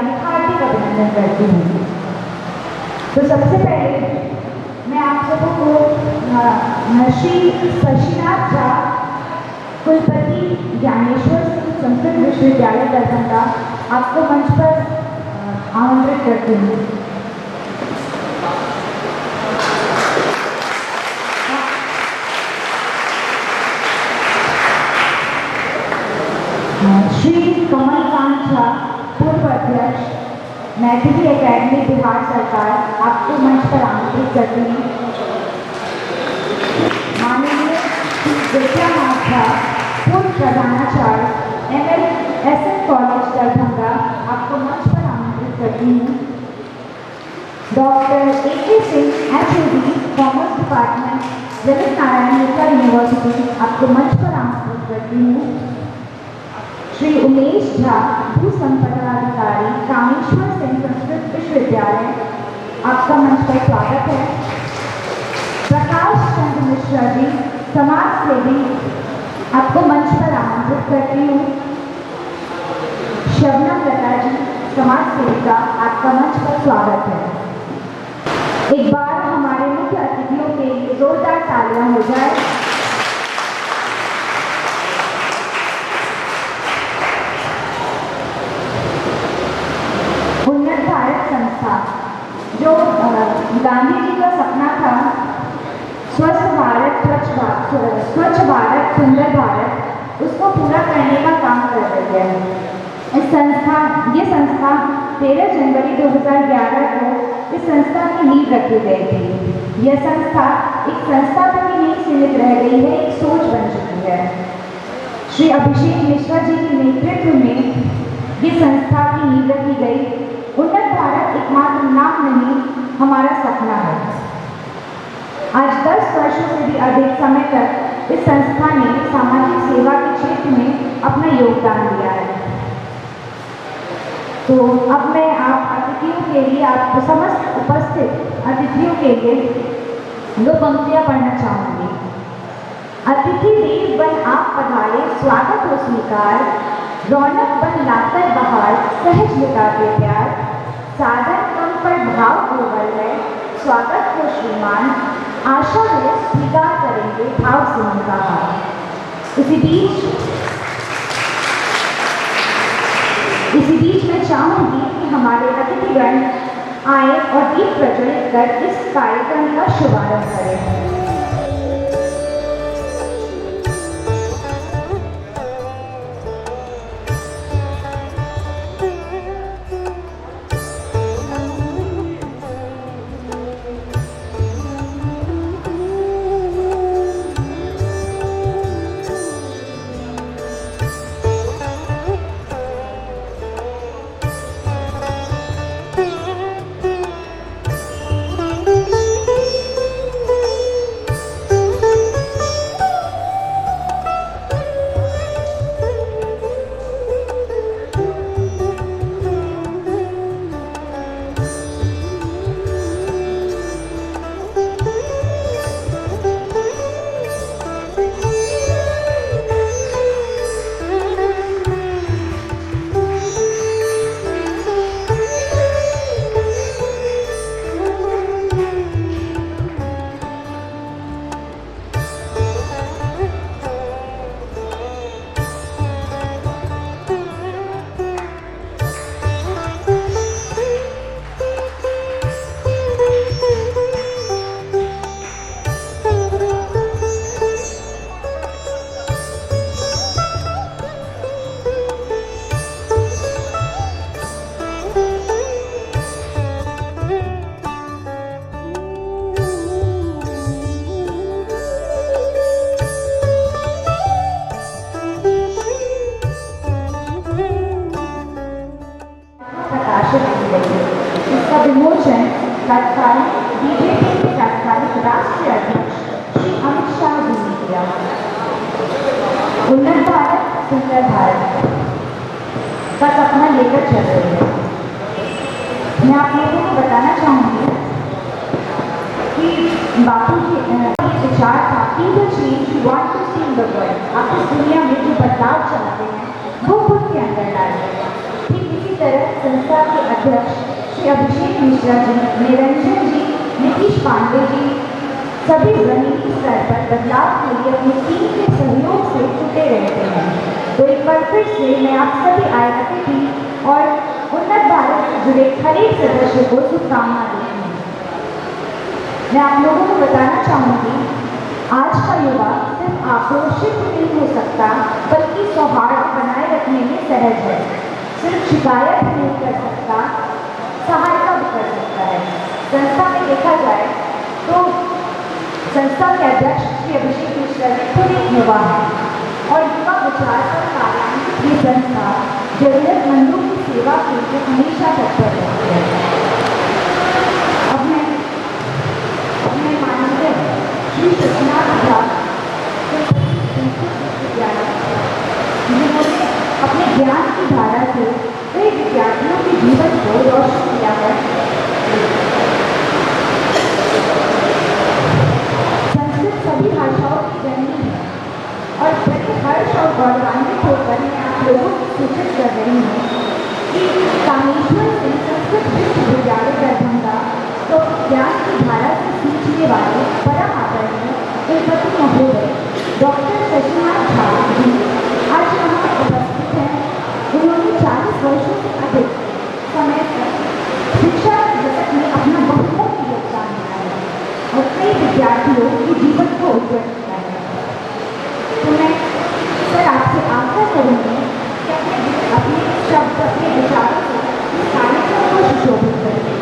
की हार्दिक अभिनंदन करती हूँ। तो सबसे पहले मैं आप सबों को श्री शशिनाथ झा कुलपति ज्ञानेश्वर सिंह संस्कृत विश्वविद्यालय दरभंगा आपको मंच पर आमंत्रित करती हूँ। श्री कमलकांत झा पूर्व अध्यक्ष मैथिली एकेडमी बिहार सरकार आपको मंच पर आमंत्रित करती हूँ। माननीय श्री विद्यानाथ झा पूर्व प्रधानाचार्य MLSN कॉलेज दरभंगा आपको मंच पर आमंत्रित करती हूँ। Doctor AK Singh HOD commerce department Lalit Narayan Mishra university आपको मंच पर आमंत्रित करती हूँ। श्री उमेश झा भू संपदा अधिकारी कामेश्वर सिंह संस्कृत विश्वविद्यालय आपका मंच पर स्वागत है। प्रकाश चंद्र मिश्रा जी समाज सेवी आपको मंच पर आमंत्रित करती हूँ। शबनम लता जी समाज सेविका आपका मंच पर स्वागत है। एक बार हमारे मुख्य अतिथियों के लिए जोरदार तालियां हो जाए। उन्नत भारत संस्था जो गांधी जी का सपना था स्वच्छ भारत सुंदर भारत, उसको पूरा करने का काम कर रही है। ये संस्था 13 जनवरी 2011 को इस संस्था की नींव रखी गई थी। यह संस्था एक संस्था तक ही नहीं सीमित रह गई है, एक सोच बन चुकी है। श्री अभिषेक मिश्रा जी के नेतृत्व में ये संस्था की नींव रखी गई। उन्नत भारत एकमात्र नाम नहीं, हमारा सपना है। आज 10 वर्षों से भी अधिक समय तक इस संस्था ने सामाजिक सेवा के क्षेत्र में अपना योगदान दिया है। तो अब मैं आप अतिथियों के लिए, आप समस्त उपस्थित अतिथियों के लिए 2 पंक्तियां पढ़ना चाहूँगी। अतिथि देव बन आप पधारे, स्वागत हो स्वीकार, रौनक बन लाकर बहार, सहज लुटाते प्यार, साधन कम पर भाव कोवल है, स्वागत हो श्रीमान, आशा है स्वीकार करेंगे भाव से उनका हार। इसी बीच मैं चाहूंगी कि हमारे अतिथिगण आए और दीप प्रज्वलित कर इस कार्यक्रम का शुभारंभ करें। इसका विमोचन तत्कालीन बीजेपी के तत्कालीन राष्ट्रीय अध्यक्ष श्री अमित शाह जी ने किया। उन्नत भारत सुंदर भारत का सपना लेकर चल रही है। मैं आप लोगों को बताना चाहूँगी कि बापू जी विचार था कि the change you want to see in the world, आप इस दुनिया में जो बदलाव चाहते हैं वो खुद के अंदर डालिए। ठीक इसी तरह संस्था अध्यक्ष श्री अभिषेक मिश्रा जी, निरंजन जी, नीतीश पांडे जी सभी जमीनी स्तर पर बदलाव के लिए अपनी टीम के सहयोग से जुटे रहते हैं। तो एक बार फिर से मैं आप सभी आए अतिथि और उन्नत भारत से जुड़े हर एक सदस्य को शुभकामना देती हूँ। मैं आप लोगों को बताना चाहूँगी, आज का युवा सिर्फ आक्रोशित नहीं हो सकता बल्कि सौहार्द बनाए रखने में सहज है। सिर्फ शिकायत नहीं कर सकता, सहायता भी कर सकता है। संस्था में देखा जाए तो संस्था के अध्यक्ष श्री अभिषेक मिश्रा जी खुद एक युवा है और युवा विचार पर कार्यान्वित ये संस्था जरूरतमंदों की सेवा के लिए हमेशा तत्पर रहती है। अब मैं माननीय श्री सत्यनाथ जिन्होंने अपने ज्ञान की धारा से कई विद्यार्थियों के जीवन को रोशन किया है। संस्कृत सभी भाषाओं की जननी है और बड़े हर्ष और गौरवान्वित होकर मैं आप लोगों को सूचित कर रही हूँ कि कामेश्वर से संस्कृत विश्वविद्यालय दरभंगा तो ज्ञान की धारा से सींचने वाले परम आदरणीय कुलपति महोदय डॉक्टर शशिकांत झा जी आज यहाँ उपस्थित हैं। उन्होंने 40 वर्षों से अधिक समय तक शिक्षा जगत में अपना बहुमुखी योगदान दिया है और कई विद्यार्थियों के जीवन को उज्जवल किया है। तो मैं सर आपसे आग्रह करूँगी कि अपने शब्द अपने विचारों से इस कार्यक्रम को सुशोभित करें।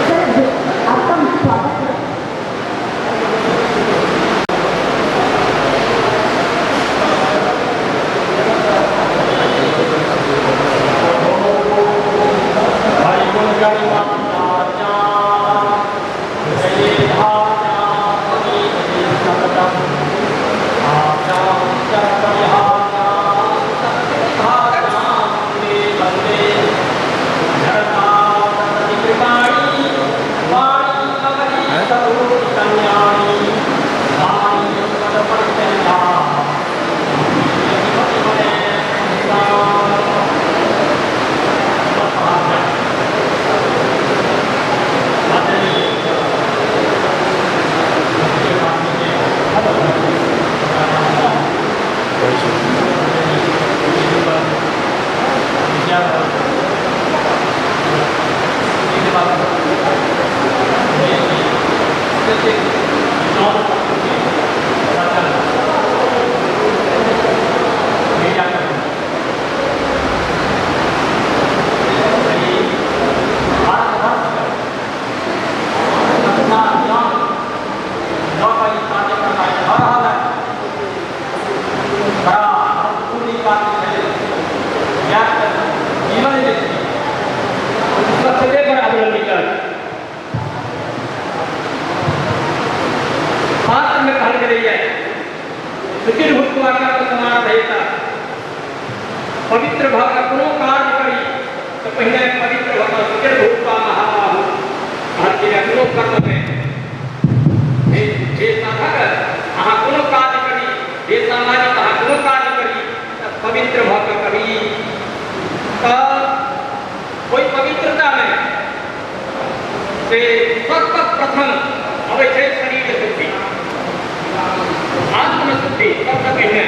सर आपका स्वागत है। पवित्र भाव अपनो कार्य करी तो पहले पवित्र होता सुचिर भूपा महाबाहु हर के अपनो कर्म में हे साधक आहा कोनो कार्य करी हे सामाजिक आहा कोनो कार्य करी पवित्र भाव का करी तो कोई पवित्रता में से सर्वप्रथम अवश्य शरीर शुद्धि आत्म शुद्धि सबसे पहले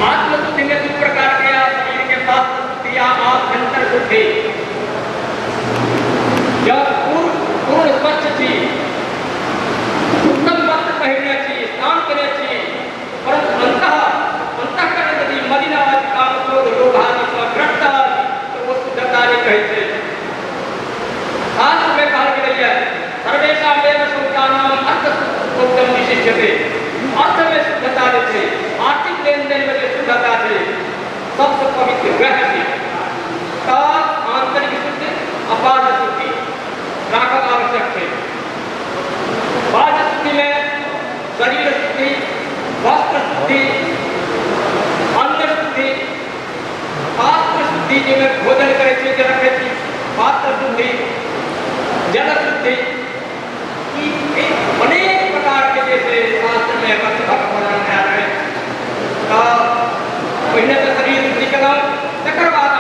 आत्मशुद्धि में दो प्रकार के शरीर के पास शुद्धि या आभ्यंतर शुद्धि। जब पूर्ण स्वच्छ थी उत्तम वस्त्र पहनने चाहिए स्नान करने चाहिए परंतु अंतःकरण यदि मलिनादि काम क्रोध लोभादि स्वभ्रष्टा तो वो शुद्धता नहीं कहते। शास्त्र में कहा गया है सर्वेषां एव शौचानाम् अर्थशुद्धं विशिष्यते। अर्थ में शुद्धता देते आर्थिक लेन देन में शुद्धता से सबसे पवित्र वह है का आंतरिक शुद्धि अपार शुद्धि राखक आवश्यक है। बाह्य शुद्धि में शरीर शुद्धि वस्त्र शुद्धि अन्न शुद्धि पात्र शुद्धि जिसमें भोजन करे रखे थी पात्र शुद्धि जल शुद्धि अनेक प्रकार के जैसे शास्त्र में वर्णन है पहले तो शरीर शुद्धि करो तकर बाद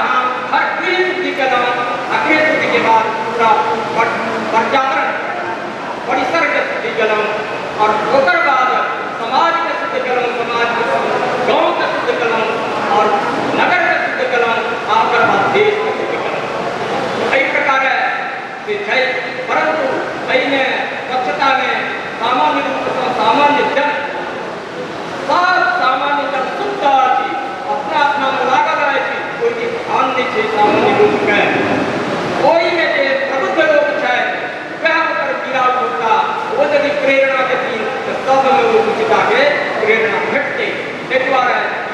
रूप है कोई में जे प्रबुद्ध लोग है वह पर गिराव होता वो यदि प्रेरणा देती तो सब लोग उचिता के प्रेरणा भेटते एक बार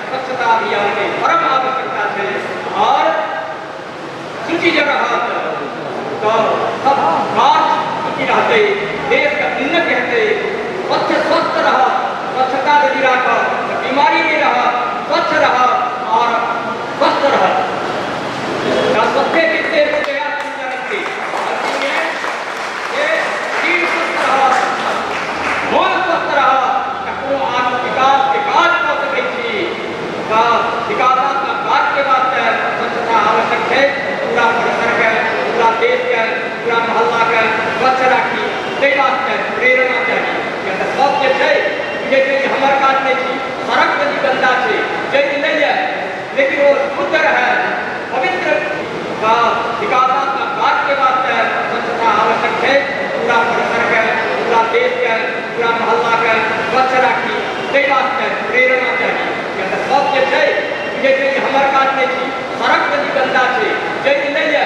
स्वच्छता अभियान में परम आवश्यकता है और सूची जगह तो सब काज सूची रहते देश का उन्नति रहते स्वच्छ स्वस्थ रहा स्वच्छता यदि रहा बीमारी नहीं रहा स्वच्छ रहा और स्वस्थ रहा स्वच्छ कितने विकासात्मक कार्य के वास्ते स्वच्छता आवश्यक है पूरा परिसर के पूरा देश के पूरा मोहल्ला के स्वच्छ राखी ते वास्ते प्रेरणा चाहिए क्या सब जे छै जे हमर काज नहीं छी सड़क यदि गंदा छै जैसे नहीं है लेकिन वो शुद्ध है पवित्र का विकासात्मक कार्य के वास्ते स्वच्छता आवश्यक है पूरा परिसर के पूरा देश के पूरा मोहल्ला के स्वच्छ राखी ते वास्ते प्रेरणा चाहिए सब जे छै जे हमर काज नहीं छी सड़क यदि गंदा छै जैसे नहीं है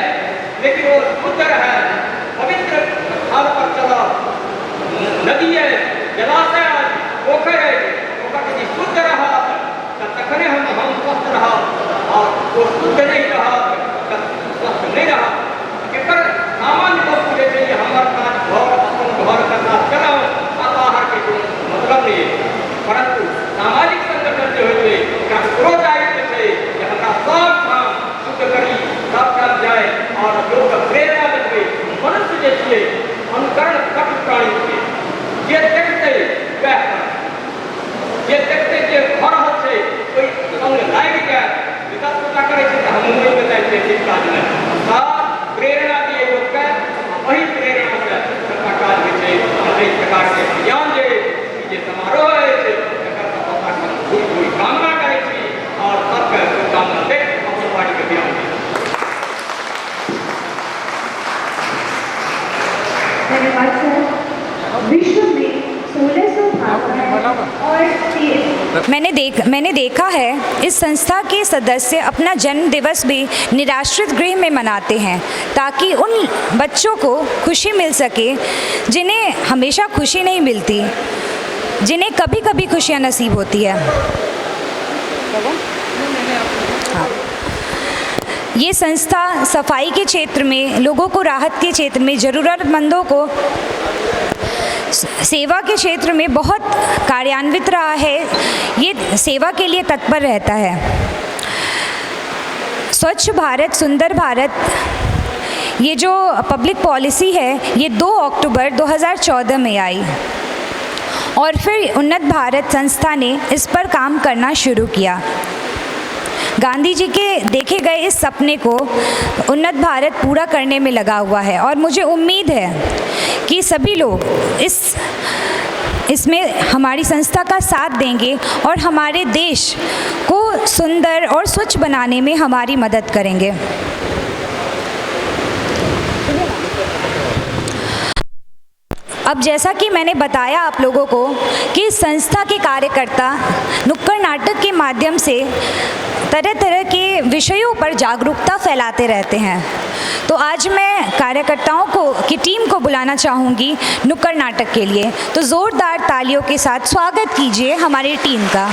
लेकिन वो शुद्ध है पवित्र स्थान पर चलो नदी है जलाशय है पोखर है पोखर यदि शुद्ध रहा तखने हम स्वस्थ रहा और वो शुद्ध नहीं रहा स्वस्थ नहीं रहा एकर सामान्य वस्तु जे छै हमर काज घर अपन घर के साथ चलाओ बाहर के कोनो मतलब नहीं है परंतु सामाजिक संगठन जो है दायित्व है कि हमारा सब काम शुद्ध करी सब काम जाए और लोग प्रेरणा देते मनुष्य जे छे अनुकरण कट प्राणी छे जे देखते वह जे देखते जे भर रहल छै कोई संग लाग के विकास पता करे छै त हम नहीं बताइ छै ठीक काज नहीं सब प्रेरणा दिए लोग के वही प्रेरणा से सबका काज होइ छै अनेक प्रकार के ज्ञान जे समारोह है छै एकर पता कोई कामना करे छै और सबका कामना देख अपनी पार्टी के ज्ञान धन्यवाद सर। विश्व में 1600 भाषाएं और मैंने देखा है इस संस्था के सदस्य अपना जन्म दिवस भी निराश्रित गृह में मनाते हैं ताकि उन बच्चों को खुशी मिल सके जिन्हें हमेशा खुशी नहीं मिलती, जिन्हें कभी कभी खुशियाँ नसीब होती है। हाँ। ये संस्था सफाई के क्षेत्र में, लोगों को राहत के क्षेत्र में, ज़रूरतमंदों को सेवा के क्षेत्र में बहुत कार्यान्वित रहा है। ये सेवा के लिए तत्पर रहता है। स्वच्छ भारत सुंदर भारत ये जो पब्लिक पॉलिसी है ये 2 अक्टूबर 2014 में आई और फिर उन्नत भारत संस्था ने इस पर काम करना शुरू किया। गांधी जी के देखे गए इस सपने को उन्नत भारत पूरा करने में लगा हुआ है और मुझे उम्मीद है कि सभी लोग इसमें हमारी संस्था का साथ देंगे और हमारे देश को सुंदर और स्वच्छ बनाने में हमारी मदद करेंगे। अब जैसा कि मैंने बताया आप लोगों को कि इस संस्था के कार्यकर्ता नुक्कड़ नाटक के माध्यम से तरह तरह के विषयों पर जागरूकता फैलाते रहते हैं। तो आज मैं कार्यकर्ताओं की टीम को बुलाना चाहूँगी नुक्कड़ नाटक के लिए। तो ज़ोरदार तालियों के साथ स्वागत कीजिए हमारी टीम का।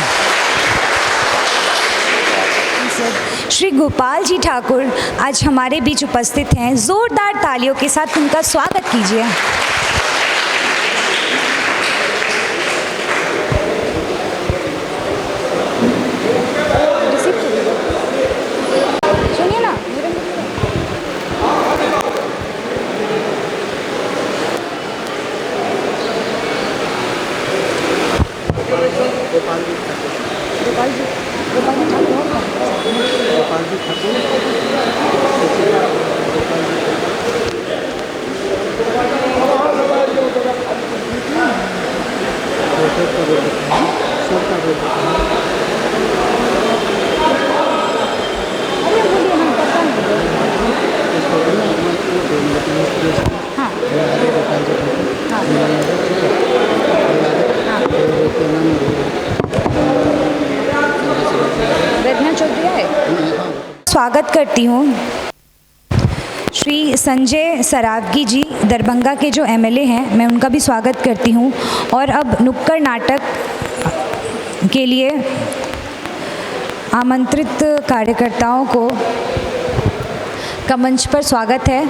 श्री गोपाल जी ठाकुर आज हमारे बीच उपस्थित हैं। ज़ोरदार तालियों के साथ उनका स्वागत कीजिए। स्वागत करती हूँ। श्री संजय सरावगी जी दरभंगा के जो एमएलए हैं, मैं उनका भी स्वागत करती हूँ। और अब नुक्कड़ नाटक के लिए आमंत्रित कार्यकर्ताओं को का मंच पर स्वागत है।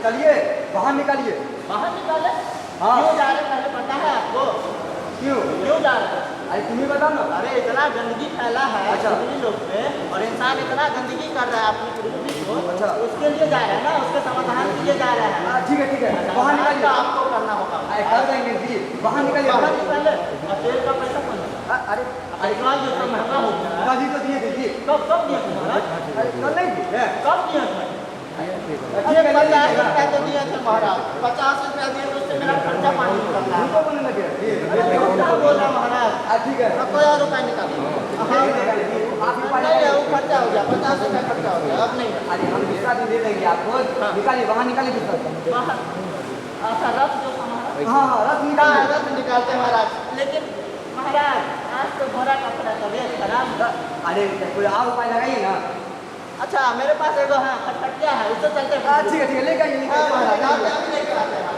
चलिए बाहर निकालिए। बाहर निकाले? हाँ। क्यों जा रहे पहले पता है आपको? क्यों जा रहे? अरे तुम ही बताओ ना। अरे इतना गंदगी फैला है पृथ्वी लोक पे और इंसान इतना गंदगी कर रहा है अपनी पृथ्वी को। अच्छा। उसके लिए जा रहे हैं ना, उसके समाधान के लिए जा रहे हैं। ठीक है बाहर निकालिए। आपको करना होगा। कर देंगे जी, बाहर निकालिए। बाहर निकाले और तेल का पैसा कौन? अरे पेट्रोल जितना महंगा हो गया। कल ही तो दिए थे जी। कब दिया तुम्हारा? कल नहीं दिए? कब दिया तुम्हारा? अरे 50 रुपया तो दिए थे महाराज। 50 रुपया दिए तो उससे मेरा खर्चा पानी निकल रहा है। उनको बोलने लगे। क्या बोल रहा महाराज? ठीक है। अब 1000 रुपया निकालिए। हाँ नहीं वो खर्चा हो गया, 50 रुपया खर्चा हो गया। अब नहीं। अरे हम दूसरा दिन दे देंगे आपको। निकालिए बाहर निकालिए दूसरा। अच्छा रथ जो हमारा? हाँ रथ निकालिए। रथ निकालते महाराज। लेकिन महाराज आज तो घोड़ा का पड़ा तबियत खराब। अरे कोई और उपाय लगाइए ना। अच्छा मेरे पास एगो है खटखटिया है, उससे चलते हैं। ठीक है लेके आइए। हाँ महाराज आप भी लेके आते हैं।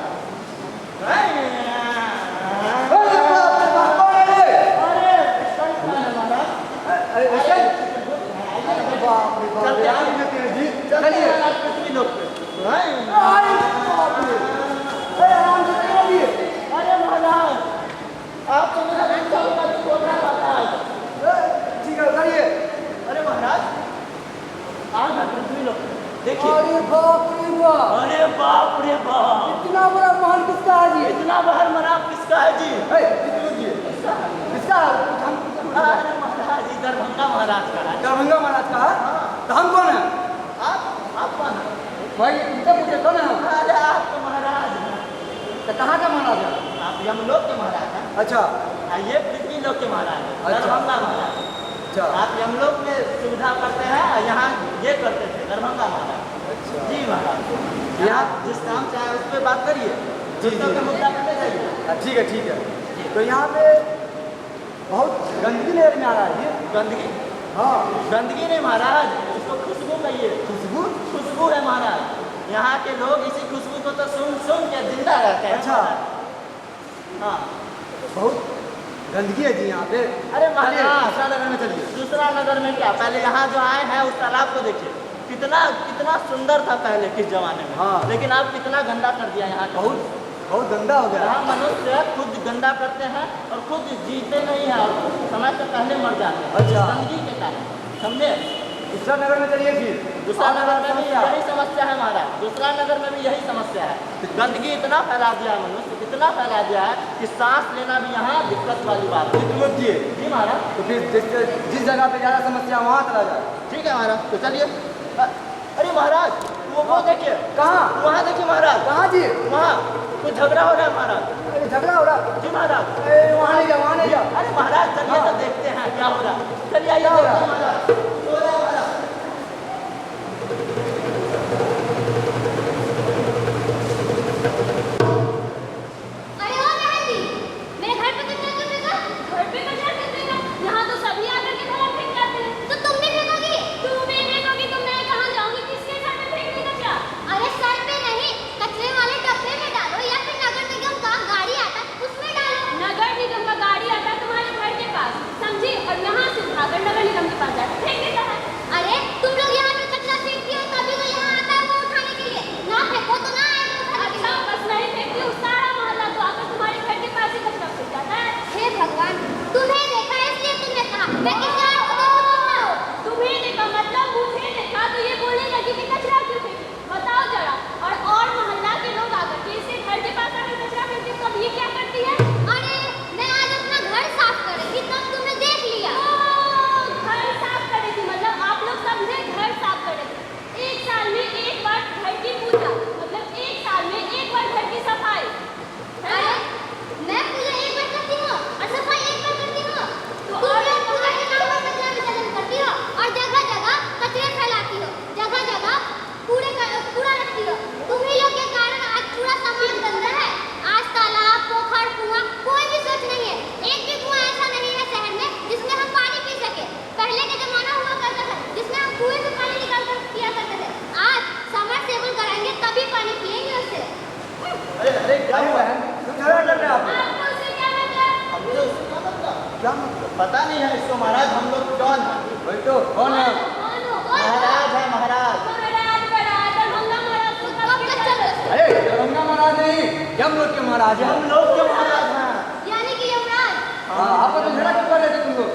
देखिए अरे बाप रे बाप। अरे बाप रे बाप, इतना बड़ा महल किसका है जी? इतना बाहर मना किसका है जी? किसका? अरे महाराज जी दरभंगा महाराज का है। दरभंगा महाराज का है? तो हम कौन है? आप कौन है? भाई इनसे पूछे कौन है? अरे आप तो महाराज हैं। तो कहाँ का महाराज है? आप यमलोक के महाराज हैं। अच्छा और ये पृथ्वी लोक के महाराज हैं। अच्छा। दरभंगा महाराज। अच्छा आप यमलोक में सुविधा करते हैं और यहाँ ये करते थे दरभंगा महाराज। अच्छा। जी महाराज यहाँ जिस काम चाहे उस पर बात करिए। जी, दोस्तों जी। के मुद्दा पे ले जाइए। ठीक है। तो यहाँ पे बहुत गंदगी लेयर में आ रहा है ये। गंदगी? हाँ गंदगी नहीं महाराज, उसको खुशबू कहिए। खुशबू है महाराज। यहाँ के लोग इसी खुशबू को तो सुन के जिंदा रहते हैं। अच्छा। हाँ बहुत गंदगी है जी यहाँ पे। अरे महाराज दूसरा नगर में चलिए। दूसरा नगर में क्या, पहले यहाँ जो आए हैं उस तालाब को देखिए। कितना सुंदर था पहले किस जमाने में। हाँ। लेकिन अब कितना गंदा कर दिया यहाँ का। बहुत गंदा हो गया। यहाँ मनुष्य खुद गंदा करते हैं और खुद जीते नहीं है और समय से पहले मर जाते हैं। अच्छा। गंदगी के कारण, समझे? दूसरा नगर में चलिए फिर। दूसरा नगर में भी यही समस्या है महाराज। दूसरा नगर में भी यही समस्या है। गंदगी इतना फैला दिया है मनुष्य, इतना फैला दिया है कि सांस लेना भी यहाँ दिक्कत वाली बात है। जी महाराज। तो फिर जिस जगह पे ज़्यादा समस्या वहाँ चला जाए। ठीक है महाराज तो चलिए। अरे महाराज वो देखिए। कहाँ? वहाँ देखिए महाराज। कहाँ जी? वहाँ कुछ झगड़ा हो रहा है महाराज। झगड़ा हो रहा? जी महाराज। वहाँ नहीं जाओ। अरे महाराज चलिए तो देखते हैं क्या हो रहा है। चलिए आइए क्या हो रहा है? महाराज। हो रहा है महाराज। अरे ओ बहन जी, मेरे घर पे कचरा क्यों फेंका? घर पे कचरा क्यों फेंका? यहाँ तो सभी आकर के कचरा फेंक जाते हैं। तो तुम भी फेंकोगी? तुम भी फेंकोगी? तुम मैं कहाँ जाऊँगी? किसके घर पे फेंकने कचरा? अरे नहीं है इसको महाराज, हम लोग कौन है? वही तो कौन है? महाराज है महाराज। अरे दरंगा महाराज नहीं, हम लोग के महाराज हैं। हम लोग के महाराज हैं। यानी कि यमराज। हाँ, आपको तो झगड़ा क्यों कर रहे थे तुम लोग?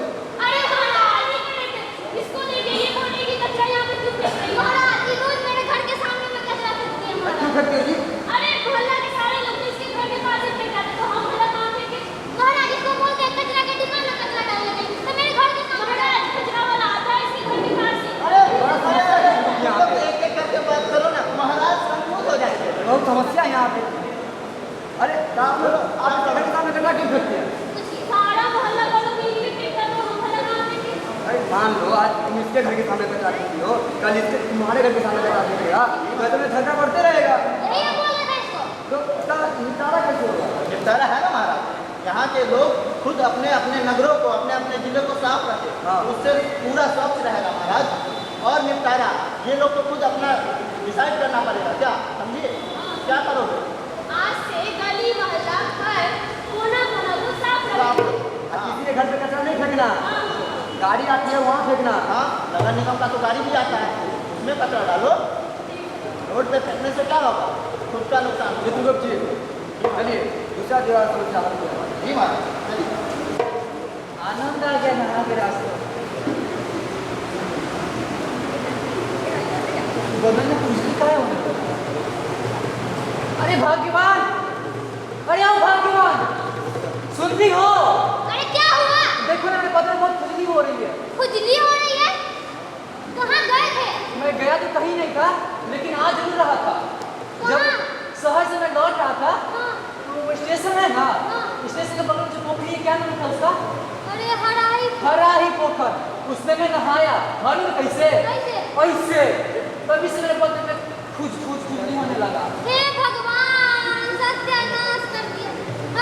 अरे महाराज ये कर रहे थे, इसको लेके ये बोले कि कचरा यहाँ पे क्यों फेंक रही हो? महाराज ये रोज मेरे घर के सामने में कचरा फेंकती है क्यों महाराज। करते हो जी? अरे मोहल्ला के सारे लोग तो इसके घर के पास ही फेंक जाते, तो हम मेरा काम फेंके। महाराज इसको बोलते हैं कचरा के डिब्बा में कचरा डालने के, तो मेरे घर के सामने महाराज कचरा वाला आता है इसके घर के पास ही। अरे एक एक करके बात करो ना, महाराज संकोच हो जाएंगे। बहुत समस्या है यहाँ पे। अरे आप लोग आप घर के सामने कचरा क्यों फेंकते हैं? सारा मोहल्ला वालों को यही फेंकता, तो हम मेरा काम फेंके। अरे मान लो आज तुम इसके घर के सामने कचरा फेंकती हो, कल इसके तुम्हारे घर के सामने कचरा फेंकेगा, तो ऐसे में झगड़ा बढ़ते रहेगा। यही हम बोल रहे थे इसको। तो इसका निपटारा कैसे होगा? निपटारा है ना महाराज, यहाँ के लोग खुद अपने अपने नगरों को, अपने अपने जिले को साफ रखे, हाँ। उससे पूरा स्वच्छ रहेगा महाराज। और निपटारा ये लोग को खुद अपना डिसाइड करना पड़ेगा, क्या समझिए? क्या करोगे? आज से गली मोहल्ला घर कोना कोना को साफ रखेंगे। किसी के घर पे कचरा नहीं फेंकना, गाड़ी आती है वहाँ फेंकना। हाँ, नगर निगम का तो गाड़ी भी आता है, उसमें कचरा डालो। रोड पे फेंकने से क्या होगा? खुद का नुकसान ये तुम लोग जी चलिए दूसरा जो है समस्या हल करो। जी महाराज चलिए। आनंद आ गया नहा के रास्ते बदल में कुछ लिखा है उन्हें। अरे भाग्यवान, अरे आओ भाग्यवान, सुनती हो? अरे क्या हुआ? देखो ना मेरे बदन में बहुत खुजली हो रही है। खुजली हो रही है? कहाँ गए थे? मैं गया तो कहीं नहीं था, लेकिन आज जरूर रहा था। जब कहाँ? शहर से मैं लौट रहा था हाँ। तो वो स्टेशन है ना, हाँ। स्टेशन के बगल में जो पोखरी है, क्या नाम था उसका? अरे हराई हराही पोखर, उसमें मैं नहाया। मालूम कैसे? कैसे? ऐसे तभी से मेरे बदन में खुजली होने लगा। हे भगवान सत्यानाश कर दिया।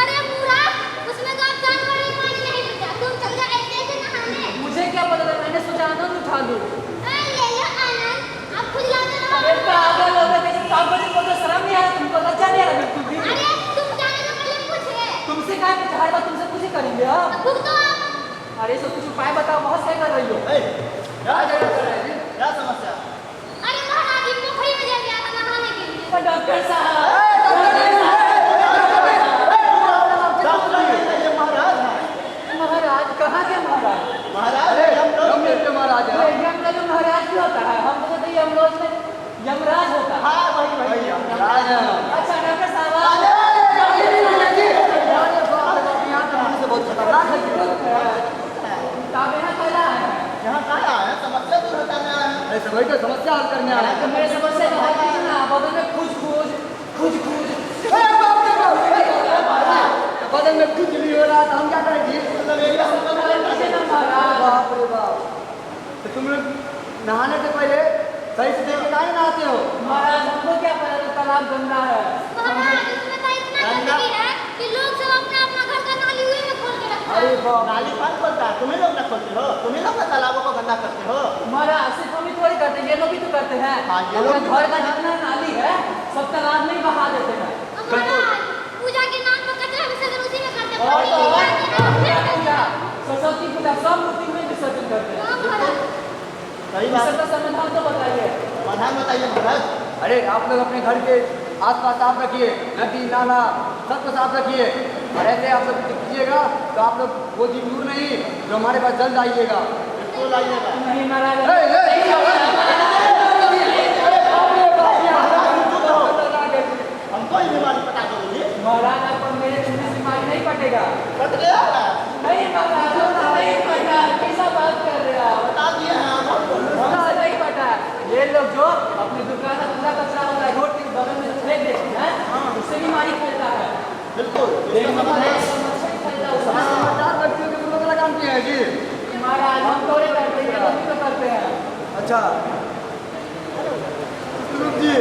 अरे मूर्ख, उसमें तो आप जानवर ही पानी नहीं बचा, तुम चल गए ऐसे ऐसे नहाने। मुझे क्या पता था, मैंने सोचा आनंद उठा लूं। अरे ले लो आनंद, अब खुद लाते रहो। अरे पागल हो गए, कैसे पागल को तो शर्म नहीं आया, तुमको लज्जा नहीं आ रहा बिल्कुल भी? अरे तुम जाने से पहले पूछे। तुमसे क्या कुछ हर बात तुमसे कुछ ही करेंगे हाँ? अब भुगतो आप। अरे सब कुछ उपाय बताओ, बहुत सही कर रही हो। ए, क्या झगड़ा कर रहे हैं जी? क्या समस्या? अरे महाराज जी पोखरी में जा गया था नहाने के लिए। डॉक्टर साहब, डॉक्टर नहीं है, ये महाराज है। महाराज कहाँ के महाराज? महाराज हम लोग के महाराज है। यम का जो महाराज भी होता है, हम तो कहते हैं यमराज में यमराज होता है। हाँ वही यमराज है। अच्छा डॉक्टर साहब, यहाँ तो हमसे बहुत खतरनाक है। आप यहाँ पहला आए हैं? यहाँ कहाँ आए हैं? समस्या दूर हटाने आए हैं। अरे सभी को समस्या हल करने आए हैं। तो मेरी समस्या तो हल कीजिए ना, बदन में खुज बदन में खुजली हो रहा था, हम क्या करें जी? मतलब ये बाप रे बाप, तो तुम लोग नहाने से पहले सही से देख के काहे नहाते हो? महाराज हमको क्या पता था तालाब गंदा है। महाराज इसमें तो इतना गंदगी है कि लोग सब अपना अपना घर का नाली उसी में खोल के रखते अरे हैं। बाप, नाली कौन खोलता है? तुम्हें लोग ना खोलते हो? तुम्हें लोग ना तालाबों को गंदा करते हो? महाराज सिर्फ हम ही थोड़ी करते हैं, ये लोग भी तो करते हैं। हाँ, ये लोग अपने भी घर का करते हैं। जितना नाली है सब तालाब में ही बहा देते हैं। महाराज पूजा के नाम पर कचरा विसर्जन उसी में करते हैं। और तो और हाँ, पूजा, सरस्वती पूजा सब मूर्ति में विसर्जन करते हैं। महाराज सही बात। इसका समाधान तो बताइए। समाधान बताइए महाराज। अरे आप लोग अपने घर के आसपास साफ रखिए, नदी नाला सबको साफ रखिए, और ऐसे आप लोग कीजिएगा तो आप लोग वो दिन दूर नहीं जो हमारे पास जल्द आइएगा। बिल्कुल आइएगा। नहीं महाराज, हमको ही बीमारी पता दोगे? महाराज आपको मेरे छूने से बीमारी नहीं पटेगा। पट गया है। नहीं महाराज, नहीं पटा, कैसा बात कर रहे हो आप? बता दिए हैं हम आपको। महाराज नहीं पटा, ये लोग जो अपनी दुकान का कूड़ा कचरा होता है रोड के बगल में फेंक देते हैं, उससे बीमारी फैलता है। बिल्कुल इसका समाधान समाचार व्यक्तियों के लोग लगा काम किए हैं जी। महाराज हम थोड़े करते हैं, लोग भी तो करते हैं। अच्छा जी,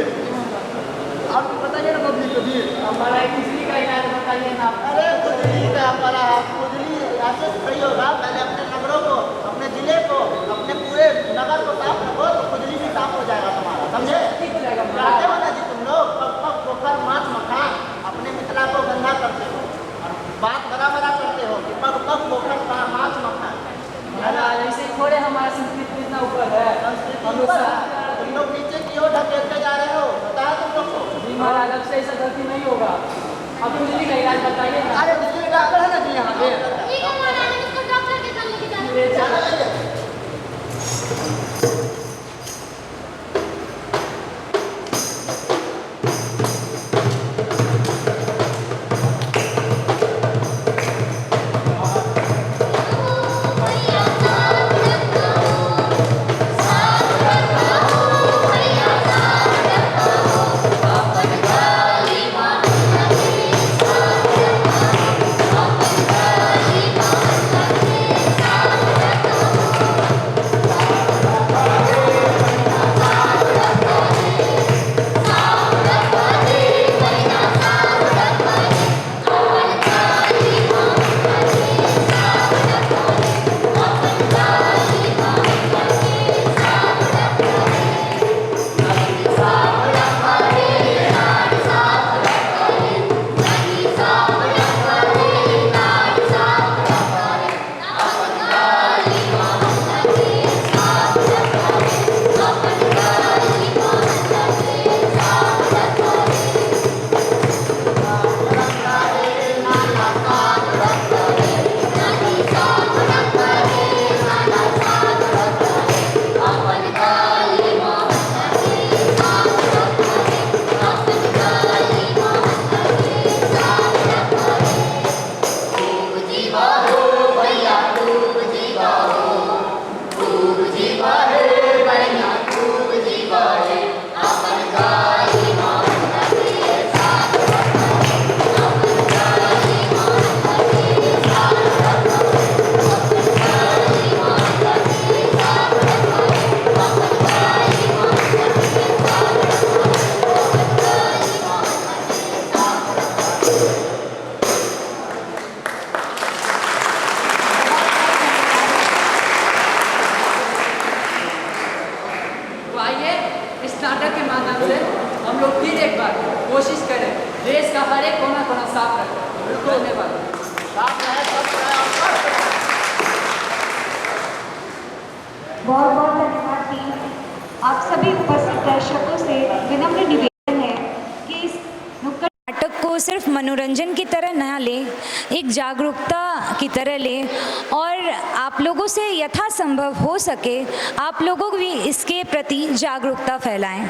आपको बताइए ना पब्लिक को जी, हमारा किसी का इलाज बताइए ना। अरे खुजली का पड़ा है, खुजली ऐसे सही होगा। पहले अपने नगरों को, अपने जिले को, अपने पूरे नगर को साफ रखो तो खुजली भी साफ हो जाएगा तुम्हारा, समझे? ठीक हो जाएगा जाते महाराज। हो ना जी तुम लोग पग पग पोखर माछ मखान अपने मिथिला को गंदा करते हो और बात बड़ा बड़ा करते हो कि पग पग पोखर माछ मखान। तुम लोग नीचे की ओर ढकेलते जा रहे हो, पता है तुम लोग को? जी महाराज, अब से ऐसा गलती नहीं होगा। अब दिल्ली का इलाज बताइए ना। अरे दिल्ली डॉक्टर है ना जी यहाँ पे। ठीक है महाराज, हम इसको डॉक्टर के साथ लेके जा रहे हैं। तो आइए इस नाटक के माध्यम से हम लोग फिर एक बार कोशिश करें देश का हर एक कोना कोना साफ रखें। धन्यवाद। साफ रहे, सब रहे और स्वस्थ रहे। बहुत बहुत धन्यवाद टीम। आप सभी उपस्थित दर्शकों से विनम्र निवेदन है कि इस नुक्कड़ नाटक को सिर्फ मनोरंजन की तरह ना लें, एक जागरूकता की तरह लें और आप लोगों से यथासंभव हो सके आप लोगों को भी इसके प्रति जागरूकता फैलाएं।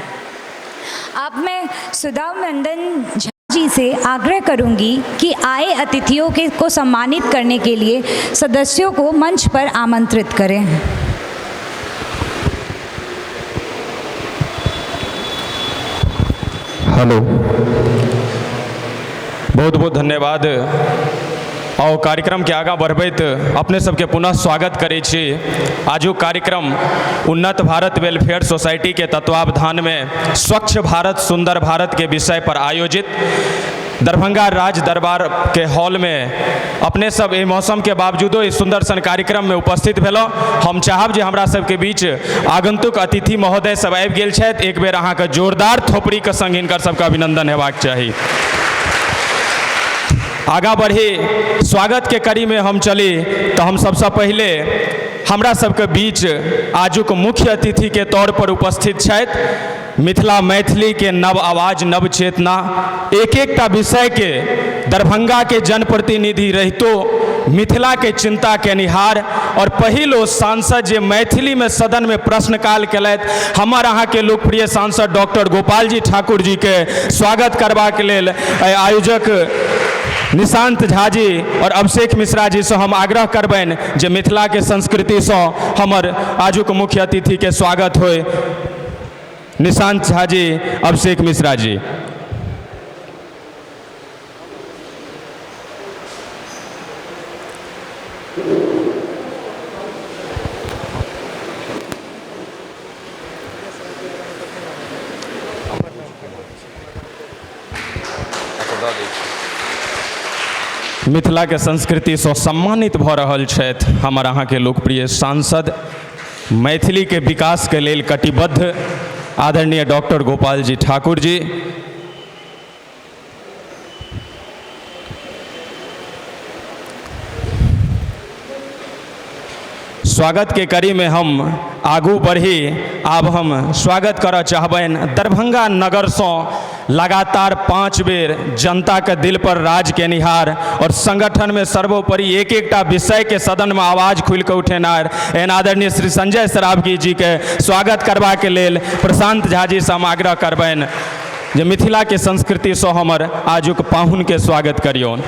अब मैं सुधा मंदन झा जी से आग्रह करूंगी कि आए अतिथियों को सम्मानित करने के लिए सदस्यों को मंच पर आमंत्रित करें। हेलो, बहुत बहुत धन्यवाद। और कार्यक्रम के आगा बढ़बैत अपने सबके पुनः स्वागत करै छी। आजुक कार्यक्रम उन्नत भारत वेलफेयर सोसाइटी के तत्वावधान में स्वच्छ भारत सुंदर भारत के विषय पर आयोजित दरभंगा राज दरबार के हॉल में अपने सब एहि मौसम के बावजूदो इस सुंदर सन कार्यक्रम में उपस्थित भेलहुँ। हम चाहब जे हमरा सबके बीच आगंतुक अतिथि महोदय सब आबि गेल छथि। एक बेर अहाँके जोरदार थोपड़ी के संग हिनकर सबके अभिनंदन हेबाक चाही। आगा बढ़ी, स्वागत के कड़ी में हम चली तो हम सबसे पहले हमरा सबके बीच आजुक मुख्य अतिथि के तौर पर उपस्थित छथि मिथिला मैथिली के नव आवाज नव चेतना। एक एकटा विषय के दरभंगा के जनप्रतिनिधि रहितो मिथिला के चिंता के निहार और पहिलो सांसद जे मैथिली में सदन में प्रश्नकाल केलथि हमर अहाँ के लोकप्रिय सांसद डॉक्टर गोपाल जी ठाकुर जी के स्वागत करबाक लेल आयोजक निशांत झा जी और अभिषेक मिश्रा जी से हम आग्रह करबनि जे मिथिला के संस्कृति से हमर आजुक मुख्य अतिथि के स्वागत होय। निशांत झा जी, अभिषेक मिश्रा जी। मिथिला के संस्कृति से सम्मानित भ रहल छथि हमर अहाँ के लोकप्रिय सांसद, मैथिली के विकास के लेल कटिबद्ध आदरणीय डॉक्टर गोपाल जी ठाकुर जी। स्वागत के कड़ी में हम आगू बढ़ी। आब हम स्वागत करऽ चाहबनि दरभंगा नगर से लगातार 5 बेर जनता के दिल पर राज केनिहार और संगठन में सर्वोपरि एक एकटा विषय के सदन में आवाज खुल के उठेनार एहन आदरणीय श्री संजय सरावगी जी के स्वागत करबा के लेल प्रशांत झा जी से हम आग्रह करबनि जे मिथिला के संस्कृति से हमर आजुक पाहुन के स्वागत करियौन।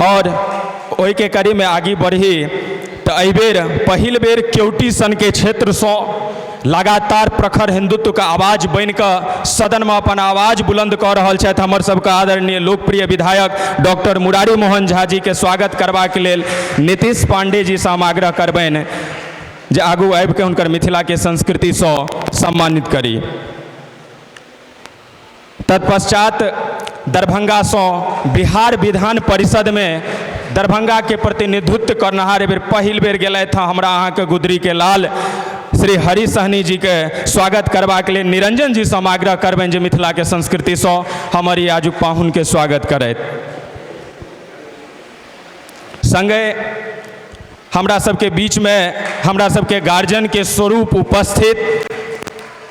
और ओहि के कड़ी में आगे बढ़ी तो एहि बेर पहिल बेर केवटी सन के क्षेत्र से लगातार प्रखर हिंदुत्व का आवाज बन कर सदन में अपन आवाज बुलंद कर रहल छथि हमर सबके आदरणीय लोकप्रिय विधायक डॉक्टर मुरारी मोहन झा जी के स्वागत करबा के लेल नीतीश पांडे जी से हम आग्रह करबनि जे आगू आबि के हुनकर मिथिला के संस्कृति से सम्मानित करी। तत्पश्चात दरभंगा से बिहार विधान परिषद में दरभंगा के प्रतिनिधित्व करनहार बेर पहिल बेर गेलै था हमरा अहाँ के गुदरी के लाल श्री हरि सहनी जी के स्वागत करबा के लिए निरंजन जी से हम आग्रह करबनि जे मिथिला के संस्कृति से हमर ई आजुक पाहुन के स्वागत करैत। संगे हमरा सबके बीच में हमरा सबके गार्जियन के स्वरूप उपस्थित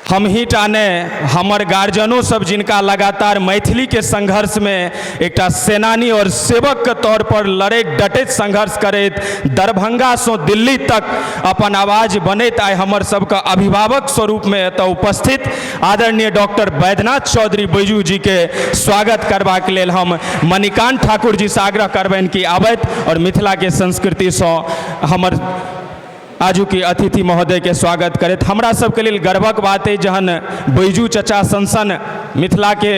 हम ही टाने हमर गार्जियनों सब जिनका लगातार मैथिली के संघर्ष में एकटा सेनानी और सेवक के तौर पर लड़ैत डटैत संघर्ष करैत दरभंगा से दिल्ली तक अपन आवाज बनैत आइ हमर सबके अभिभावक स्वरूप में एतऽ उपस्थित आदरणीय डॉक्टर बैद्यनाथ चौधरी बैजू जी के स्वागत करबा के लेल हम मणिकांत ठाकुर जी से आग्रह करबनि कि आबैत और मिथिला के संस्कृति से हमर आजू के अतिथि महोदय के स्वागत करैत। हमरा सबके लेल गर्वक बात है जहन बैजू चचा सनसन मिथिला के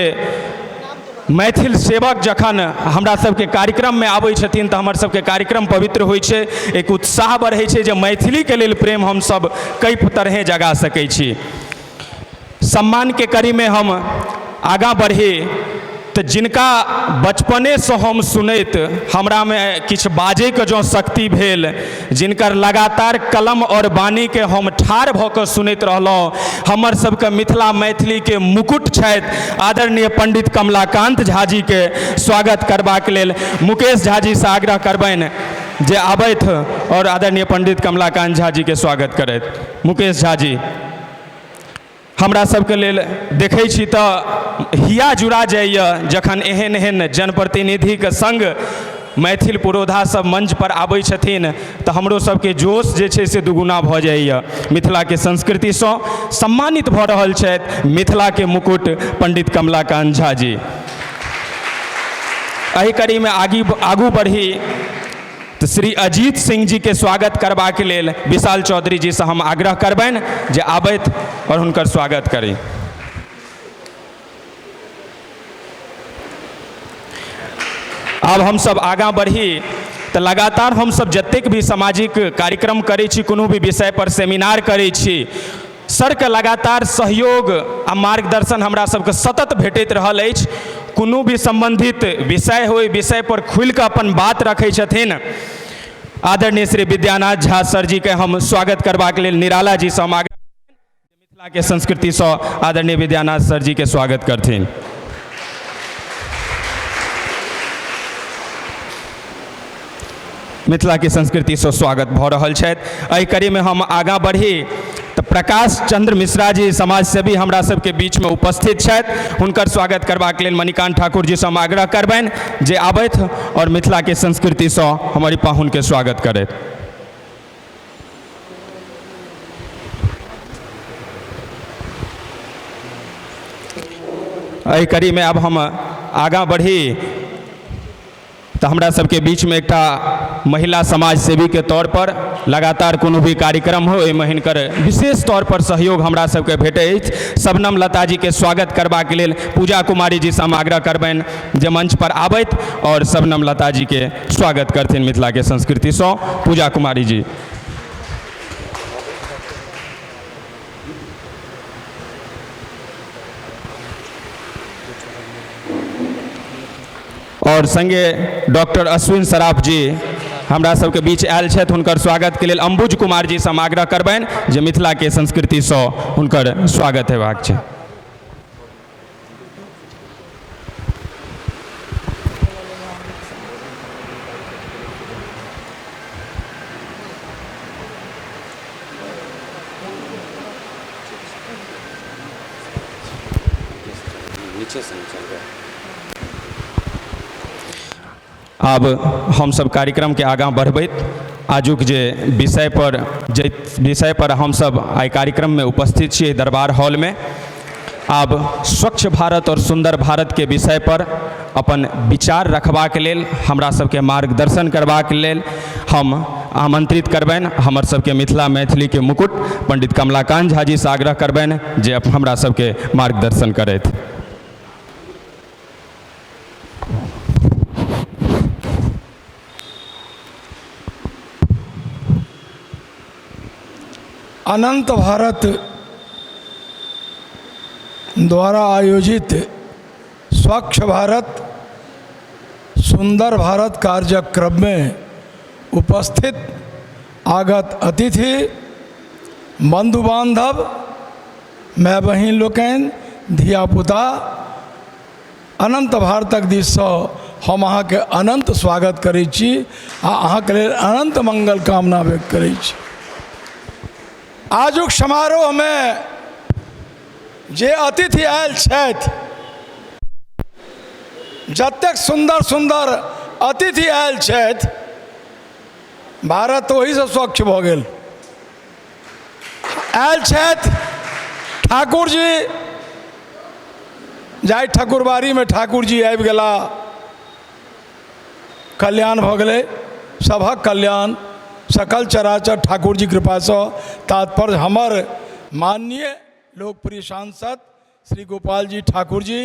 मैथिल सेवक जखन हमरा सबके कार्यक्रम में आबै छथिन तऽ हमर सबके कार्यक्रम पवित्र होइ छै, एक उत्साह बढ़ै छै जे मैथिली के लेल प्रेम हम सब कई तरहे जगा सकै छी। सम्मान के कड़ी में हम आगाँ बढ़ी तो जिनका बचपने से हम सुनैत हमरा में किछु बाजै के जो शक्ति भेल, जिनकर लगातार कलम और वाणी के हम ठाढ़ भऽ कऽ सुनैत रहलहुँ, हमर सबके मिथिला मैथिली के मुकुट छथि आदरणीय पंडित कमलाकांत झा जी के स्वागत करबाक लेल मुकेश झा जी से आग्रह करबनि जे आबैथ और आदरणीय पंडित कमलाकांत झा जी के स्वागत करैत। मुकेश झा जी हमरा सबके लेल देखै छी तऽ हिया जुड़ा जाइए जखन एहन एहन जनप्रतिनिधि के संग मैथिल पुरोधा सब मंच पर आबै छथिन तऽ हमरो सबके जोश जे छै से दुगुना भऽ जाइए। मिथिला के संस्कृति से सम्मानित भऽ रहल छथि मिथिला के मुकुट पंडित कमलाकांत झा जी। एहि कड़ी में आगू बढ़ी तो श्री अजीत सिंह जी के स्वागत करबा के लेल विशाल चौधरी जी से हम आग्रह करबनि जे आबैत और हुनकर स्वागत करी। अब हम सब आगाँ बढ़ी तो लगातार हम सब जतेक भी सामाजिक कार्यक्रम करै छी, कोनो भी विषय पर सेमिनार करै छी, सर के लगातार सहयोग आ मार्गदर्शन हमरा सबके सतत भेटैत रहल अछि। कोनो भी संबंधित विषय हो, विषय पर खुल कऽ अपन बात रखै छथिन आदरणीय श्री विद्यानाथ झा सर जी के हम स्वागत करबाक लेल निराला जी से हम आग्रह मिथिला के संस्कृति से आदरणीय विद्यानाथ सर जी के स्वागत करथिन। मिथिला के संस्कृति से स्वागत भऽ रहल छथि। एहि कड़ी में हम आगाँ बढ़ी तो प्रकाश चंद्र मिश्रा जी समाजसेवी हमरा सबके बीच में उपस्थित छथि, हुनकर स्वागत करबाक लेल मणिकांत ठाकुर जी से हम आग्रह करबनि जे आबैथ और मिथिला के संस्कृति से हमारी पाहुन के स्वागत करैत। एहि कड़ी में अब हम आगाँ बढ़ी तो हमरा सबके बीच में एकटा महिला समाज सेवी के तौर पर लगातार कोनो भी कार्यक्रम हो एहिमे हिनकर विशेष तौर पर सहयोग हमरा सबके भेटै अछि। शबनम लता जी के स्वागत करबाक लेल पूजा कुमारी जी से हम आग्रह करबनि जे मंच पर आबैत और शबनम लता जी के स्वागत करथिन मिथिला के संस्कृति से। पूजा कुमारी जी और संगे डॉक्टर अश्विन सराफ जी हमरा सबके बीच आयल छथि, हुनकर स्वागत के लेल अंबुज कुमार जी से हम आग्रह करबनि जे मिथिला के संस्कृति से हुनकर स्वागत हेबाक छै। नीचे से नहीं चल रहा। अब हम सब कार्यक्रम के आगाँ बढ़बैत आजुक जे विषय पर हम सब आइ कार्यक्रम में उपस्थित छियै दरबार हॉल में, आब स्वच्छ भारत और सुंदर भारत के विषय पर अपन विचार रखबाक लेल, हमरा सबके मार्गदर्शन करबाक लेल हम आमंत्रित करबनि हमर सबके मिथिला मैथिली के मुकुट पंडित कमलाकांत झा जी से आग्रह करबनि जे हमरा सबके मार्गदर्शन करथि। अनंत भारत द्वारा आयोजित स्वच्छ भारत सुंदर भारत कार्यक्रम में उपस्थित आगत अतिथि, बंधु बांधव, माय बहिन लोकनि, धियापुता, अनंत भारतक दिससँ हम अहाँके अनंत स्वागत करै छी आ अहाँके लेल अनंत मंगल कामना व्यक्त करै छी। आजुक समारोह में जे अतिथि आयल छथि, जतेक सुंदर सुंदर अतिथि आयल छथि, भारत ओही से स्वच्छ भऽ गेल। आयल छथि ठाकुर जी, जाहि ठाकुरबाड़ी में ठाकुर जी आबि गेला, कल्याण भऽ गेलै, सभक कल्याण, सकल चराचर ठाकुर जी कृपा से। तात्पर्य हमर माननीय लोकप्रिय सांसद श्री गोपाल जी ठाकुर जी,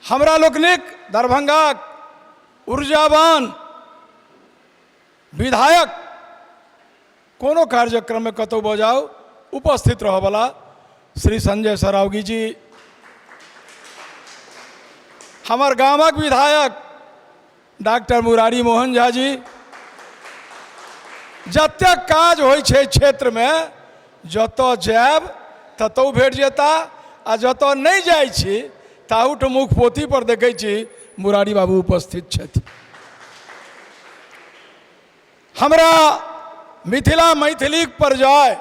हमरा लोकनिक दरभंगा ऊर्जावान विधायक, कोनो कार्यक्रम में कतौ बजाओ उपस्थित रहबला श्री संजय सरावगी जी, हमर गामक विधायक डॉक्टर मुरारी मोहन झा जी, जतेक काज होइ छै क्षेत्र में, जतऽ जायब ततौ भेट जेता, आ जतऽ नहीं जाइ छी ताहुठ मुख पोथी पर देखै छी मुरारी बाबू उपस्थित छथि। हमरा मिथिला मैथिलीक पर जाय,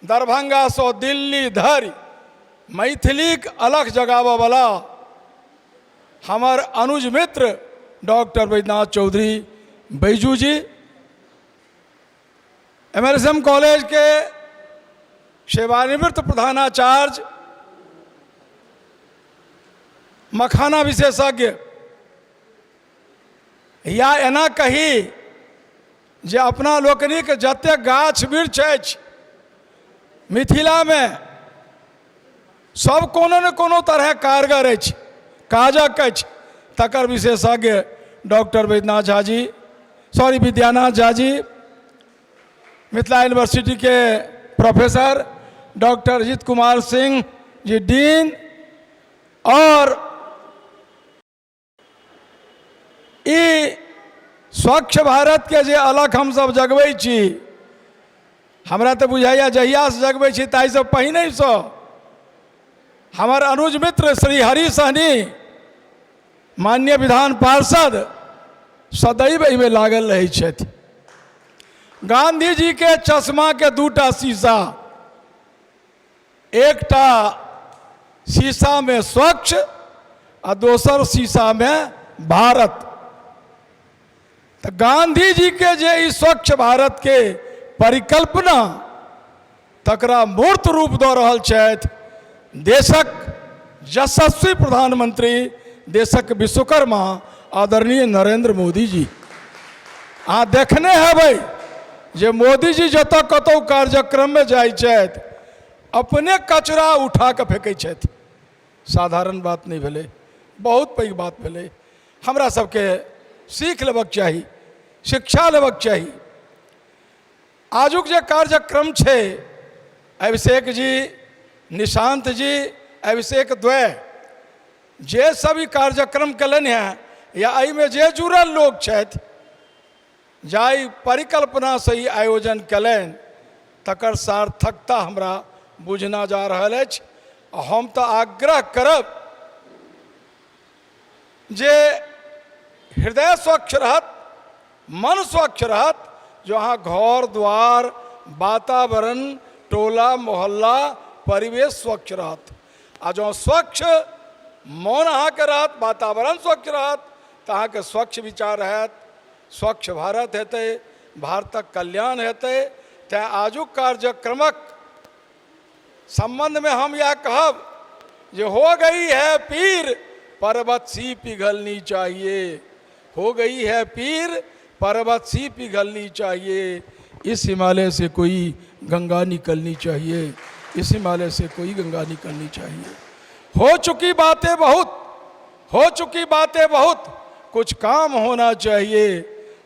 दरभंगा से दिल्ली धरि मैथिलीक अलख जगाबऽ वाला हमर अनुज मित्र डॉक्टर बैद्यनाथ चौधरी बैजू जी, एमएलएसएम कॉलेज के सेवानिवृत्त प्रधानाचार्य, मखाना विशेषज्ञ, या एना कही जे अपना लोकनिक जतेक गाछ वृक्ष अछि मिथिला में, सब कोनो न कोनो तरह कारगर अछि, काजक अछि, तकर विशेषज्ञ डॉक्टर बैद्यनाथ झा जी, विद्यानाथ झा जी, मिथिला यूनिवर्सिटी के professor doctor Ajit Kumar Singh ji dean, और ई स्वच्छ भारत के जे अलख हम सब जगबै छी, हमरा तो बुझाइया जहिया से जगबै छी ताहि से पहिने से हमर अनुज मित्र श्री हरि सहनी माननीय विधान पार्षद सदैव एहिमे लागल रहै छथि। गांधी जी के चश्मा के दूटा शीशा, एकटा शीशा में स्वच्छ आ दोसर शीशा में भारत। तो गांधी जी के जे ई स्वच्छ भारत के परिकल्पना, तकरा मूर्त रूप दऽ रहल छथि देशक यशस्वी प्रधानमंत्री, देशक विश्वकर्मा आदरणीय नरेंद्र मोदी जी। अहाँ देखने हेबै जे मोदी जी जतऽ कतौ कार्यक्रम में जाइ छथि, अपने कचरा उठा के फेंकै छथि। साधारण बात नहीं भेलै, बहुत पैघ बात भेलै। हमरा सबके सीख लेबाक चाही, शिक्षा लेबाक चाही। आजुक जे कार्यक्रम छै, अभिषेक जी, निशांत जी, अभिषेक द्वय जे सब ई कार्यक्रम कयलनि हैं, या एहिमे जे जुड़ल लोग छथि, जाहि परिकल्पना से ई आयोजन कयलनि, तकर सार्थकता हमरा बुझना जा रहल अछि। हम तो आग्रह करब जे हृदय स्वच्छ रहत, मन स्वच्छ रहत, जो अहाँ घर द्वार, वातावरण, टोला मोहल्ला, परिवेश स्वच्छ रहत। आ जो स्वच्छ मन अहाँ के रहत, वातावरण स्वच्छ रहत, तो अहाँ के स्वच्छ विचार रहत, स्वच्छ भारत हेतै, भारतक कल्याण हेतै। तैं आजुक कार्यक्रमक संबंध में हम यह कहब जे हो गई है पीर पर्वत सी पिघलनी चाहिए, हो गई है पीर पर्वत सी पिघलनी चाहिए। इस हिमालय से कोई गंगा निकलनी चाहिए, इस हिमालय से कोई गंगा निकलनी चाहिए। हो चुकी बातें बहुत, हो चुकी बातें बहुत, कुछ काम होना चाहिए।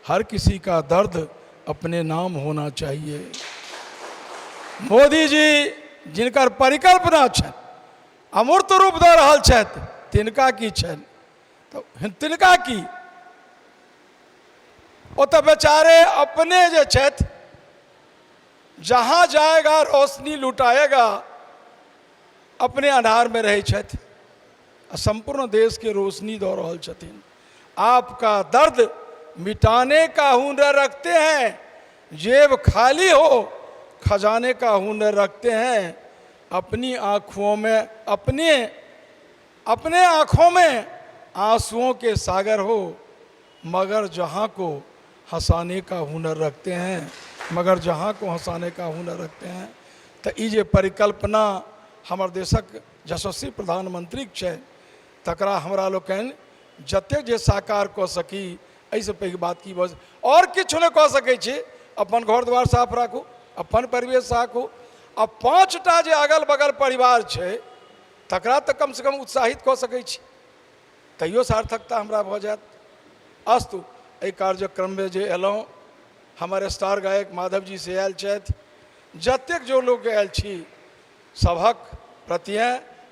हर किसी का दर्द अपने नाम होना चाहिए। मोदी जी जिनकर परिकल्पना छनि, अमूर्त रूप दऽ रहल छथि, तिनका की छनि? तो तिनका की? ओ तो बेचारे अपने जे छथि, जहाँ जाएगा रोशनी लुटाएगा, अपने अंधार में रहे छथि, संपूर्ण देश के रोशनी दऽ रहल छथिन। आपका दर्द मिटाने का हुनर रखते हैं, जेब खाली हो खजाने का हुनर रखते हैं। अपनी आँखों में अपने आँखों में आंसुओं के सागर हो, मगर जहाँ को हंसाने का हुनर रखते हैं, मगर जहाँ को हंसाने का हुनर रखते हैं। तो ई जे परिकल्पना हमर देशक यशस्वी प्रधानमंत्री छै, तकरा हमरा लोकनि जतेक जे साकार कऽ सकी, एहिसँ पैघ बात की बस और किछु नहि कऽ सकै छी। अपन घर द्वार साफ राखू, अपन परिवेश राखू, आ 5टा जे अगल बगल परिवार छै तकरा तऽ कमसँ कम उत्साहित कऽ सकै छी, तैयो सार्थकता हमरा भऽ जायत। अस्तु, एहि कार्यक्रममे जे अयलहुँ, हमर स्टार गायक माधव जी से आयल छथि, जतेक जो लोग आयल छी सभक प्रति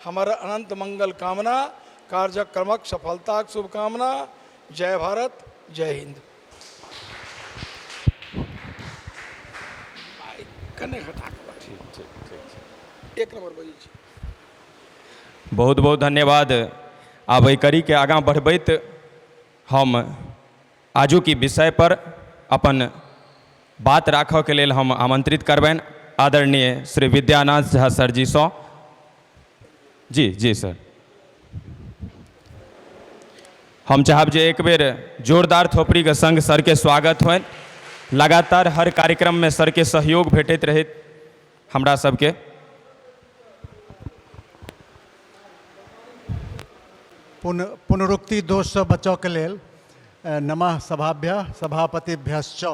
हमर अनंत मंगल कामना, कार्यक्रमक सफलताक शुभकामना। जय भारत, जय हिंद। एक नंबर बजी छी। बहुत बहुत धन्यवाद। आब एहि कड़ी के आगाँ बढ़बैत हम आजू की विषय पर अपन बात राखऽ के लेल हम आमंत्रित करबनि आदरणीय श्री विद्यानाथ झा सर जी सँ। जी सर, हम चाहब जे एक बेर जोरदार थोपड़ी के संग सर के स्वागत होनि। लगातार हर कार्यक्रम में सर के सहयोग भेटैत रहैत हमरा सबके। पुनरुक्ति दोष से बचाव के लेल नमः सभाभ्य सभापतिभ्यश्च।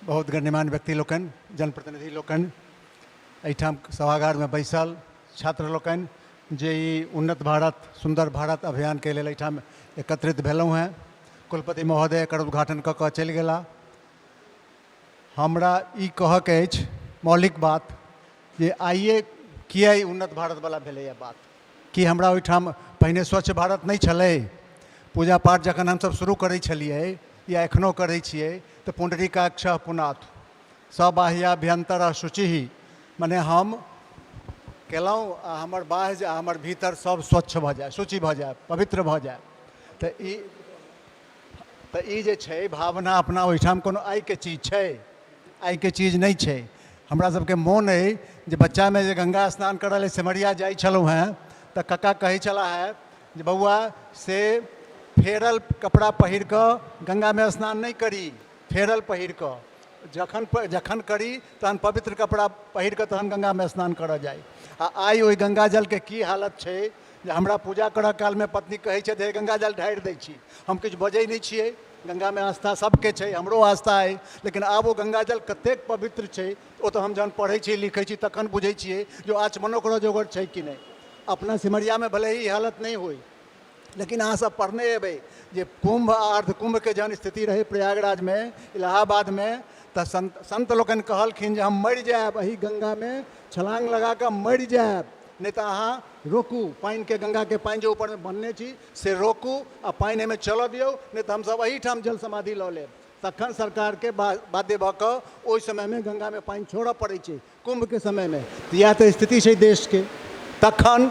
बहुत गण्यमान्य व्यक्ति लोकनि, जनप्रतिनिधि लोकनि, एहिठाम सभागार में बैसल छात्र लोकनि जे ई उन्नत भारत सुंदर भारत अभियान के लेल एहिठाम एकत्रित भेलहुँ हैं। कुलपति महोदय एकर उद्घाटन कऽ कऽ चलि गेला। हमरा ई कहऽके अछि मौलिक बात जे आइए किया ई उन्नत भारत वाला भेलैए बात, कि हमरा ओहिठाम पहिने स्वच्छ भारत नहीं छलै। पूजा पाठ जखन हमसब शुरू करै छलिए या एखनो करै छिए तऽ पुंडरीकाक्षः पुनाथ सबाह्याभ्यंतर शुचि, मने हम केलहुँ आ हमर बाह्य आ हमर भीतर सब स्वच्छ भऽ जाए, शुचि भऽ जाए, पवित्र भऽ जाए। तऽ ई जे छै भावना अपना ओहिठाम कोनो आइके चीज छै, आइके चीज नहीं छै। हमरा सबके मोन अइ जे बच्चामे जे गंगा स्नान करऽ लेल सिमरिया जाइ छलहुँ हैं तऽ कक्का कहै छला है जे बौआ से फेरल कपड़ा पहिर कऽ गंगा में स्नान नहीं करी, फेरल पहिर कऽ जखन करी तहन पवित्र कपड़ा पहिर कऽ तहन गंगा में स्नान करऽ जाय। आ आइ ओहि गंगा जल के की हालत छै जे हमरा पूजा करऽ काल में पत्नी कहै छै जे गंगा जल ढारि दै छी। हम किछु बजै नहीं छियै, गंगा में आस्था सबके छै, हमरो आस्था है, लेकिन आब ओ गंगा जल कतेक पवित्र छै ओ तो हम जहन पढ़ै छी लिखै छी तखन बुझै छियै जो आचमनो करऽ जोगर छै कि नहीं। अपना सिमरिया में भले ही हालत नहीं होई, लेकिन अहाँ सब पढ़ने हेबै जे कुंभ आ अर्ध कुंभ के जहन स्थिति रहे प्रयागराज में, इलाहाबाद में, तऽ संत लोकनि कहलखिन जे हम मरि जायब एही गंगा में छलांग लगा कऽ मरि जायब, नहीं तो अहाँ रोकू पानि के, गंगा के पानि जो ऊपर में बनने छी से रोकू आ पानि एहिमे चलऽ दियौ, नहीं तो हमसब एहीठाम जल समाधि लऽ लेब। तखन सरकार के बाध्य भऽ कऽ ओहि समय में गंगा में पानि छोड़ऽ पड़ै छै कुंभ के समय में। इएह तऽ स्थिति छै देश के। तखन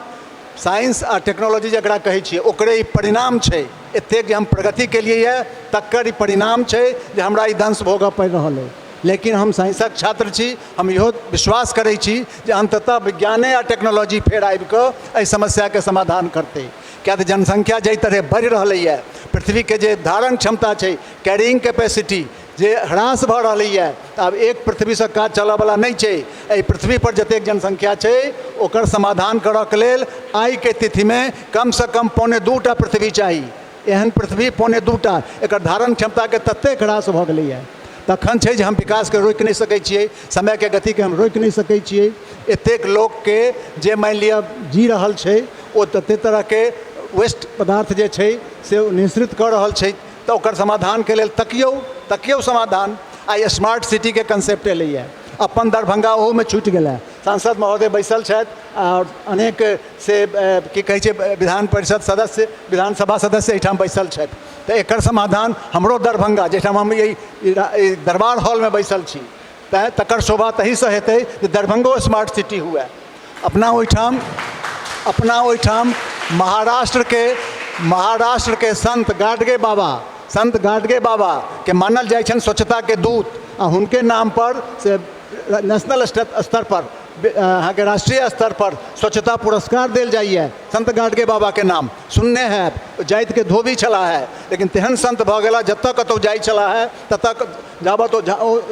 साइंस आ टेक्नोलॉजी जकरा कहै छियै ओकरे ई परिणाम छै। एतेक जे हम प्रगति केलिए तकर ई परिणाम छै जे हमरा ई दंश भोगऽ पड़ि रहल अइ। लेकिन हम साइंसक छात्र छी, हम इहो विश्वास करै छी जे अंततः विज्ञाने आ टेक्नोलॉजी फेर आबि कऽ एहि समस्याके समाधान करतै। क्या तो जनसंख्या जै तरह बढ़ि रहलैए, पृथ्वीके जे धारण क्षमता छै, कैरिंग कैपेसिटी जे ह्रास भऽ रहलैए, तऽ आब एक पृथ्वीसँ काज चलऽवला नहि छै। एहि पृथ्वी पर जतेक जनसंख्या छै ओकर समाधान करऽके लेल आइके तिथिमे कमसँ कम 1.25 पृथ्वी चाही। एहन पृथ्वी 1.25, एकर धारण क्षमताके ततेक ह्रास भऽ गेलैए। तखन छै जे हम विकासके रोकि नहि सकै छियै, समयके गतिके हम रोकि नहि सकै छियै। एतेक लोकके जे मानि लिअ जी रहल छै ओ ततेक तरहके वेस्ट पदार्थ जे छै से निःसृत कऽ रहल छै, तऽ ओकर समाधानके लेल तकियौ समाधान। आइ स्मार्ट सिटीके कंसेप्ट एलैए, अपन दरभंगा ओहोमे छूटि गेलै। सांसद महोदय बैसल छथि और अनेक से की कहै छै विधान परिषद सदस्य, विधानसभा सदस्य एहिठाम बैसल छथि। तऽ एकर समाधान हमरो दरभंगा, जाहिठाम हम ई दरबार हॉलमे बैसल छी, तैँ तकर शोभा तहीसँ हेतै जे दरभंगो स्मार्ट सिटी हुए। अपना ओहिठाम महाराष्ट्र के संत गाडगे बाबा के मानल जाइ छनि स्वच्छता के दूत, आ हुनके नाम पर से नेशनल स्तर पर, अहाँके राष्ट्रीय स्तर पर स्वच्छता पुरस्कार देल जाइए संत गाडगे बाबा के नाम। सुनने हैं जाइत के धोबी छला है, लेकिन तेहन संत भऽ गेला जतऽ कतौ जाइ छला है ततऽ जाबत ओ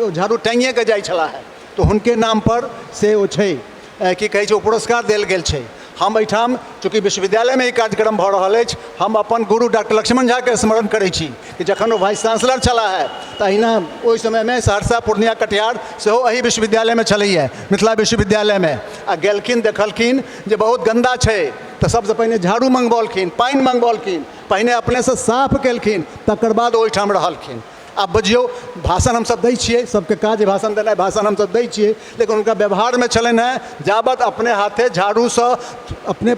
झाड़ू टांगिए के जाइ छला है, तो हुनके नाम पर से ओ छै की कहै छै ओ पुरस्कार देल गेल छै। हम एहिठाम चूँकि विश्वविद्यालयमे ई कार्यक्रम भऽ रहल अछि, हम अपन गुरु डॉक्टर लक्ष्मण झाके स्मरण करै छी कि जखन ओ वाइस चांसलर छला है तऽ अहिना ओहि समयमे सहरसा, पूर्णिया, कटिहार सेहो एही विश्वविद्यालयमे छलैए, मिथिला विश्वविद्यालयमे। आ गेलखिन देखलखिन जे बहुत गन्दा छै, तऽ सबसँ पहिने झाड़ू मंगबौलखिन, पानि मंगबौलखिन, पहिने अपनेसँ साफ केलखिन, तकर बाद ओहिठाम रहलखिन। आब बुझियौ भाषण हमसब दै छियै, सबके काज भाषण देनाइ, भाषण हमसब दै छियै, लेकिन हुनका व्यवहारमे छलनि हैं जाबत अपने हाथे झाड़ूसँ अपने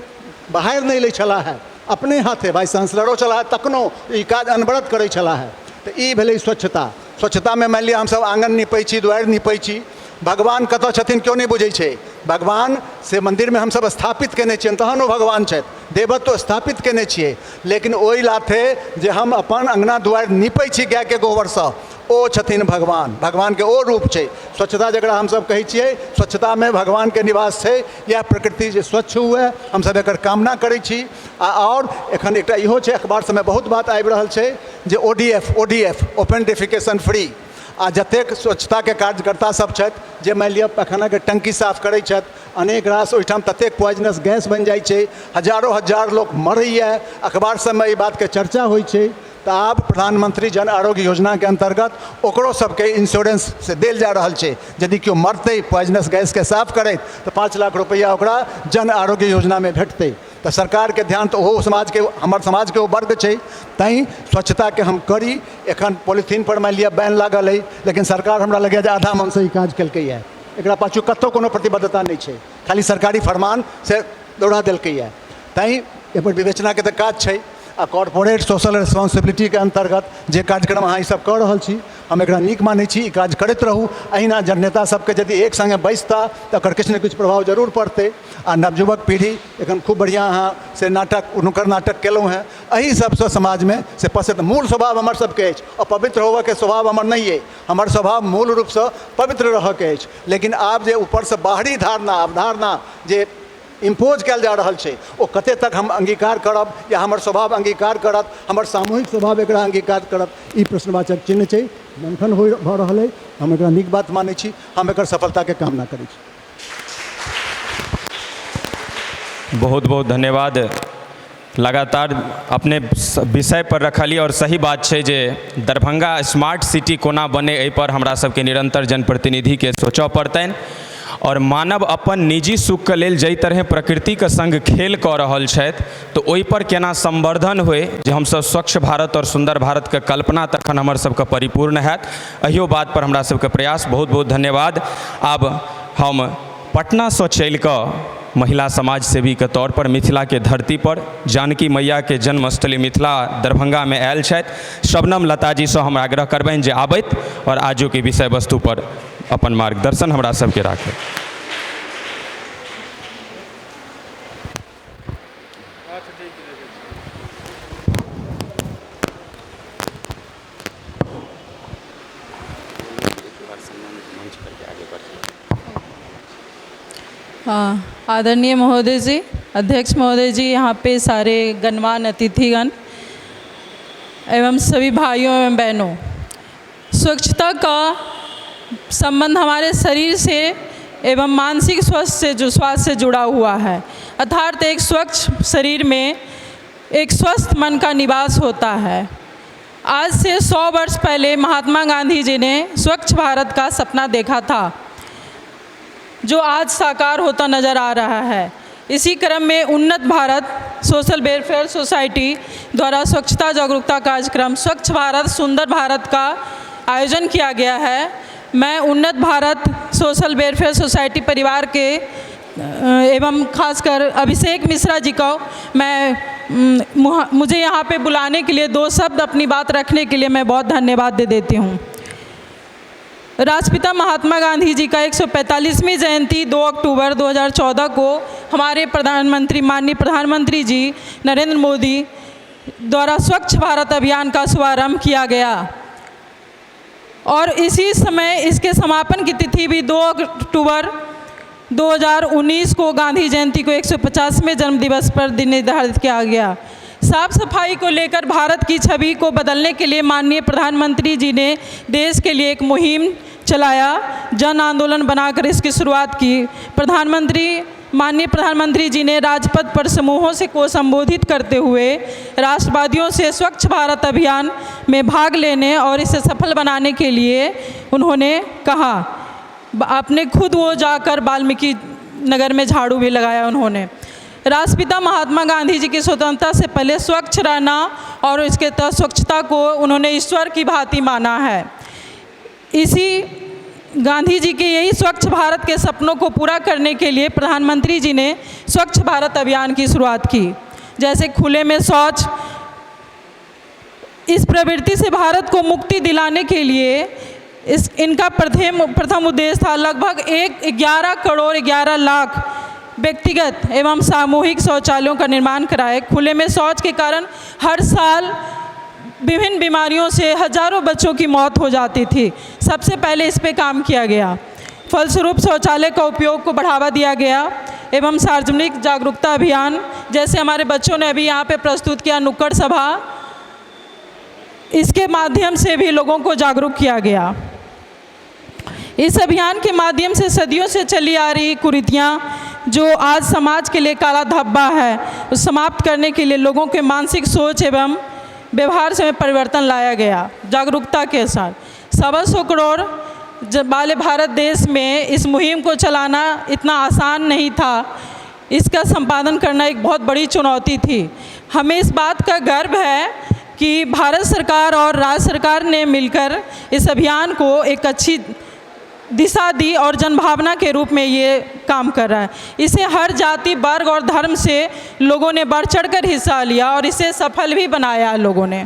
बाहर नहि लै छला है, अपने हाथे वाइस चांसलरो छला है तखनो ई काज अनवरत करै छला है। तऽ ई भेलै स्वच्छतामे मानि लिअ हमसब आँगन निपै छी, दुआरि निपै छी, भगवान कतऽ छथिन केओ नहि बुझै छै। भगवान से मन्दिरमे हमसब स्थापित केने छियनि, तहन ओ भगवान छथि, देवत्व स्थापित केने छियै, लेकिन ओहि लाथे जे हम अपन अँगना दुआरि निपै छी गायके गोबरसँ, ओ छथिन भगवानके ओ रूप छै। स्वच्छता जकरा हमसब कहै छियै, स्वच्छतामे भगवानके निवास छै। यह प्रकृति जे स्वच्छ हुए हमसब एकर कामना करै छी। आओर एखन एकटा इहो छै, अखबार सबमे बहुत बात आबि रहल छै जे ODF ओपन डेफिकेशन फ्री, आ जतेक स्वच्छताके कार्यकर्ता सब छथि जे मानि लिअ पैखानाके टंकी साफ करै छथि, अनेक रास ओहिठाम ततेक पॉइजनस गैस बनि जाइ छै, हजार लोक मरैए, अखबार सबमे ई बातके चर्चा होइ छै। तऽ आब प्रधानमंत्री जन आरोग्य योजनाके अंतर्गत ओकरो सबके इंश्योरेंस से देल जा रहल छै। यदि केओ मरतै पॉइजनस गैसके साफ करैत तऽ 5 लाख रुपैआ ओकरा जन आरोग्य योजनामे भेटतै। तऽ सरकारके ध्यान तऽ ओहो समाजके, हमर समाजके ओ वर्ग छै, तैँ स्वच्छताके हम करी। एखन पॉलीथीन पर मानि लिअ बैन लागल अइ, लेकिन सरकार हमरा लगैए जे आधा मनसँ ई काज केलकैए, एकरा पाछू कतहु कोनो प्रतिबद्धता नहि छै, खाली सरकारी फरमान से दौड़ा देलकैए। तैँ एहिपर विवेचनाके तऽ काज छै। आ कॉर्पोरेट सोशल रिस्पॉन्सिबिलिटीके अंतर्गत जे कार्यक्रम अहाँ ईसब कऽ रहल छी, हम एकरा नीक मानै छी। ई काज करैत रहू। अहिना जननेता सबके यदि एक संगे बैसता तऽ एकर किछु ने किछु प्रभाव जरूर पड़तै। आ नवयुवक पीढ़ी एखन खूब बढ़िआँ अहाँ से हुनकर नाटक केलहुँ हैं, एहि सबसँ समाजमे से पसंद। मूल स्वभाव हमर सबके अछि, और पवित्र होबऽके स्वभाव हमर नहि अइ। हमर स्वभाव मूल रूपसँ पवित्र रहऽके अछि, लेकिन आब जे ऊपरसँ बाहरी अवधारणा जे इम्पोज कयल जा रहल छै, ओ कते तक हम अंगीकार करब या हमर स्वभाव अंगीकार करत, हमर सामूहिक स्वभाव एकरा अंगीकार करत, ई प्रश्नवाचक चिन्ह छै। मंथन भऽ रहल अइ, हम एकरा नीक बात मानै छी, हम एकर सफलताके कामना करै छी। बहुत बहुत धन्यवाद। लगातार अपने विषय पर रखलिए, और सही बात छै जे दरभंगा स्मार्ट सिटी कोना बने, एहि पर हमरा सबके निरंतर जनप्रतिनिधिके सोचऽ पड़तनि। और मानव अपन निजी सुखके लेल जाहि तरह प्रकृतिके संग खेल कऽ रहल छथि, तऽ ओहि पर केना संवर्धन होय जे हमसब स्वच्छ भारत और सुंदर भारतके कल्पना तखन हमर सबके परिपूर्ण हैत। अहियो बात पर हमरा सबके प्रयास। बहुत बहुत धन्यवाद। आब हम पटनासँ चलि कऽ महिला समाज सेवी के तौर पर मिथिला के धरती पर जानकी मैया के जन्मस्थली मिथिला दरभंगा में आयल छथि। शबनम लता जी से हम आग्रह करबनि जे आबैत और आजू के विषय वस्तु पर अपन मार्गदर्शन हमरा सबके राखे। सम्मान आदरणीय महोदय जी, अध्यक्ष महोदय जी, यहाँ पे सारे गणमान्य अतिथिगण एवं सभी भाइयों एवं बहनों, स्वच्छता का संबंध हमारे शरीर से एवं मानसिक स्वास्थ्य से जुड़ा हुआ है। अर्थात एक स्वच्छ शरीर में एक स्वस्थ मन का निवास होता है। आज से 100 वर्ष पहले महात्मा गांधी जी ने स्वच्छ भारत का सपना देखा था, जो आज साकार होता नज़र आ रहा है। इसी क्रम में उन्नत भारत सोशल वेलफेयर सोसाइटी द्वारा स्वच्छता जागरूकता कार्यक्रम स्वच्छ भारत सुंदर भारत का आयोजन किया गया है। मैं उन्नत भारत सोशल वेलफेयर सोसाइटी परिवार के एवं खासकर अभिषेक मिश्रा जी को मुझे यहाँ पे बुलाने के लिए 2 शब्द अपनी बात रखने के लिए मैं बहुत धन्यवाद दे देती हूँ। राष्ट्रपिता महात्मा गांधी जी का 145वीं जयंती 2 अक्टूबर 2014 को हमारे प्रधानमंत्री माननीय प्रधानमंत्री जी नरेंद्र मोदी द्वारा स्वच्छ भारत अभियान का शुभारंभ किया गया और इसी समय इसके समापन की तिथि भी 2 अक्टूबर 2019 को गांधी जयंती को 150वें जन्म दिवस पर दिन निर्धारित किया गया। साफ सफाई को लेकर भारत की छवि को बदलने के लिए माननीय प्रधानमंत्री जी ने देश के लिए एक मुहिम चलाया, जन आंदोलन बनाकर इसकी शुरुआत की। माननीय प्रधानमंत्री जी ने राजपथ पर समूहों को संबोधित करते हुए राष्ट्रवादियों से स्वच्छ भारत अभियान में भाग लेने और इसे सफल बनाने के लिए उन्होंने कहा। आपने खुद वो जाकर वाल्मीकि नगर में झाड़ू भी लगाया। उन्होंने राष्ट्रपिता महात्मा गांधी जी की स्वतंत्रता से पहले स्वच्छ रहना और इसके तहत स्वच्छता को उन्होंने ईश्वर की भांति माना है। इसी गांधी जी के यही स्वच्छ भारत के सपनों को पूरा करने के लिए प्रधानमंत्री जी ने स्वच्छ भारत अभियान की शुरुआत की। जैसे खुले में शौच, इस प्रवृत्ति से भारत को मुक्ति दिलाने के लिए इनका प्रथम उद्देश्य था लगभग 11 करोड़ 11 लाख व्यक्तिगत एवं सामूहिक शौचालयों का निर्माण कराए। खुले में शौच के कारण हर साल विभिन्न बीमारियों से हजारों बच्चों की मौत हो जाती थी। सबसे पहले इस पे काम किया गया। फलस्वरूप शौचालय का उपयोग को बढ़ावा दिया गया एवं सार्वजनिक जागरूकता अभियान, जैसे हमारे बच्चों ने अभी यहाँ पे प्रस्तुत किया नुक्कड़ सभा, इसके माध्यम से भी लोगों को जागरूक किया गया। इस अभियान के माध्यम से सदियों से चली आ रही कुरीतियाँ जो आज समाज के लिए काला धब्बा है, उस समाप्त करने के लिए लोगों के मानसिक सोच एवं व्यवहार से परिवर्तन लाया गया। जागरूकता के साथ 125 करोड़ वाले भारत देश में इस मुहिम को चलाना इतना आसान नहीं था। इसका संपादन करना एक बहुत बड़ी चुनौती थी। हमें इस बात का गर्व है कि भारत सरकार और राज्य सरकार ने मिलकर इस अभियान को एक अच्छी दिशा दी और जनभावना के रूप में ये काम कर रहा है। इसे हर जाति वर्ग और धर्म से लोगों ने बढ़ चढ़कर हिस्सा लिया और इसे सफल भी बनाया लोगों ने।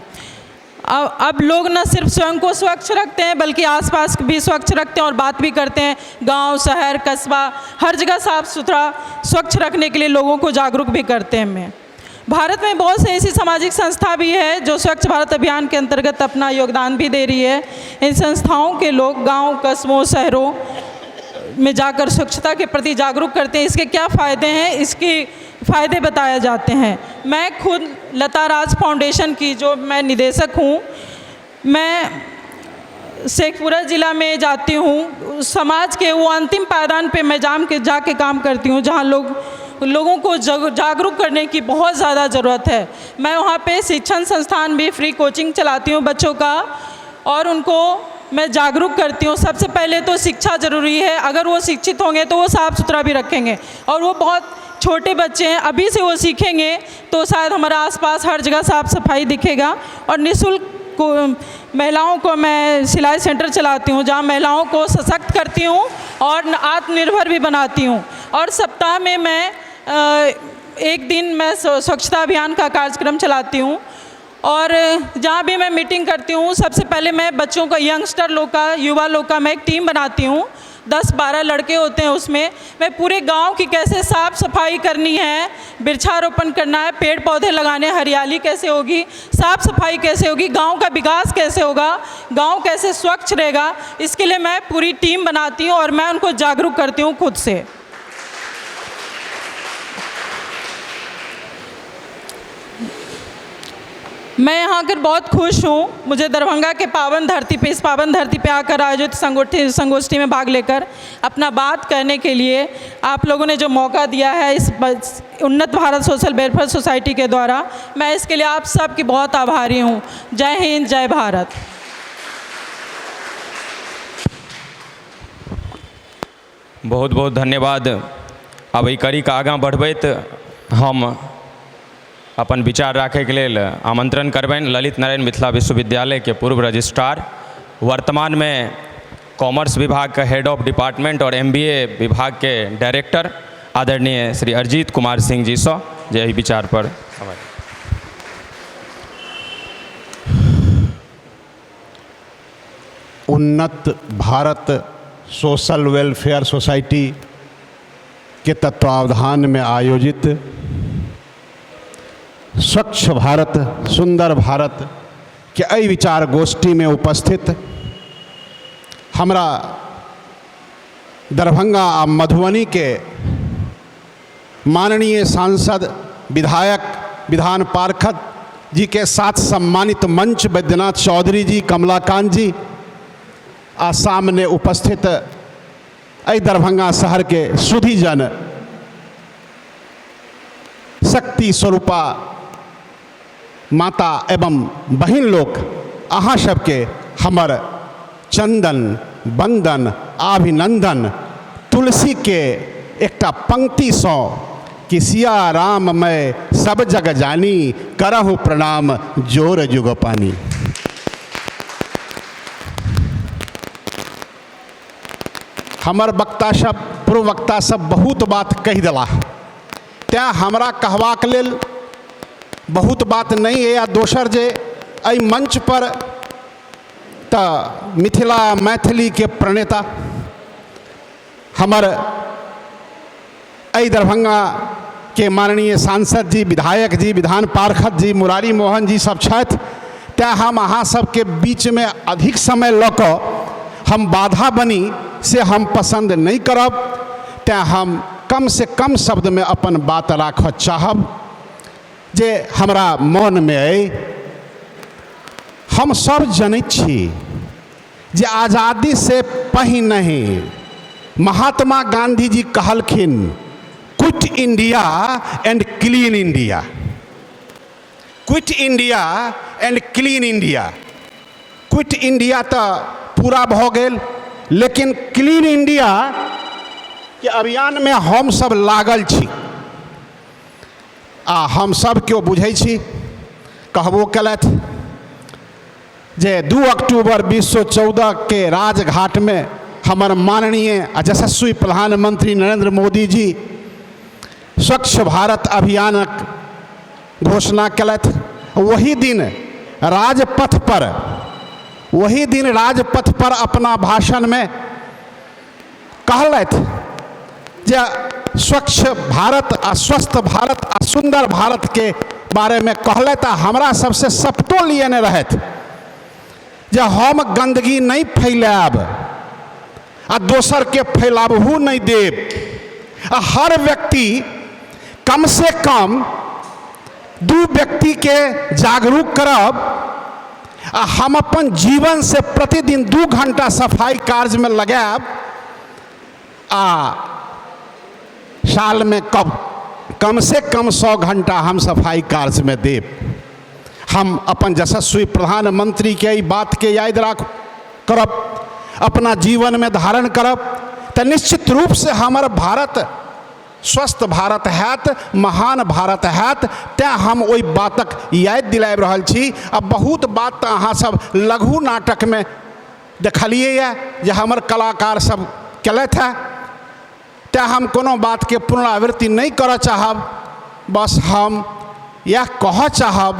अब लोग न सिर्फ स्वयं को स्वच्छ रखते हैं बल्कि आसपास भी स्वच्छ रखते हैं और बात भी करते हैं। गांव, शहर, कस्बा, हर जगह साफ सुथरा स्वच्छ रखने के लिए लोगों को जागरूक भी करते हैं। मैं भारत में बहुत से ऐसी सामाजिक संस्था भी है जो स्वच्छ भारत अभियान के अंतर्गत अपना योगदान भी दे रही है। इन संस्थाओं के लोग गांव, कस्बों, शहरों में जाकर स्वच्छता के प्रति जागरूक करते हैं। इसके क्या फ़ायदे हैं, इसके फ़ायदे बताए जाते हैं। मैं खुद लता राज फाउंडेशन की जो मैं निदेशक हूँ, मैं शेखपुरा ज़िला में जाती हूँ। समाज के वो अंतिम पायदान पे मैं जाके काम करती हूँ जहाँ लोगों को जागरूक करने की बहुत ज़्यादा ज़रूरत है। मैं वहाँ पे शिक्षण संस्थान भी फ्री कोचिंग चलाती हूँ बच्चों का और उनको मैं जागरूक करती हूँ। सबसे पहले तो शिक्षा ज़रूरी है। अगर वो शिक्षित होंगे तो वो साफ़ सुथरा भी रखेंगे और वो बहुत छोटे बच्चे हैं, अभी से वो सीखेंगे तो शायद हमारा आसपास हर जगह साफ़ सफाई दिखेगा। और निःशुल्क महिलाओं को मैं सिलाई सेंटर चलाती हूँ जहाँ महिलाओं को सशक्त करती हूँ और आत्मनिर्भर भी बनाती हूँ। और सप्ताह में मैं एक दिन मैं स्वच्छता अभियान का कार्यक्रम चलाती हूँ और जहाँ भी मैं मीटिंग करती हूँ सबसे पहले मैं बच्चों का, यंगस्टर लोग का, युवा लोग का मैं एक टीम बनाती हूँ। 10-12 लड़के होते हैं। उसमें मैं पूरे गांव की कैसे साफ़ सफाई करनी है, वृक्षारोपण करना है, पेड़ पौधे लगाने, हरियाली कैसे होगी, साफ़ सफाई कैसे होगी, गांव का विकास कैसे होगा, गांव कैसे स्वच्छ रहेगा, इसके लिए मैं पूरी टीम बनाती हूं और मैं उनको जागरूक करती हूं खुद से। मैं यहाँ आकर बहुत खुश हूँ। मुझे दरभंगा के पावन धरती पे, इस पावन धरती पे आकर आयोजित संगोष्ठी में भाग लेकर अपना बात करने के लिए आप लोगों ने जो मौका दिया है इस उन्नत भारत सोशल वेलफेयर सोसाइटी के द्वारा, मैं इसके लिए आप सब की बहुत आभारी हूँ। जय हिंद, जय भारत। बहुत बहुत धन्यवाद। अब ई कड़ी के आगाँ बढ़बैत हम अपन विचार राखे के लेल आमंत्रण करबनि ललित नारायण मिथिला विश्वविद्यालय के पूर्व रजिस्ट्रार, वर्तमान में कॉमर्स विभाग के हेड ऑफ डिपार्टमेंट और MBA विभाग के डायरेक्टर आदरणीय श्री अरजीत कुमार सिंह जी से जे एहि विचार पर उन्नत भारत सोशल वेलफेयर सोसाइटी के तत्वावधान में आयोजित स्वच्छ भारत सुंदर भारत के एहि विचार गोष्ठी में उपस्थित हमरा दरभंगा आ मधुबनी के माननीय सांसद, विधायक, विधान पार्षद जी के साथ सम्मानित मंच बैद्यनाथ चौधरी जी, कमलाकांत जी आ सामने उपस्थित एहि दरभंगा शहर के सुधीजन, शक्ति स्वरूपा माता एवं बहिन लोग, अहाँ सबके हमर चंदन बंदन अभिनंदन। तुलसी के एकटा पंक्ति सौ कि सिया राम मैं सब जग जानी, करहु प्रणाम जोर जुग पानी। हमर वक्ता सब, पूर्व वक्ता सब बहुत बात कह दिला, तैं हमरा कहबाक लेल बहुत बात नहीं है। या दोसर जे एहि मंच पर तो मिथिला मैथिली के प्रणेता हमर एहि दरभंगा के माननीय सांसद जी, विधायक जी, विधान पार्षद जी, मुरारी मोहन जी सब छथि, तैं हम अहाँ सबके बीच में अधिक समय लऽ कऽ हम बाधा बनी से हम पसंद नहीं करब। तैं हम कम से कम शब्द में अपन बात राखऽ चाहब जे हमरा मन में अइ। हम सब जनैत छी जे आज़ादी से पहिनहि महात्मा गांधी जी कहलखिन quit India and clean India, quit India and clean India. Quit India तो पूरा भऽ गेल, लेकिन क्लीन इंडिया के अभियान में हम सब लागल छी आ हम सब केओ बुझै छी, कहबो केलथि जे 2 अक्टूबर 2014 के राजघाट में हमर माननीय यशस्वी प्रधानमंत्री नरेंद्र मोदी जी स्वच्छ भारत अभियानक घोषणा केलथि। वही दिन राजपथ पर अपना भाषण में कहलथि जे स्वच्छ भारत आ स्वस्थ भारत आ सुंदर भारत के बारे में कहलथि। आ हमरा सबसे शपथो लियने रहथि जे हम गंदगी नहीं फैलाब आ दोसर के फैलाबहू नहीं देब। आ हर व्यक्ति कम से कम 2 व्यक्ति के जागरूक करब आ हम अपन जीवन से प्रतिदिन 2 घंटा सफाई कार्य में लगाब आ साल में कम से कम 100 घंटा हम सफाई कार्य में देब। हम अपन यशस्वी प्रधानमंत्री के ई बात के याद करब, अपना जीवन में धारण करब, तो निश्चित रूप से हमार भारत स्वस्थ भारत हैत, महान भारत हैत। तैं हम ओई बातक याद दिलाबि रहल छी। अब बहुत बात तो अहाँ सब लघु नाटक में देखलिए जे हमर कलाकार सब केलथि है, तैं हम कोनो बात के पुनरावृत्ति नहीं करऽ चाहब। बस हम यह कहऽ चाहब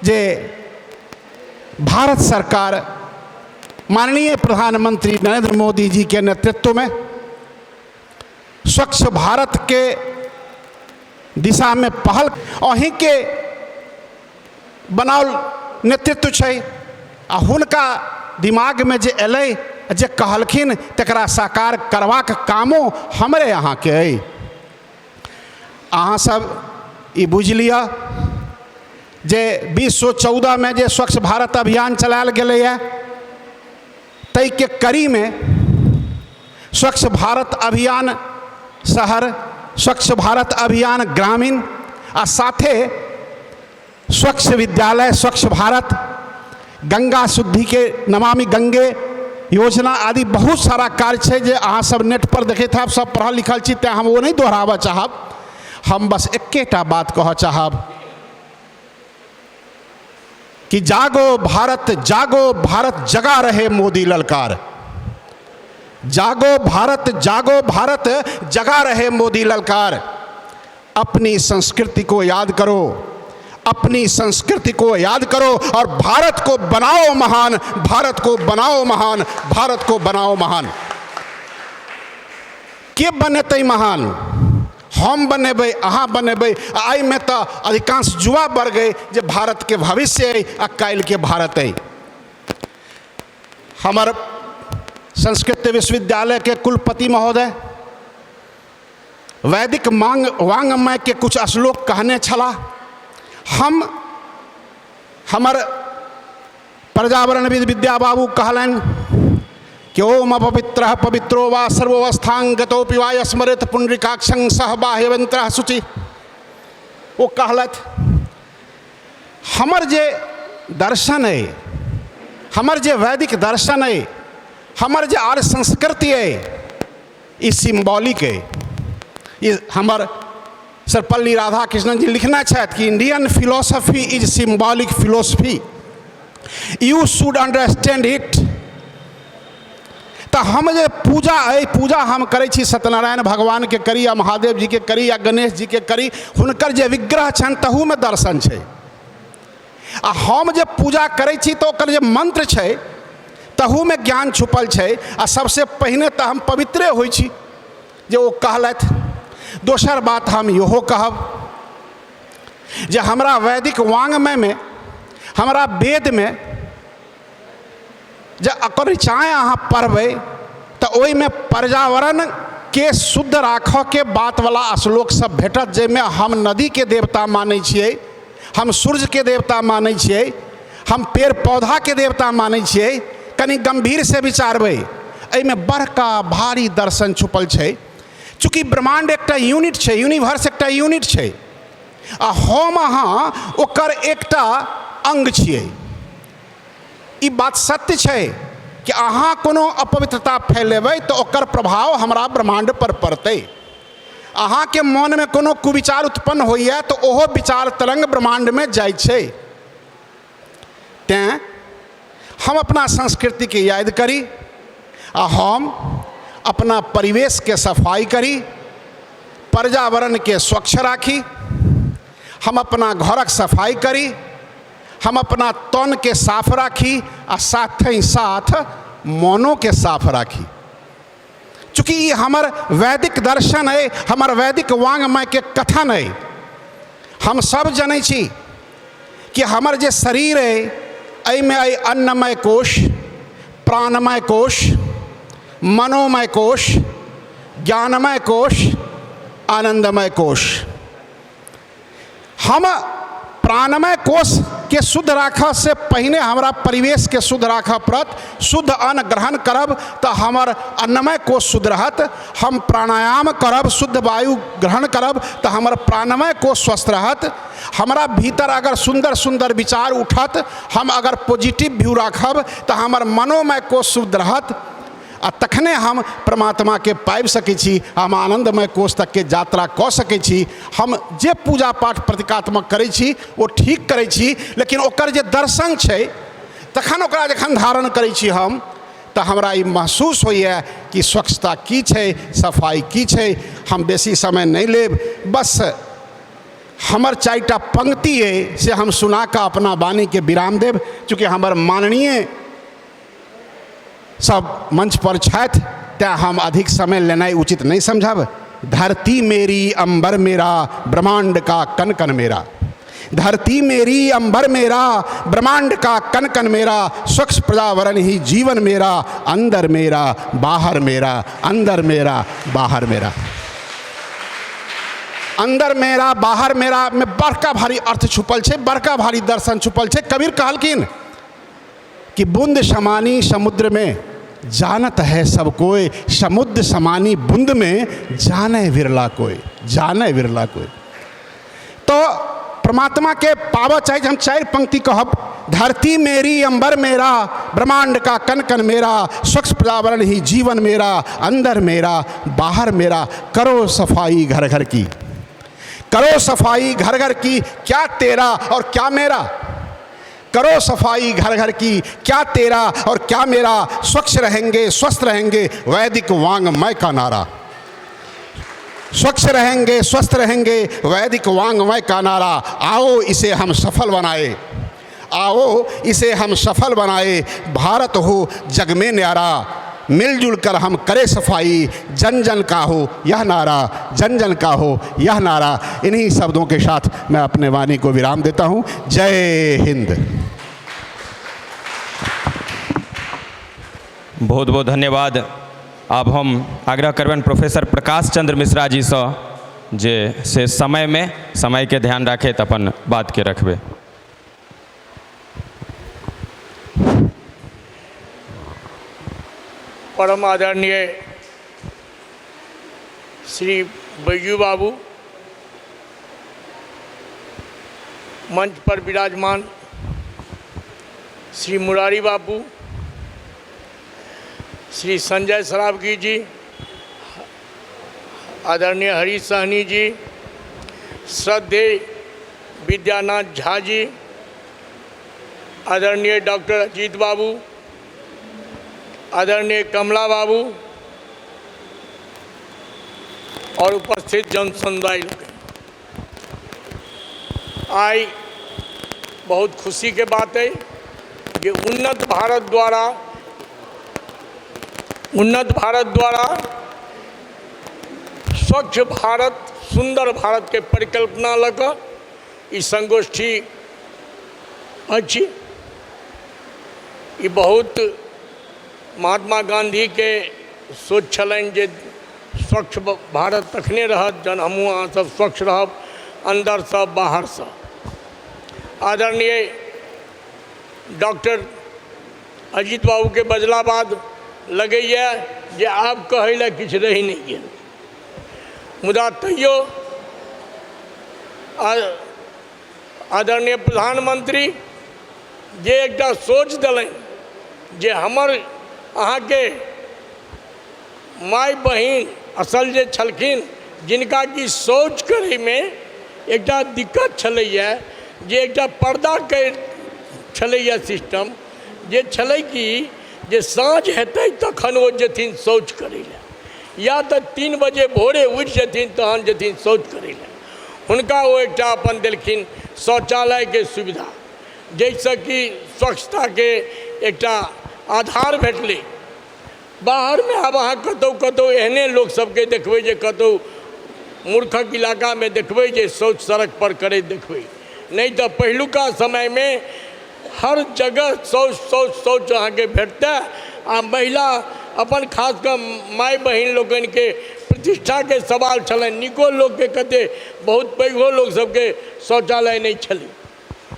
जे भारत सरकार माननीय प्रधानमंत्री नरेंद्र मोदी जी के नेतृत्व में स्वच्छ भारत के दिशा में पहल अहीं के बनाओल नेतृत्व छै आ हुनका दिमाग में जे एलै जे कहलखिन तकरा साकार करबाक कामो हमरे यहाँ के अइ। अहाँ सब ई बुझ लिअ जे 2014 में जे स्वच्छ भारत अभियान चलायल गेलै है, तै के कड़ी में स्वच्छ भारत अभियान शहर, स्वच्छ भारत अभियान ग्रामीण आ साथे स्वच्छ विद्यालय, स्वच्छ भारत, गंगा शुद्धि के नमामि गंगे योजना आदि बहुत सारा कार्य है जे अहाँ सब नेट पर देखे थे, सब पढ़ल लिखल छी, तेँ हम वो नहीं दोहराबऽ चाहब। हम बस एकेटा बात कह चाहब कि जागो भारत जगा रहे मोदी ललकार। जागो भारत जगा रहे मोदी ललकार। अपनी संस्कृति को याद करो, अपनी संस्कृति को याद करो और भारत को बनाओ महान, भारत को बनाओ महान, भारत को बनाओ महान। के बनेतै महान? हम बनेबै, अहाँ बनेबै। आई में तो अधिकांश युवा वर्ग है जे भारत के भविष्य है आ काल्हि के भारत है। हमार संस्कृत विश्वविद्यालय के कुलपति महोदय वैदिक वांग्मय के कुछ श्लोक कहने छला। हमर पर्यावरणविद विद्या बाबू कहलन कि ओम अपवित्रः पवित्रो वा सर्वावस्थांगतोऽपि वा स्मरेत पुंडरीकाक्षं सह बाह्यवंत्रः शुचि। वो कहलत हमर जे दर्शन है, हमर जे वैदिक दर्शन है, हमर जे आर्य संस्कृति है, ये सिंबॉलिक है। ये हमार सर्वपल्ली राधाकृष्णन जी लिखना चाहते कि Indian philosophy is symbolic philosophy, you should understand it. तो हम जे पूजा है, पूजा हम करै छी सत्यनारायण भगवान के करी या महादेव जी के करी या गणेश जी के करी, हुनकर जे विग्रह छन तहू में दर्शन छै। आ हम जे पूजा करै छी तो ओकर जे मंत्र छै तहू में ज्ञान छुपल छै। आ सबसे पहिने तो हम पवित्रे होइ छी जे ओ कहलथि। दोसर बात हम इहो कहब जे हमरा वैदिक वांग्मय में, हमरा वेद में जे अकर ऋचाएँ अहाँ पढ़बै तो ओहि में पर्यावरण के शुद्ध राखऽ के बात वाला श्लोक सब भेटत, जाहिमे हम नदी के देवता मानै छियै, हम सूर्य के देवता मानै छियै, हम पेड़ पौधा के देवता मानै छियै। कनि गंभीर से विचारबै, एहिमे बड़का भारी दर्शन छुपल छै। चूँकि ब्रह्मांड एकटा यूनिट छै, यूनिवर्स एकटा यूनिट छै आ हम अहाँ ओकर एकटा अंग छियै। ई बात सत्य छै कि अहाँ कोनो अपवित्रता फैलेबै तो ओकर प्रभाव हमरा ब्रह्मांड पर पड़तै। अहाँ के मन में कोनो कुविचार उत्पन्न होइए तो ओहो विचार तरंग ब्रह्मांड में जाइ छै। तेँ हम अपना संस्कृति के याद करी आ हम अपना परिवेश के सफाई करी, पर्यावरण के स्वच्छ राखी, हम अपना घरक सफाई करी, हम अपना तन के साफ राखी आ साथ ही साथ मनो के साफ राखी। चूँकि ये हमर वैदिक दर्शन है, हमर वैदिक वांग्मय के कथन है। हम सब जनै छी कि हमर जे शरीर है एहिमे अइ अन्नमय कोश, प्राणमय कोश, मनोमय कोश, ज्ञानमय कोश, आनंदमय कोश। हम प्राणमय कोश के शुद्ध राखऽ से पहिने हमरा परिवेश के शुद्ध राखऽ पड़त। शुद्ध अन्न ग्रहण करब तो हमर अन्नमय कोश शुद्ध रहत। हम प्राणायाम करब, शुद्ध वायु ग्रहण करब तो हमर प्राणमय कोश स्वस्थ रहत। हमरा भीतर अगर सुंदर सुंदर विचार उठत, हम अगर पॉजिटिव व्यू राखब तो हमर मनोमय कोश शुद्ध रहत। आ तखने हम परमात्मा के पाबि सकै छी, हम आनंदमय कोश तक के यात्रा कऽ सकै छी। हम जे पूजा पाठ प्रतीकात्मक करै छी वो ठीक करै छी, लेकिन ओकर जे दर्शन छै तखन ओकरा जखन धारण करै छी हम तो हमरा ई महसूस होइए कि स्वच्छता की छै, सफाई की छै। हम बेसी समय नहीं लेब, बस हमर 4टा पंक्ति है से हम सुना कऽ अपना वाणी के विराम देब। चूँकि हमर माननीय सब मंच पर छथि तेँ हम अधिक समय लेनाइ उचित नहीं समझब। धरती मेरी अंबर मेरा, ब्रह्मांड का कन कन मेरा। धरती मेरी अंबर मेरा, ब्रह्मांड का कन कन मेरा। स्वच्छ पर्यावरण ही जीवन मेरा, अंदर मेरा बाहर मेरा, अंदर मेरा बाहर मेरा। अंदर मेरा बाहर मेरा में बड़का भारी अर्थ छुपल छे, बड़का भारी दर्शन छुपल छे। कबीर कहलखिन कि बूंद समानी समुद्र में जानत है सब कोई, समुद्र समानी बूंद में जाने विरला कोई, जाने विरला कोई। तो परमात्मा के पावा चाहिए हम 4 पंक्ति कहब। धरती मेरी, अंबर मेरा, ब्रह्मांड का कण कण मेरा, स्वच्छ पर्यावरण ही जीवन मेरा, अंदर मेरा बाहर मेरा, करो सफाई घर घर की, करो सफाई घर घर की, क्या तेरा और क्या मेरा, करो सफाई घर घर की, क्या तेरा और क्या मेरा, स्वच्छ रहेंगे स्वस्थ रहेंगे वैदिक वांग्मय का नारा, स्वच्छ रहेंगे स्वस्थ रहेंगे वैदिक वांग्मय का नारा। आओ इसे हम सफल बनाए, आओ इसे हम सफल बनाए, भारत हो जग में न्यारा, मिलजुल कर हम करें सफाई, जन जन का हो यह नारा, जन जन का हो यह नारा। इन्हीं शब्दों के साथ मैं अपने वाणी को विराम देता हूँ। जय हिंद। बहुत बहुत धन्यवाद। अब हम आग्रह करबन प्रोफेसर प्रकाश चंद्र मिश्रा जी से समय के ध्यान रखे तो अपन बात के रखबे। परम आदरणीय श्री बैजू बाबू, मंच पर विराजमान श्री मुरारी बाबू, श्री संजय सरावगी जी, आदरणीय हरीश सहनी जी, श्रद्धेय विद्यानाथ झा जी, आदरणीय डॉक्टर अजीत बाबू, आदरणीय कमला बाबू और उपस्थित जन समुदाय लोग, आज बहुत खुशी के बात है कि उन्नत भारत द्वारा स्वच्छ भारत सुंदर भारत के परिकल्पना लगा इस संगोष्ठी अच्छी। ये बहुत महात्मा गांधी के सोच छलन जे स्वच्छ भारत तखने रहत जन हमहूँ अहाँ सब स्वच्छ रहब, अंदर से बाहर से। आदरणीय डॉक्टर अजीत बाबू के बजला बाद लगे जे आब कहै ला किछु रहि नहीं गेल, मुदा तैयो आदरणीय प्रधानमंत्री जे एकटा सोच दिलनि जे हमर अहाँ के माय बहिन असल जे छलखिन जिनका कि शौच करे में एकटा दिक्कत छलैया, जे एकटा पर्दा के छलैया सिस्टम जे छलै कि जे साँझ हेतै तखन ओ जेथिन शौच करै लए, या तऽ 3 बजे भोरे उठि जेथिन तहन जेथिन शौच करै लए। हुनका ओ एकटा अपन देलखिन शौचालय के सुविधा, जाहिसँ कि स्वच्छता के एकटा आधार भेटलै। बाहर में आब अहाँ कतौ एहने लोग सबके देखबै जे कतौ मूर्खक इलाका में देखबै जे शौच सड़क पर करैत देखबै, नहीं तो पहिलुका समय में हर जगह शौच अहाँ के भेटतै। आ महिला अपन खास कर माय बहिन लोगन के प्रतिष्ठा के सवाल छलनि, निको लोग के कते बहुत पैघो लोग सबके शौचालय नहीं छलै।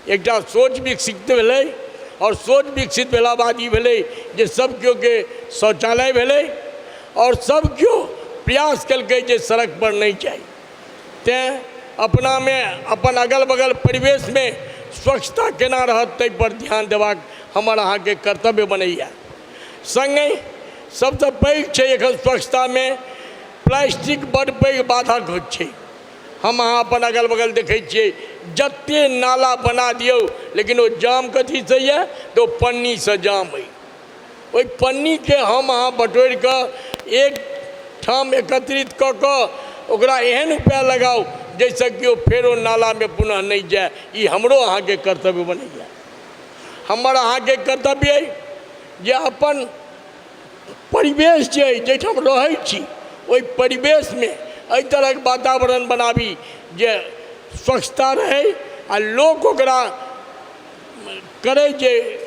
एकटा सोच विकसित भेलै और सोच विकसित भेला बाद ई भेलै जे सब केओ के शौचालय भेलै और सब केओ प्रयास कलकै जे सड़क पर नहीं जाय। तेँ अपना में अपन अगल बगल परिवेश में स्वच्छता केना रहत तै पर ध्यान देबाक हमर अहाँ के कर्तव्य बनैया। संगे सबसे पैघ छै एखन स्वच्छता में प्लास्टिक बड़ पैघ बाधक होइत छै। हम अहाँ अपन अगल बगल देखै छियै जते नाला बना दियौ लेकिन वो जाम कथी से ये तो पन्नी से जाम है। ओहि पन्नी के हम अहाँ बटोरि कऽ एक ठाम एकत्रित कऽ कऽ ओकरा एहन उपाय लगाउ जैसे कि वो फेरो नाला में पुनः नहीं जाए। ये हमरो अहाँ के कर्तव्य बनैया। हमर अहाँ के कर्तव्य है जे अपन परिवेश जे जैठाम रहै छी ओहि परिवेश में एहि तरहक वातावरण बनाबी जे स्वच्छता रहे आ लोग ओकरा करे जे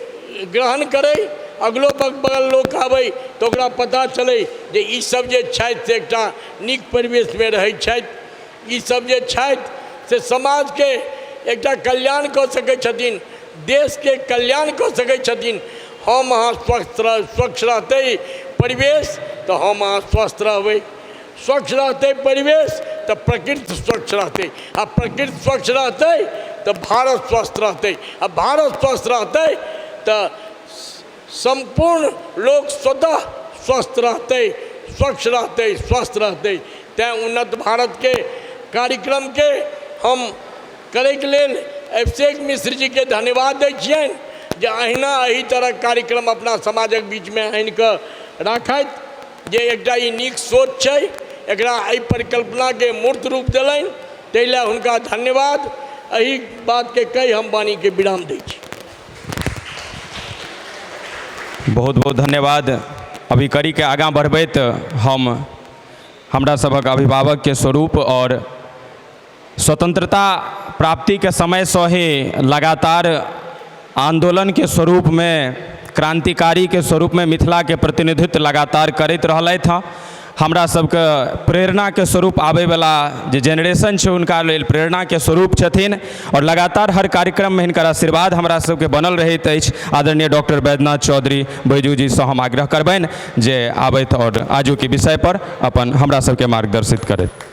ग्रहण करे, अगलो बगल लोग आबै तो ओकरा पता चले जे ई सब जे छथि से एकटा नीक परिवेश में रहै छथि। ई सब जे छथि से समाज के एकटा कल्याण कऽ सकै छथिन, देश के कल्याण कऽ सकै छथिन। हम अहाँ स्वच्छ रहतै परिवेश तो हम अहाँ स्वस्थ रहबै, स्वच्छ रहतै परिवेश तो प्रकृति स्वच्छ रहतै, आ प्रकृति स्वच्छ रहतै तो भारत स्वस्थ रहतै, आ भारत स्वस्थ रहतै तो संपूर्ण लोग स्वतः स्वस्थ रहतै, स्वच्छ रहतै, स्वस्थ रहतै। तैं उन्नत भारत के कार्यक्रम के हम करैके लेल अभिषेक मिश्र जी के धन्यवाद दै छियनि जे अहिना एही तरह कार्यक्रम अपना समाजक बीच में आनि कऽ राखथि जे एकटा ई नीक सोच छै, एकरा एहि परिकल्पना के मूर्त रूप देलनि, ताहि लए हुनका धन्यवाद। एही बात के कहि हम वाणी के विराम दै छी। बहुत बहुत धन्यवाद। अभी करी के आगाँ बढ़बैत हमरा सबक अभिभावक के स्वरूप और स्वतंत्रता प्राप्ति के समय से ही लगातार आंदोलन के स्वरूप में, क्रांतिकारी के स्वरूप में मिथिला के प्रतिनिधित्व लगातार करैत रहलथि हँ। हमरा सबके प्रेरणा के स्वरूप आबै वाला जे जेनरेशन छै उनका लेल प्रेरणा के स्वरूप छथिन, और लगातार हर कार्यक्रम में हिनकर आशीर्वाद हमरा सबके बनल रहैत अछि। आदरणीय डॉक्टर बैद्यनाथ चौधरी बैजू जी से हम आग्रह करबनि जे आबैत और आजू के विषय पर अपन हमरा सबके मार्गदर्शित करैत।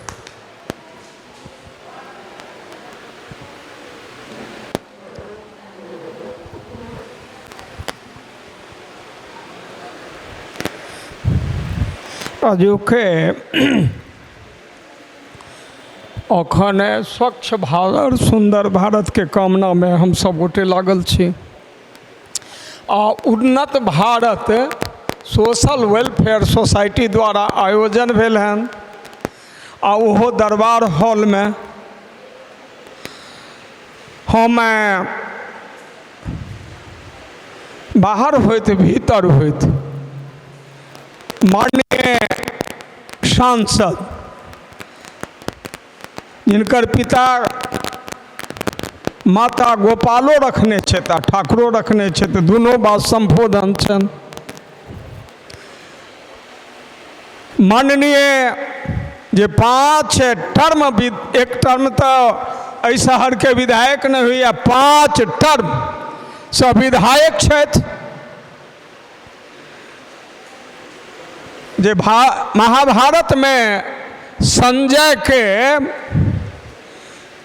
आजुके अखन स्वच्छ भारत सुंदर भारत के कामना में हम सब गोटे लागल छी। आ उन्नत भारत सोशल वेलफेयर सोसाइटी द्वारा आयोजन भेल हन, आ ओहो दरबार हॉल में हम बाहर होइत भीतर होइत माननीय सांसद जिनकर पिता माता गोपालो रखने छथि आ ठाकुरो रखने छथि, दुनू बात संबोधन छनि। माननीय जे 5 टर्म, एक टर्म तो एहि शहर के विधायक नहीं हुई, 5 टर्म से विधायक छथि, जे महाभारत में संजय के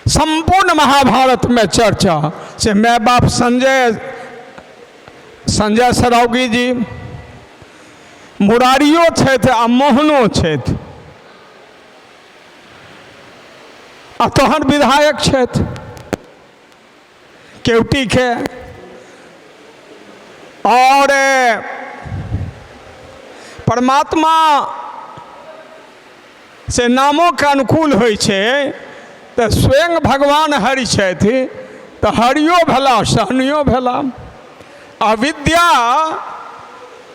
संपूर्ण महाभारत में चर्चा से माय बाप संजय सरावगी जी, मुरारियो छथि आ मोहनो छथि, आ तहन विधायक छथि केवटी के। और परमात्मा से नामों के अनुकूल होइ छै तो स्वयं भगवान हरि छथि, तो हरियो भेला सहनियो भेला, आ विद्या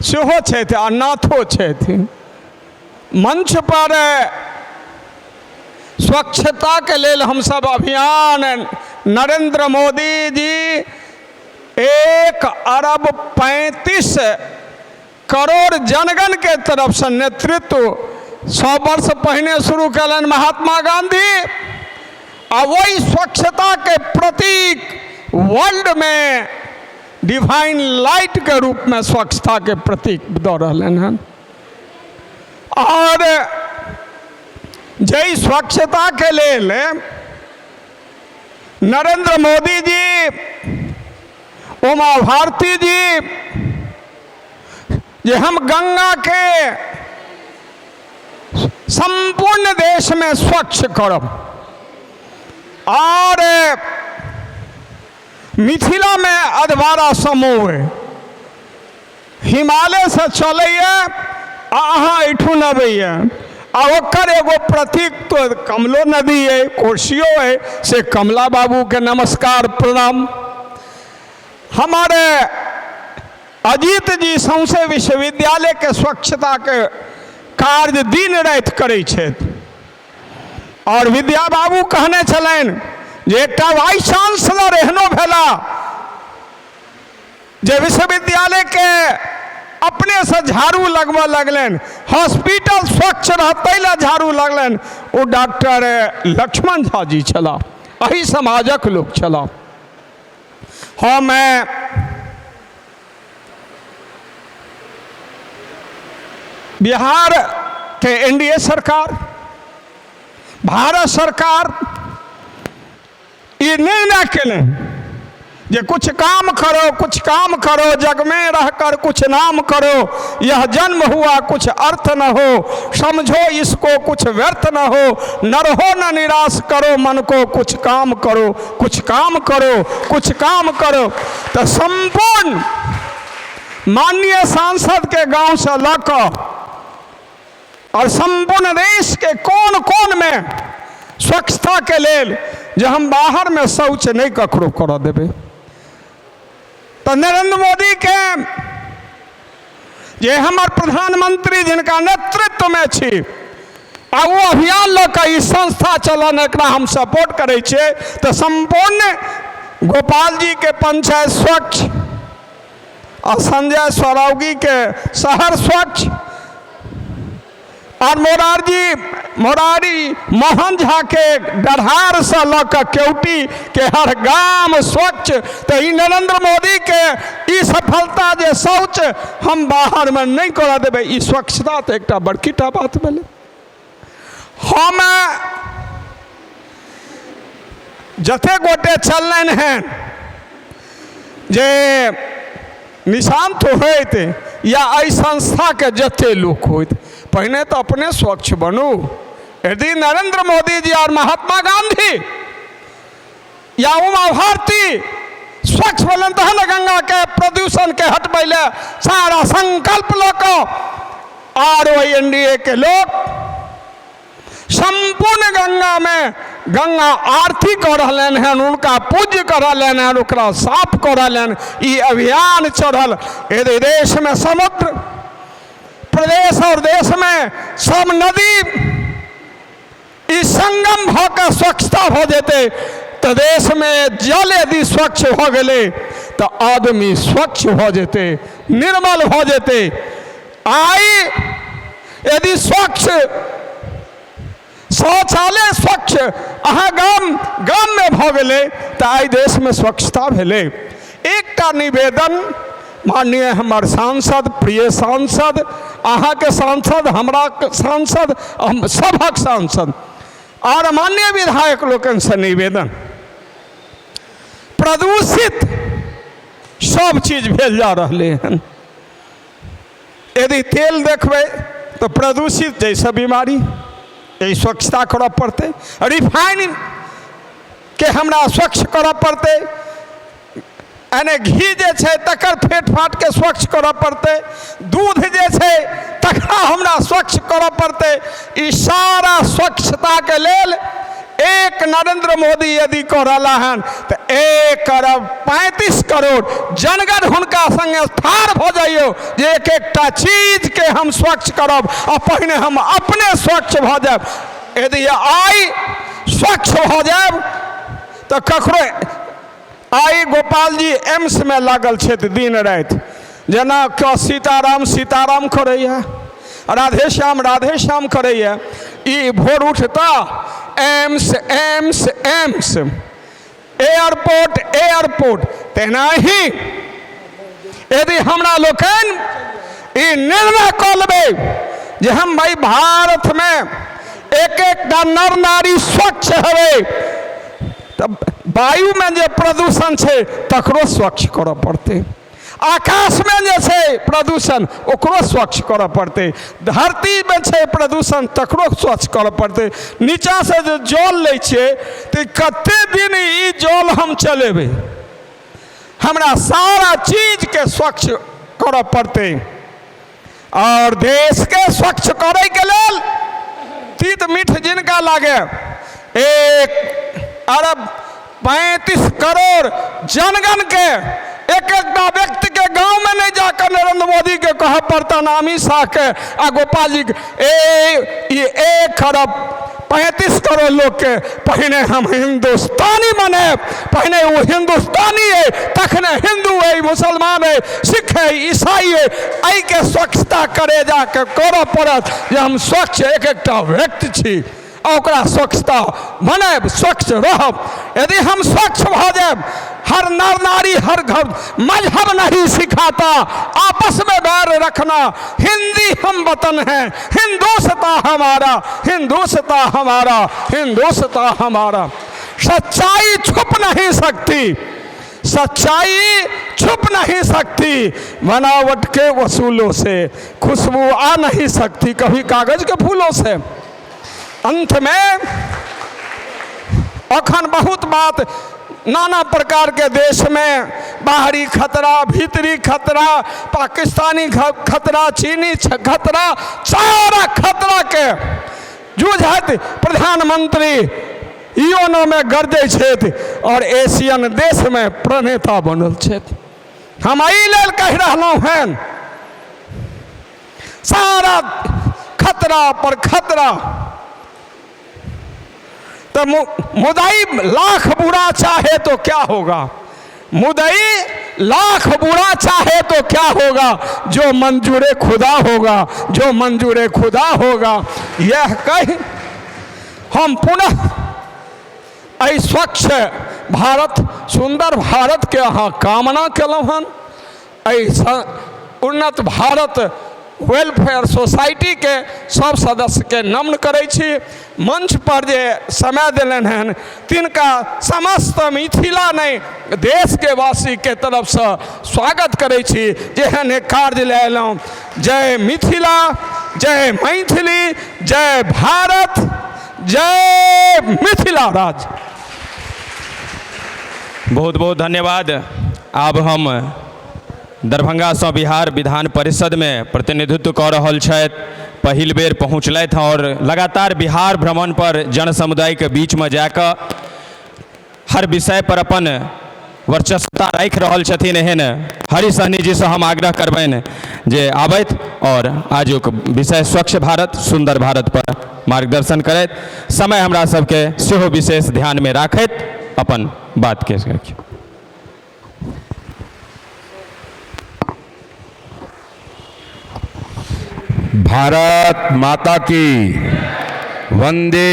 सेहो छथि आ नाथो छथि। मंच पर स्वच्छता के लेल हम सब अभियान नरेंद्र मोदी जी 1 अरब 35 करोड़ जनगण के तरफ से नेतृत्व 100 वर्ष पहले शुरू कलन महात्मा गांधी, और वही स्वच्छता के प्रतीक वर्ल्ड में डिवाइन लाइट के रूप में स्वच्छता के प्रतीक दऽ रहल हन। और जय स्वच्छता के लेल नरेंद्र मोदी जी, उमा भारती जी, जे हम गंगा के संपूर्ण देश में स्वच्छ करब, और मिथिला में अधवारा समूह हिमालय से चलैया अहाँ एठुन अबैया, आ ओकर एगो प्रतीक तो कमलो नदी है, कोशियो है, से कमला बाबू के नमस्कार प्रणाम। हमारे अजीत जी सौंसे विश्वविद्यालय के स्वच्छता के कार्य दिन राति करै छथि, और विद्या बाबू कहने छलनि जे एकटा वाइस चांसलर एहनो भेला जे विश्वविद्यालय के अपने से झाड़ू लगवा लगलन, हॉस्पिटल स्वच्छ रहते ला झाड़ू लगलन, वो डॉक्टर लक्ष्मण झा जी छला, अही समाजक लोग छला। हाँ, मैं बिहार के एनडीए सरकार, भारत सरकार ये निर्णय केलन जे कुछ काम करो, जग में रहकर कुछ नाम करो, यह जन्म हुआ कुछ अर्थ न हो, समझो इसको कुछ व्यर्थ न हो, न रहो न निराश करो मन को, कुछ काम करो, कुछ काम करो, कुछ काम करो। तो संपूर्ण माननीय सांसद के गांव से लकर और संपूर्ण देश के कोन कोन में स्वच्छता के लेल जो हम बाहर में शौच नहीं ककरो कर देवे, तो नरेंद्र मोदी के जे हमार प्रधानमंत्री जिनका नेतृत्व में छी आ वो अभियान लेकर ई संस्था चलन एक हम सपोर्ट करे छे। तो संपूर्ण गोपाल जी के पंचायत स्वच्छ और संजय स्वरावगी के शहर स्वच्छ और मोरारी मोहन झा के डरहार से लक केवटी के हर गांव स्वच्छ। तो ई नरेंद्र मोदी के ई सफलता जे शौच हम बाहर में नहीं करा देवे, ई स्वच्छता तो एक बड़की टा बात भेले। हम जथे गोटे चलन हैं जे निशान तो होते या आई संस्था के जथे लोग होते, पहले तो अपने स्वच्छ बनो। यदि नरेंद्र मोदी जी और महात्मा गांधी या उमा भारती स्वच्छ बोलन तो है गंगा के प्रदूषण के हटबैले सारा संकल्प लोको और वही एनडीए के लोग संपूर्ण गंगा में गंगा आरती कर रहे हैं, उनका पूज्य कर रहे हैं, उनका साफ कर रहे हैं। ये अभियान चढ़ल यदि देश में समुद्र प्रदेश और देश में सब नदी इस संगम होकर स्वच्छता हो जाते, तो देश में जल यदि स्वच्छ हो गए तो आदमी स्वच्छ हो जाते, निर्मल हो जाते। आई यदि स्वच्छ शौचालय स्वच्छ अहाँ गाम में भ गए तो आई देश में स्वच्छता भेले। एकटा निवेदन माननीय हमार सांसद, प्रिय सांसद, अहाँ के सांसद, हमरा सांसद, हम सभक सांसद और माननीय विधायक लोकन से निवेदन, प्रदूषित सब चीज भेल जा रहे हैं। यदि तेल देखबे तो प्रदूषित जैसा बीमारी, यही स्वच्छता करऽ पड़ते। रिफाइन के हमरा स्वच्छ करऽ पड़ते, यानी घी जे छै तकर फेट फाट के स्वच्छ करऽ पड़ते, दूध जे छै तकरा हमरा स्वच्छ करऽ पड़ते। ई सारा स्वच्छता के लेल एक नरेंद्र मोदी यदि कह रहा है तो 1 अरब 35 करोड़ जनगण हुनका संगे ठाढ़ हो जाइयो जे एक एकटा चीज के हम स्वच्छ करब और पहले हम अपने स्वच्छ हो जाब। यदि आई स्वच्छ हो जाब तो ककरो आई गोपाल जी एम्स में लागल छे दिन रात, जना क्यों सीताराम सीताराम करैया, राधे श्याम करैया, ई भोर उठता एम्स एम्स एम्स, एयरपोर्ट तेना ही यदि हमरा लोकन ई निर्णय कर लेबे जे हम भाई भारत में एक नर नारी स्वच्छ हवे, तब वायु में जो प्रदूषण है तकरो स्वच्छ करऽ पड़ते, आकाश में जे छै प्रदूषण ओकरो स्वच्छ करऽ पड़ते, धरती में छै प्रदूषण तकरो स्वच्छ करऽ पड़ते। नीचा से जो जल ले छे तो कते दिन ई जल हम चलेबे, हमरा सारा चीज के स्वच्छ करऽ पड़ते। और देश के स्वच्छ करे के लेल तीत मीठ जिनका लागे 1 अरब 35 करोड़ जनगण के एक व्यक्ति के गांव में नहीं जाकर नरेंद्र मोदी के कहा पड़ता, अमित शाह के आ गोपाल जी के 1 अरब 35 करोड़ लोग के पहले हम हिंदुस्तानी बने, पहले वो हिंदुस्तानी है, तखने हिंदू है, मुसलमान है, सिख है, ईसाई है, आई के स्वच्छता करे जाके करऽ पड़त जे हम स्वच्छ एक एकटा व्यक्ति छी, ओकरा स्वच्छता बनब, स्वच्छ रहब। यदि हम स्वच्छ भऽ जाएब, हर नर नारी हर घर, मजहब नहीं सिखाता आपस में बैर रखना, हिंदी हम वतन हैं, हिंदुस्ता हमारा, हिंदुस्ता हमारा, हिंदुस्ता हमारा। सच्चाई छुप नहीं सकती, सच्चाई छुप नहीं सकती, बनावट के वसूलों से खुशबू आ नहीं सकती कभी कागज के फूलों से। अंत में अखन बहुत बात नाना प्रकार के देश में बाहरी खतरा, भीतरी खतरा, पाकिस्तानी खतरा, चीनी खतरा, सारा खतरा के जूझत प्रधानमंत्री यूएनओ में गरजै छथि और एशियन देश में प्रणेता बनल छथि। हम एहि लेल कहि रहलहुँ हन, सारा खतरा पर खतरा। तो मुदई लाख बुरा चाहे तो क्या होगा, मुदई लाख बुरा चाहे तो क्या होगा, जो मंजूर खुदा होगा, जो मंजूर खुदा होगा। यह कह हम पुनः एहि स्वच्छ भारत, सुंदर भारत के अहाँ कामना केलहुँ हन। एहि उन्नत भारत वेलफेयर सोसाइटी के सब सदस्य के नमन करै छी। मंच पर जे समय देलन हन तिनका समस्त मिथिला नहीं देश के वासी के तरफ से स्वागत करै छी, जेहन कार्य ले अयलहुँ। जय मिथिला, जय मैथिली, जय भारत, जय मिथिला राज। बहुत बहुत धन्यवाद। आब हम दरभंगा से बिहार विधान परिषद में प्रतिनिधित्व कऽ रहल छथि, पहिल बेर पहुँचलथि और लगातार बिहार भ्रमण पर जन समुदाय के बीच में जाकर हर विषय पर अपन वर्चस्वता राखि रहल छथिन। एहन हरि सहनी जी से हम आग्रह करबनि जे आबथि और आजुक विषय स्वच्छ भारत सुंदर भारत पर मार्गदर्शन करैत, समय हमरा सबके सेहो विशेष ध्यान में राखैत अपन बात के रखिए। भारत माता की वंदे।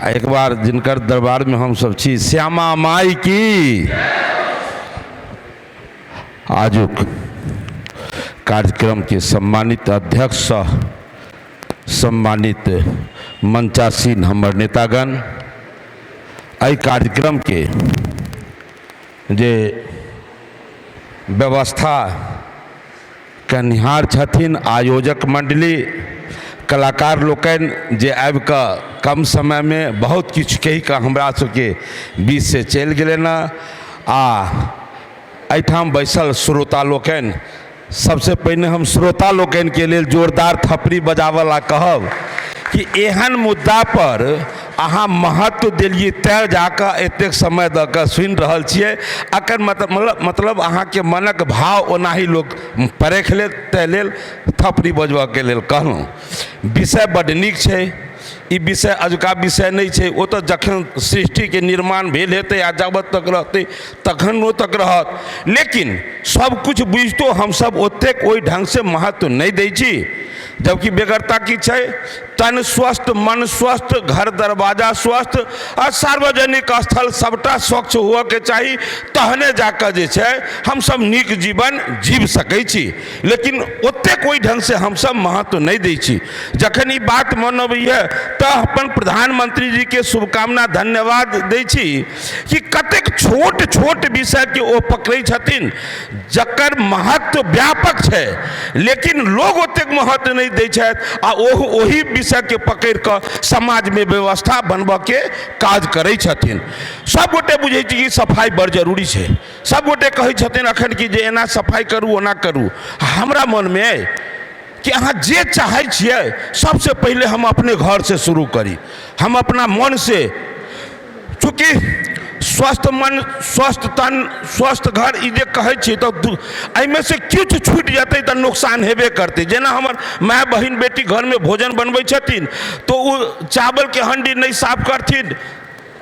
एक बार जिनकर दरबार में हम सब छी, श्यामा माई की। आजुक कार्यक्रम के सम्मानित अध्यक्ष, सम्मानित मंचासीन हमर नेतागण, एहि कार्यक्रम के जे व्यवस्था कनिहार छथिन, आयोजक मंडली, कलाकार लोकनि जे आबि कऽ कम समय में बहुत किछु कहि कऽ हमरा सबके बीच से चलि गेलै न। आ एहिठाम बैसल श्रोता लोकनि, सबसे पहिने हम श्रोता लोकनि के लेल जोरदार थपड़ी बजावला कहब कि एहन मुद्दा पर अहाँ महत्व देलिए तैँ जाकऽ एतेक समय दऽ कऽ सुनि रहल छियै। एकर मतलब अहाँके मनक भाव ओनाही लोक परखि लेत, ताहि लेल थपड़ी बजबऽके लेल कहलहुँ। विषय बड्ड नीक छै, ई विषय अजुका विषय नहीं छै। ओ तऽ जखन सृष्टि के निर्माण भेल हेतै आ जबत तक रहतै तखन ओ तक रहत, लेकिन सब कुछ बुझितो हमसब ओतेक ओहि ढंग से महत्व नहीं दै छी। जबकि बेगरता की छै, तन स्वस्थ, मन स्वस्थ, घर दरवाजा स्वस्थ आ सार्वजनिक स्थल सबटा स्वच्छ हुआ के चाहिए, तहने जाकर जे छै हम सब नीक जीवन जीव सकै छी। लेकिन ओते कोई ढंग से हम सब महत्व नहीं दै छी। जखन ई बात मन अबैया तऽ अपन प्रधानमंत्री जी के शुभकामना धन्यवाद दै छी कि कतेक छोट छोट विषय के ओ पकड़ै छथिन, जकर महत्व व्यापक छै, लेकिन लोग ओतेक महत्व नहीं दै छथि आ ओही विषय के पकड़ कऽ समाज में व्यवस्था बनबऽ के काज करै छथिन। सब गोटे बुझै छी कि सफाई बड़ जरूरी छै। सब गोटे कहै छथिन अखन कि जे एना सफाई करू ओना करू। हमरा मन में कि अहाँ जे चाहै छियै सबसे पहले हम अपने घर से शुरू करी, हम अपना मन से, चूँकि स्वस्थ मन स्वस्थ तन स्वस्थ घर ई जे कहै छी तो एहिमे से किछु छूटि जेतै तऽ नुकसान हेबे करतै। जेना हमर माय बहिन बेटी घर में भोजन बनबै छथिन तो ओ चावल के हंडी नहीं साफ करथिन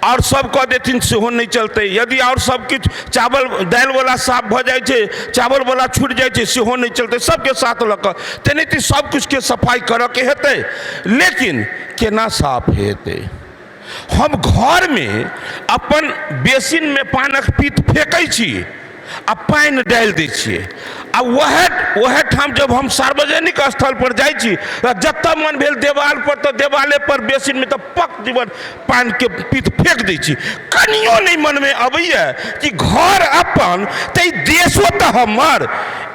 और सब कह देथिन सेहो नहीं चलते। यदि और सब किछु चावल दालि वाला साफ भ जाइ छै चावल वाला छूट जाइ छै सेहो नहीं चलते। सबके साथ लऽ कऽ तेनाहिते सब कुछ के सफाई करऽ के हेतै, लेकिन केना साफ हेतै? हम घर में अपन बेसिन में पानक पीत फेंकै छी आ पानि डालि दै छियै आ वह ठाम जब हम सार्वजनिक स्थल पर जाइ छी जतऽ मन भेल देवाल पर तऽ देवाले पर बेसिन में तऽ पक जीवन पानि के पीत फेंक दै छी। कनियो नहीं मन में अबैया कि घर अपन तऽ देशो तऽ हमर,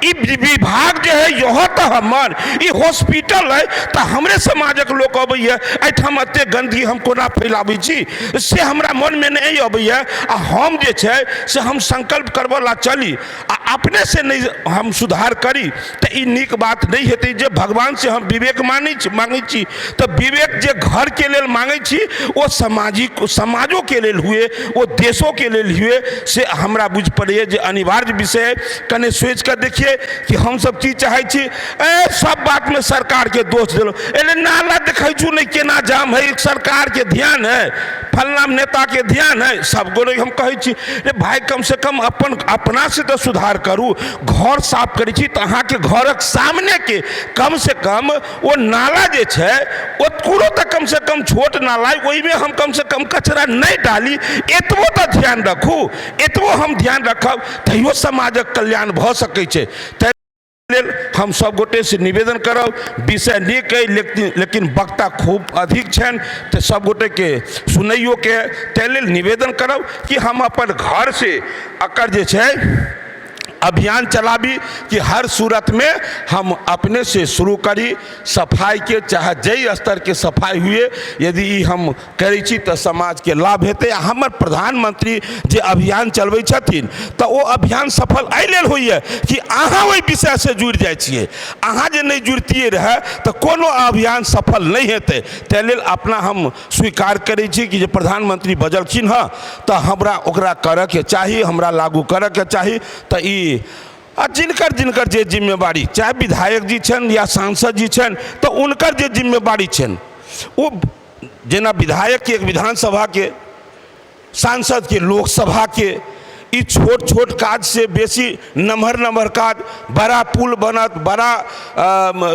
ई विभाग जे है यहो तऽ हमर, ई हॉस्पिटल है तऽ हमरे समाजक लोक अबैया एहिठाम एते गंदगी हम कोना फैलाबै छी से हमरा मन में नहीं अबैया। आ हम जे छै से हम संकल्प करबऽ ला चली आ अपने से नहीं हम सुधार करी तो ई नीक बात नहीं हेतै। जे भगवान से हम विवेक मांगै छी तो विवेक जे घर के लेल मांगै छी वो समाजों के लेल हुए वो देशों के लेल हुए से हमरा बुझ पड़ैए जे अनिवार्य विषय है। कने सोच कर देखिए कि हम सब चीज चाहे छी सब बात में सरकार के दोष दिलो एले नाला देखै छु नहीं केना जाम है सरकार के ध्यान है फलना नेता के ध्यान है सब गोरे हम कहै छी रे भाई कम से कम अपना से तो सुधार करू। घर साफ करै छी तो अहाँ के घरक सामने के कम से कम वो नाला जे छै ओ कूड़ो तो कम से कम छोट नाला ओहि में हम कम से कम कचरा नहीं डाली एतबो तो ध्यान रखू। एतबो हम ध्यान रखब तैयो समाजक कल्याण भ सकै छै। हम सब गोटे से निवेदन करब विषय नीक है लेकिन वक्ता खूब अधिक छन तो सब गोटे के सुनैयो के तै लेल निवेदन करब कि हम अपन घर से अकर जे छै अभियान चलाबी कि हर सूरत में हम अपने से शुरू करी सफाई के, चाहे जय स्तर के सफाई हुए यदि हम करै छी तो समाज के लाभ हेतै। हमर प्रधानमंत्री जे अभियान चलबै छथिन तो वो अभियान सफल एहि लेल होइए कि अहाँ ओहि विषय से जुड़ि जाइ छियै। अहाँ जे नहीं जुड़तियै रहे तो कोनो अभियान सफल नहीं हेतै। तै लेल अपना हम स्वीकार करै छी कि जे प्रधानमंत्री बजलखिन हँ तो हमरा ओकरा करऽ के चाही, हमरा लागू करऽ के चाही। तो ई आ जिनकर जे जिम्मेवारी चाहे विधायक जी छन या सांसद जी छन तो उनकर जे जिम्मेवारी छन वो जेना विधायक के एक विधानसभा के सांसद के लोकसभा के ई छोट छोट काज से बेसी नमहर काज बड़ा पुल बनत बड़ा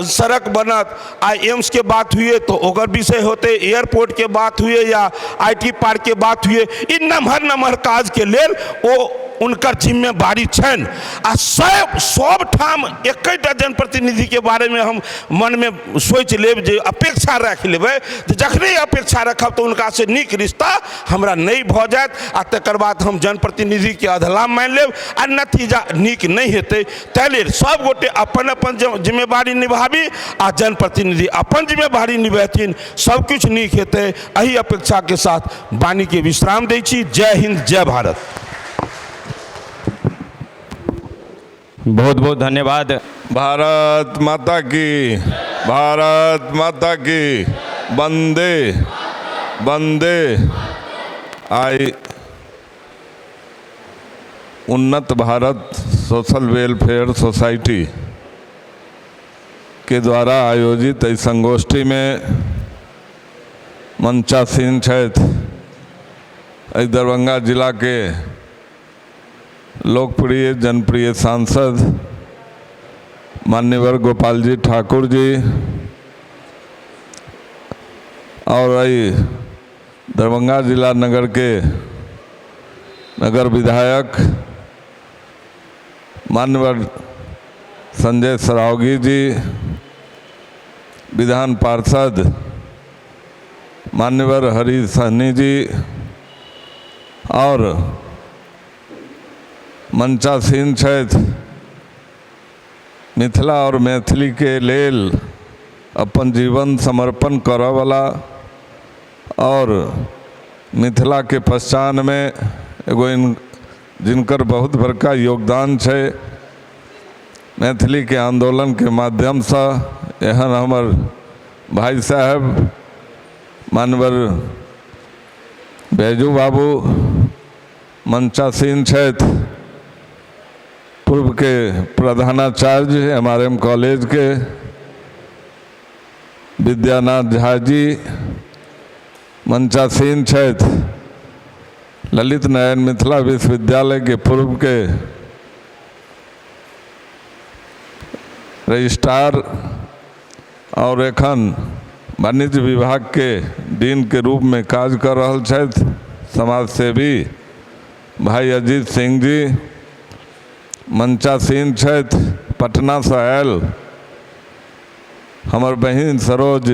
सड़क बनत आ एम्स के बात हुए तो ओकर विषय होते, एयरपोर्ट के बात हुए या IT पार्क के बात हुए ई नमहर काज के लेल ओ उनकर जिम्मेवारी छन। आ सब ठाम एक जनप्रतिनिधि के बारे में हम मन में सोच लेब जे अपेक्षा रख लेबै जखने अपेक्षा रखब तो उनका से नीक रिश्ता हमरा नहीं भ जायत आ तकर बाद हम जनप्रतिनिधि के अधलाम मान लेब आ नतीजा नीक नहीं हेतै। तै लेल सब गोटे अपन जिम्मेवारी निभाबी आ जनप्रतिनिधि अपन जिम्मेवारी निभाथिन सब कुछ नीक हेतै। एही अपेक्षा के साथ वाणी के विश्राम दै छी। जय हिंद जय भारत। बहुत बहुत धन्यवाद। भारत माता की, भारत माता की, वंदे वंदे। आई उन्नत भारत सोशल वेलफेयर सोसाइटी के द्वारा आयोजित इस संगोष्ठी में मंचासीन छथि दरभंगा जिला के लोकप्रिय जनप्रिय सांसद मान्यवर गोपाल जी ठाकुर जी और दरभंगा जिला नगर के नगर विधायक मान्यवर संजय सरावगी जी, विधान पार्षद मान्यवर हरी सहनी जी और मंचासीन छथि मिथिला और मैथिली के लेल अपन जीवन समर्पण करऽ वाला और मिथिला के पहचान में एगो जिनकर बहुत बड़का योगदान है। मैथिली के आंदोलन के माध्यम से एहन हमर भाई साहब मानवर बैजू बाबू मंचासीन छथि पूर्व के प्रधानाचार्य एमआरएम कॉलेज के विद्यानाथ झा जी, मंचासीन छथि ललित नारायण मिथिला विश्वविद्यालय के पूर्व के रजिस्ट्रार और एखन वाणिज्य विभाग के डीन के रूप में काज कर रहल छथि समाजसेवी भाई अजीत सिंह जी, मंचासीन छथि पटना से आयल हमर बहिन सरोज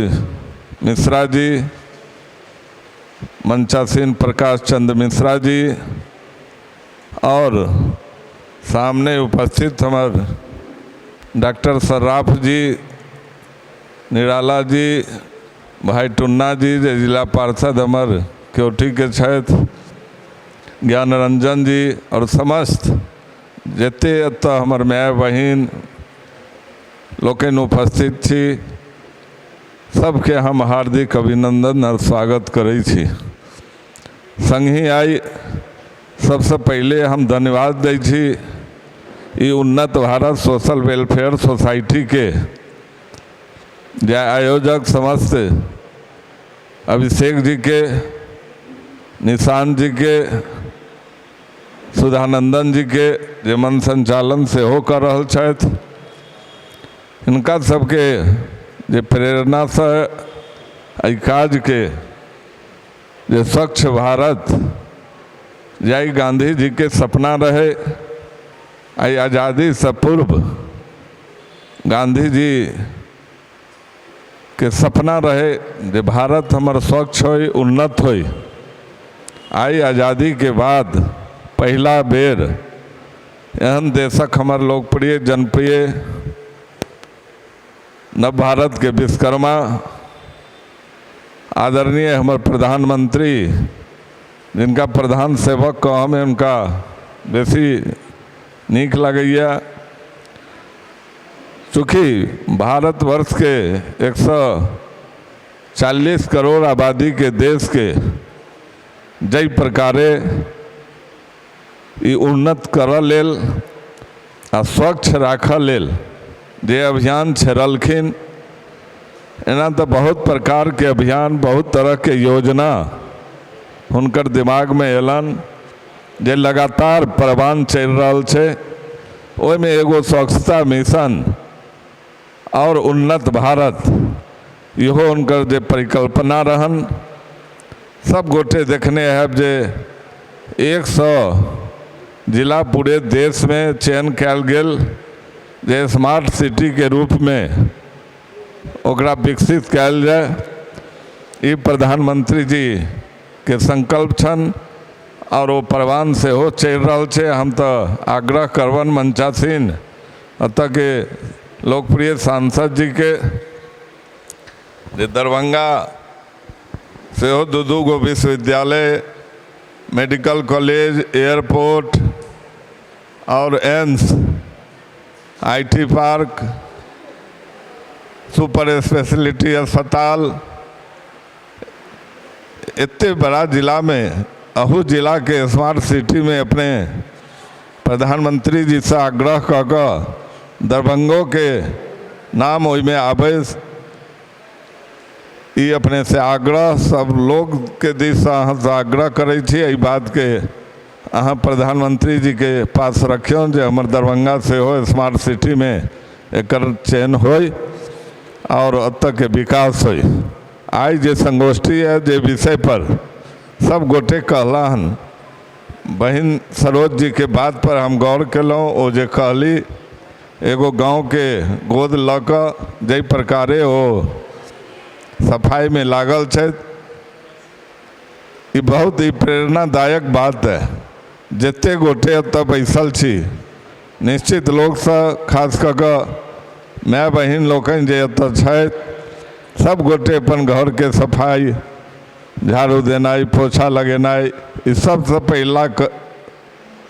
मिश्रा जी, मंचासीन प्रकाश चंद्र मिश्रा जी, और सामने उपस्थित हमार डॉक्टर सर्राफ जी, निराला जी, भाई टुन्ना जी जे जिला पार्षद हमार केवटी के छथि, ज्ञान रंजन जी और समस्त जते एतऽ हमर माय बहिन लोकनि उपस्थित छी, सबके हम हार्दिक अभिनंदन और स्वागत करै छी। संगहि आई सबसे पहले हम धन्यवाद दै छी ई उन्नत भारत सोशल वेलफेयर सोसाइटी के जे आयोजक समस्त अभिषेक जी के, निशांत जी के, सुधानंदन जी के जे मन संचालन से हो कर रहल छथि, इनका सबके जे प्रेरणा से एहि काज के जे स्वच्छ भारत जाहि गांधी जी के सपना रहे, आई आज़ादी से पूर्व गांधी जी के सपना रहे जे भारत हमार स्वच्छ होई उन्नत होई। आई आज़ादी के बाद पहला बेर एहन देशक हमार लोकप्रिय जनप्रिय नव भारत के विश्वकर्मा आदरणीय हमार प्रधानमंत्री, जिनका प्रधान सेवक कहमे उनका बेसी नीक लगैया, चूँकि भारतवर्ष के 140 करोड़ आबादी के देश के जै प्रकारे ई उन्नत करऽ लेल आ स्वच्छ राखऽ लेल जे अभियान छेड़लखिन, एना तो बहुत प्रकार के अभियान बहुत तरह के योजना हुनकर दिमाग में एलन जे लगातार प्रवान चल रहल छै। ओहिमे एगो स्वच्छता मिशन और उन्नत भारत इहो हुनकर जे परिकल्पना रहन। सब गोटे देखने हैं जे 100 जिला पूरे देश में चयन कयल गेल जे स्मार्ट सिटी के रूप में ओकरा विकसित कयल जाए। ई प्रधानमंत्री जी के संकल्प छन और वो परवान से हो चल रहा छे। हम तो आग्रह करवन मंचासीन अतः के लोकप्रिय सांसद जी के जे दरभंगा से हो दू गो विश्वविद्यालय, मेडिकल कॉलेज, एयरपोर्ट और AIIMS, IT park, super speciality अस्पताल, इतने बड़ा जिला में अहू जिला के स्मार्ट सिटी में अपने प्रधानमंत्री जी से आग्रह कर दरभंगो के नाम ओहि में आवे, ई अपने से आग्रह सब लोग के दिश से अहाँ से आग्रह करे छी। एहि बात के अहाँ प्रधानमंत्री जी के पास रखियौन जे हमर दरभंगा से हो स्मार्ट सिटी में एकर चयन होय और अतः के विकास होय। आई जे संगोष्ठी है जे विषय पर सब गोटे कहला हन, बहन सरोज जी के बात पर हम गौर केलहुँ। ओ जे कहली एगो गांव के गोद लऽ कऽ जै प्रकारे ओ सफाई में लागल छै, ई बहुत ही प्रेरणादायक बात है। जते गोटे एतऽ बैसल छी, निश्चित लोग से खास कऽ कऽ माय बहिन लोकनि जे एतऽ छथि, सब गोटे अपन घर के सफाई, झाड़ू देनाइ, पोछा लगेनाइ, ई सबसे पहिला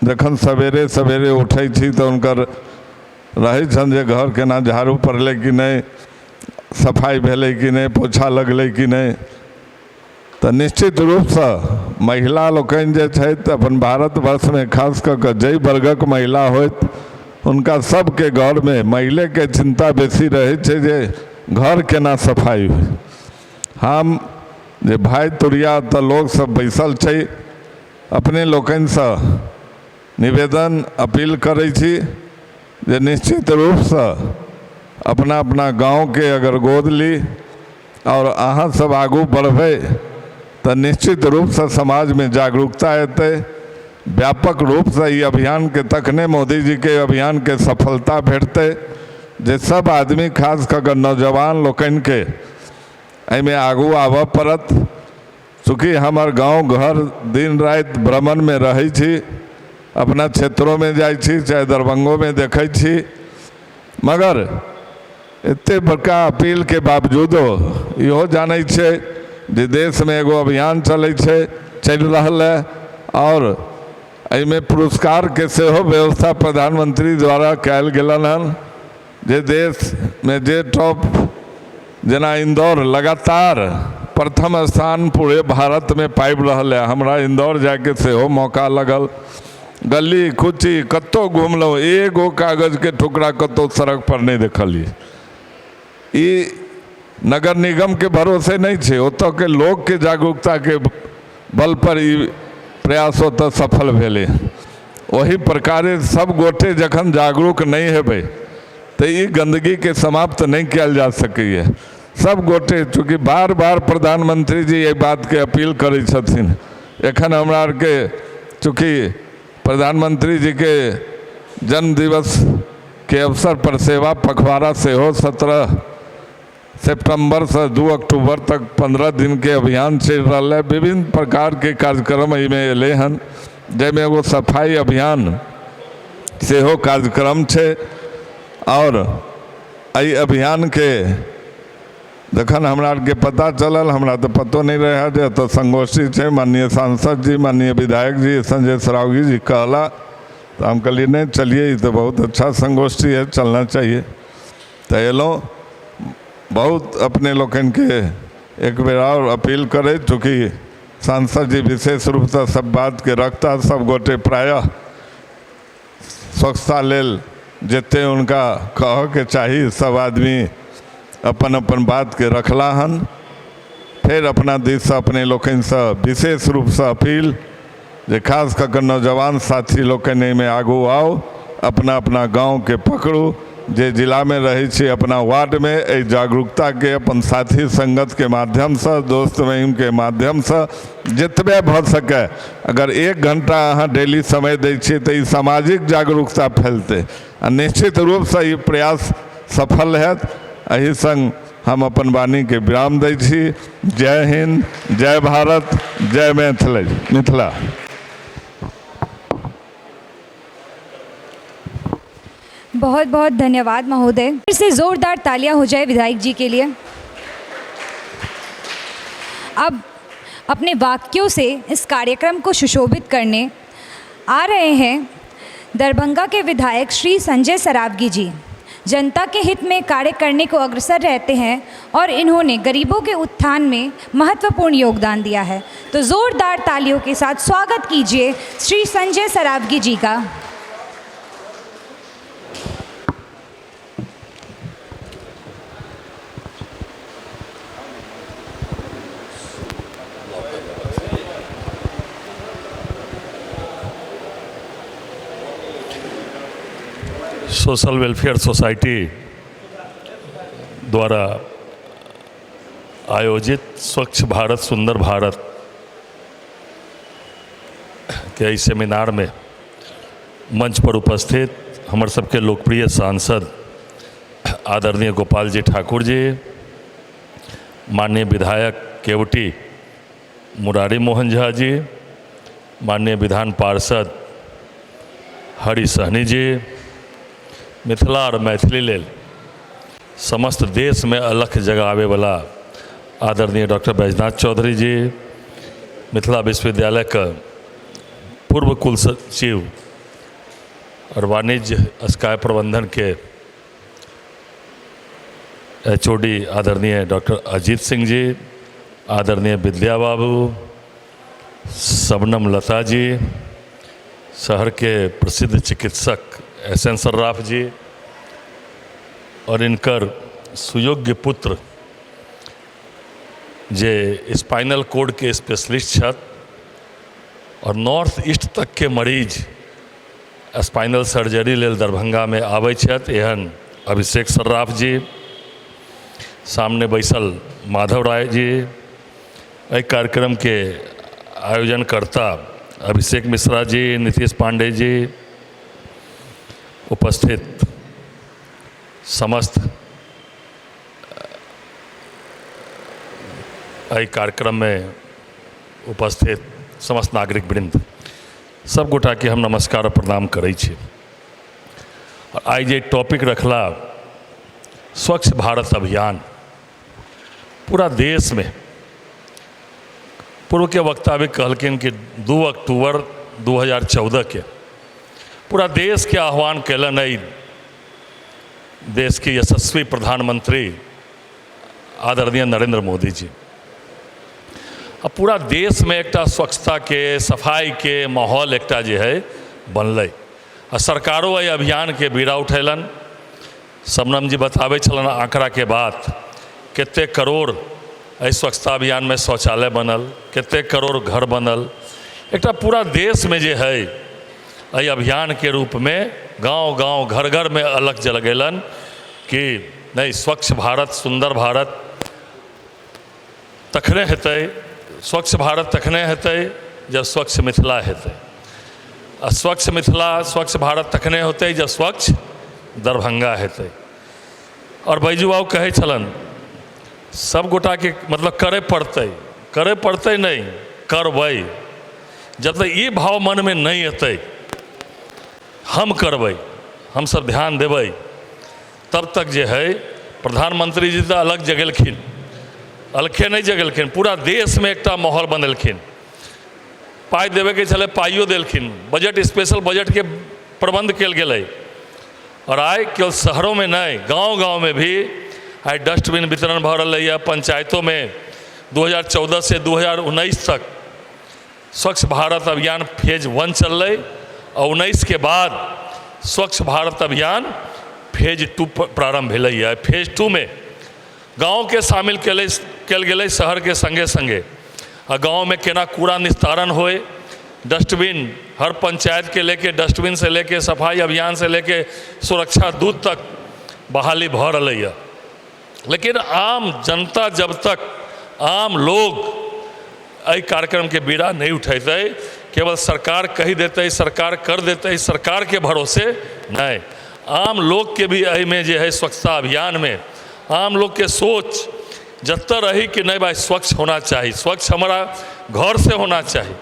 जखन सवेरे सवेरे उठै छी तऽ हुनकर रहै छनि जे घर केना झाड़ू पड़लै कि नहि, सफाई भेलै कि नहीं, पोछा लगलै कि नहीं। तो निश्चित रूप से महिला लोकनि जे छथि अपन भारतवर्ष में खास कऽ कऽ जाहि वर्गक महिला होइत उनका सबके घर में महिले के चिंता बेसी रहे छै जे घर केना सफाई हो। हम जे भाई तुरिया तऽ लोग सब बैसल छै, अपने लोकनि से निवेदन अपील करै छी जे निश्चित रूप से अपना अपना गांव के अगर गोद ली और अहाँ सब आगू बढ़बै तो निश्चित रूप से समाज में जागरूकता एतै। व्यापक रूप से ये अभियान के तखने मोदी जी के अभियान के सफलता भेटतै जे सब आदमी खास कर नौजवान लोकनि के एहिमे आगू आबऽ पड़त। चूँकि हमार गांव घर दिन रात भ्रमण में रहै छी, अपना क्षेत्रों में जाइ छी, चाहे दरभंगो में देखै छी, मगर एते बड़का अपील के बावजूदो इहो जानै छै जे देश में एगो अभियान चल रहल है और एहिमे पुरस्कार के सेहो व्यवस्था प्रधानमंत्री द्वारा कयल गेलन हन जे देश में जे टॉप जेना इंदौर लगातार प्रथम स्थान पूरे भारत में पाबि रहल है। हमरा इंदौर जाके सेहो मौका लगल, गली कुची कतौ घूमलहुँ, एगो कागज के टुकड़ा कतौ सड़क पर नहीं देखलिए। ई नगर निगम के भरोसे नहीं छे, ओतऽ के लोग के जागरूकता के बल पर ई प्रयास ओतऽ सफल भेले। वही प्रकारे सब गोटे जखन जागरूक नहीं हेबै तो ई गंदगी के समाप्त नहीं किया जा सकैए। सब गोटे चूँकि बार बार प्रधानमंत्री जी ये बात के अपील करै छथिन। एखन हमरा आर के चूँकि प्रधानमंत्री जी के जन्म दिवस के अवसर पर सेवा पखवाड़ा सेहो 17 सितंबर से 2 अक्टूबर तक 15 दिन के अभियान चल रहा है। विभिन्न प्रकार के कार्यक्रम में एले हन, जैमें एगो सफाई अभियान सेहो कार्यक्रम छे और एहि अभियान के जखन हमरा के पता चलल, हमरा तो पतो नहीं रहा जे तो संगोष्ठी छे, माननीय सांसद जी, माननीय विधायक जी संजय सरावगी जी कहला, तो हम कहलिए नहीं चलिए, ये तो बहुत अच्छा संगोष्ठी है, चलना चाहिए। तो एलों बहुत अपने लोगन के एक बेर और अपील करे, चूँकि सांसद जी विशेष रूप से सब बात के रखता, सब गोटे प्रायः स्वच्छता लेल जते उनका कह के चाहिए सब आदमी अपन अपन बात के रखला हन। फिर अपना दिश से अपने लोगन से विशेष रूप से अपील जे खास कर नौजवान साथी लोगन में आगू आओ, अपना अपना गांव के पकड़ू, जे जिला में रही छे अपना वार्ड में ए जागरूकता के अपन साथी संगत के माध्यम से, दोस्त महिम के माध्यम से जितबे भ सके अगर 1 घंटा अहाँ डेली समय दै छिए तो ई सामाजिक जागरूकता फैलते आ निश्चित रूप से ये प्रयास सफल हैत। एहि संग हम अपन वाणी के विराम दै छी। जय हिंद, जय भारत, जय मिथिला। बहुत बहुत धन्यवाद महोदय। फिर से जोरदार तालियां हो जाए विधायक जी के लिए। अब अपने वाक्यों से इस कार्यक्रम को सुशोभित करने आ रहे हैं दरभंगा के विधायक श्री संजय सरावगी जी। जनता के हित में कार्य करने को अग्रसर रहते हैं और इन्होंने गरीबों के उत्थान में महत्वपूर्ण योगदान दिया है। तो जोरदार तालियों के साथ स्वागत कीजिए श्री संजय सरावगी जी का। सोशल वेलफेयर सोसाइटी द्वारा आयोजित स्वच्छ भारत सुंदर भारत के इस सेमिनार में मंच पर उपस्थित हमर सबके लोकप्रिय सांसद आदरणीय गोपाल जी ठाकुर जी, माननीय विधायक केवटी मुरारी मोहन झा जी, माननीय विधान पार्षद हरि सहनी जी, मिथिला और मैथिली लेल समस्त देश में अलख जगावे वाला आदरणीय डॉक्टर बैजनाथ चौधरी जी, मिथिला विश्वविद्यालय का पूर्व कुल सचिव और वाणिज्य स्काई प्रबंधन के HOD आदरणीय डॉक्टर अजीत सिंह जी, आदरणीय विद्या बाबू, शबनम लता जी, शहर के प्रसिद्ध चिकित्सक एस.एन. सर्राफ जी और इनकर सुयोग्य पुत्र जे स्पाइनल कोड के स्पेशलिस्ट छत और नॉर्थ ईस्ट तक के मरीज स्पाइनल सर्जरी लेल दरभंगा में आबै छथि, एहन अभिषेक सर्राफ जी, सामने बैसल माधव राय जी, एहि कार्यक्रम के आयोजनकर्ता अभिषेक मिश्रा जी, नीतीश पांडे जी, उपस्थित समस्त एहि कार्यक्रम में उपस्थित समस्त नागरिक वृंद, सब गोटा के हम नमस्कार और प्रणाम करै छी। और आई जे टॉपिक रखला स्वच्छ भारत अभियान, पूरा देश में पूर्व के वक्तव्य कहलखिन कि 2 अक्टूबर 2014 के पूरा देश के आह्वान कैलन है देश के यशस्वी प्रधानमंत्री आदरणीय नरेंद्र मोदी जी। अब पूरा देश में एकटा स्वच्छता के सफाई के माहौल एकटा जे है बनलै आ सरकारों एहि अभियान के बीड़ा उठेलन। शबनम जी बताबै छलन आंकड़ा के बात, कते करोड़ एहि स्वच्छता अभियान में शौचालय बनल, कते करोड़ घर बनल। एकटा पूरा देश में जे है एहि अभियान के रूप में गांव गांव घर घर में अलग जगेलन कि नहीं स्वच्छ भारत सुंदर भारत तखने हेतै, स्वच्छ भारत तखने हेतै जब स्वच्छ मिथिला हेतै, आ स्वच्छ मिथिला स्वच्छ भारत तखने होतै जब स्वच्छ दरभंगा हेतै। और बैजू बाबू कहै छलन सब गोटा के मतलब करे पड़तै नहीं करबै, जब तक ये भाव मन में नहीं अतै हम करबै हम सब ध्यान देबै तब तक जे है प्रधानमंत्री जी तो अलग जगेलखिन, अलखे नहीं जगेलखिन, पूरा देश में एकटा माहौल बनेलखिन। पाई देवे के छले पाइयो देलखिन, बजट स्पेशल बजट के प्रबंध कल गेलै। और आइ केवल शहरों में नहीं गांव गांव में भी आई डस्टबिन वितरण भ रहा है। पंचायतों में 2014 से 2019 तक स्वच्छ भारत अभियान फेज 1 चल रही और 19 के बाद स्वच्छ भारत अभियान फेज 2 प्रारंभ भेलै है। फेज 2 में गांव के शामिल कल गेलै शहर के संगे संगे, आ गांव में केना कूड़ा निस्तारण होए, डस्टबिन हर पंचायत के लेके डस्टबिन से लेके सफाई अभियान से लेके सुरक्षा दूत तक बहाली भ रही है। लेकिन आम जनता जब तक आम लोग एहि कार्यक्रम के बीड़ा नहीं उठेते, केवल सरकार कही देते सरकार कर देते, सरकार के भरोसे नहीं, आम लोग के भी एहि में जो है स्वच्छता अभियान में आम लोग के सोच जत्ता रही कि नहीं भाई स्वच्छ होना चाहिए, स्वच्छ हमारा घर से होना चाहिए,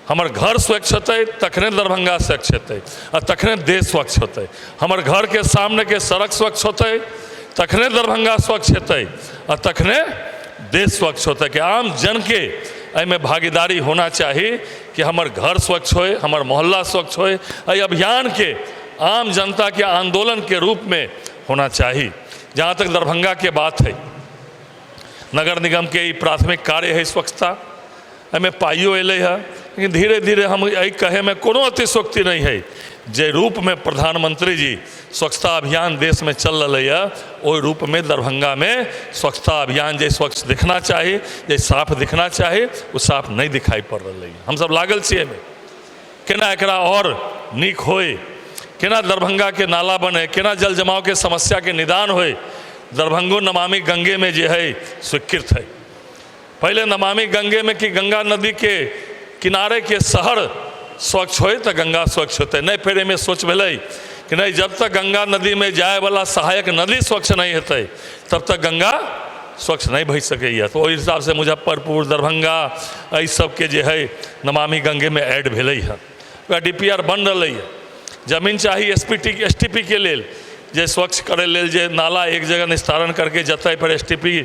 हमार घर स्वच्छ होते तखने दरभंगा स्वच्छ होते और तखने देश स्वच्छ होते, हमार घर के सामने के सड़क स्वच्छ होते तखने दरभंगा स्वच्छ होते और तखने देश स्वच्छ होते। कि आम जन के एहिमे भागीदारी होना चाहिए कि हमार घर स्वच्छ होए, हमार मोहल्ला स्वच्छ होए, एहि अभियान के आम जनता के आंदोलन के रूप में होना चाहिए। जहाँ तक दरभंगा के बात है, नगर निगम के प्राथमिक कार्य है स्वच्छता, एहिमे पाइयो अलै है, लेकिन धीरे धीरे हम यही कहे में कोनो अतिशोक्ति नहीं है। जे रूप में प्रधानमंत्री जी स्वच्छता अभियान देश में चल रहा है, वही रूप में दरभंगा में स्वच्छता अभियान जे स्वच्छ दिखना चाहिए, जे साफ दिखना चाहिए, वो साफ नहीं दिखाई पड़ रहा है। हम सब लागल छियै में केना एकरा और नीक होए, केना दरभंगा के नाला बने, केना जल जमाव के समस्या के निदान होए। दरभंगो नमामि गंगे में जो है स्वीकृत है। पहले नमामि गंगे में कि गंगा नदी के किनारे के शहर स्वच्छ होए तो गंगा स्वच्छ होते, नहीं फिर में सोच भेलै कि नहीं जब तक गंगा नदी में जाए वाला सहायक नदी स्वच्छ नहीं होते तब तक गंगा स्वच्छ नहीं भई सकैए। तो ओहि हिसाब से मुजफ्फरपुर दरभंगा एहि सबके जे है नमामि गंगे में ऐड भेलै है। DPR बन रही है, जमीन चाहिए STP के लेल जे स्वच्छ करे लेल जे नाला एक जगह निस्तारण करके जतै पर STP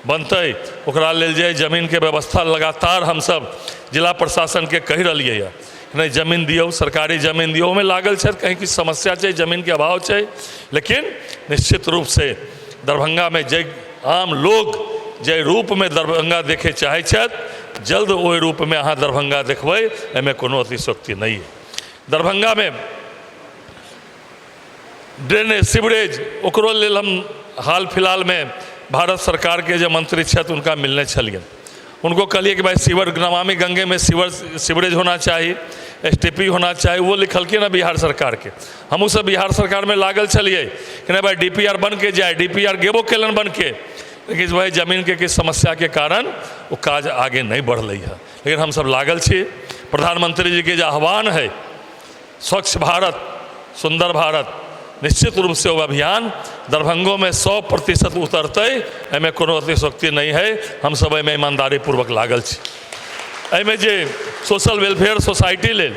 बनते ओकरा लेल जे जमीन के व्यवस्था लगातार हम सब जिला प्रशासन के कही रहिए है नहीं जमीन दियो, सरकारी जमीन दियो, में लागल है कहीं की समस्या चाहिए, जमीन के अभाव चाहिए। लेकिन निश्चित रूप से दरभंगा में जे आम लोग जे रूप में दरभंगा देखे चाहे जल्द ओहि रूप में अहाँ दरभंगा देखबै, एहिमे कोनो अतिशोक्ति नहीं है। दरभंगा में ड्रेनेज सीवरेज ओकरो लेल हम हाल फिलहाल में भारत सरकार के जो मंत्री छथि उनका मिलने छलिए, उनको कहलिए कि भाई सीवर नमामि गंगे में सीवरेज होना चाहिए, STP होना चाहिए, वो लिखलके ना बिहार सरकार के। हमहूँ सब बिहार सरकार में लागल छलिए कि नहीं भाई DPR बन के जाए, DPR गेबो केलन बन के, लेकिन वही जमीन के किस समस्या के कारण वो काज आगे नहीं बढ़ है। लेकिन हम सब लागल छी। प्रधानमंत्री जी के जो आह्वान है स्वच्छ भारत सुंदर भारत, निश्चित रूप से वो अभियान दरभंगों में 100% उतरते, एहिमे कोनो अतिशोक्ति नहीं है। हम सब एहिमे ईमानदारी पूर्वक लागल छी। एहिमे जे सोशल वेलफेयर सोसाइटी लेल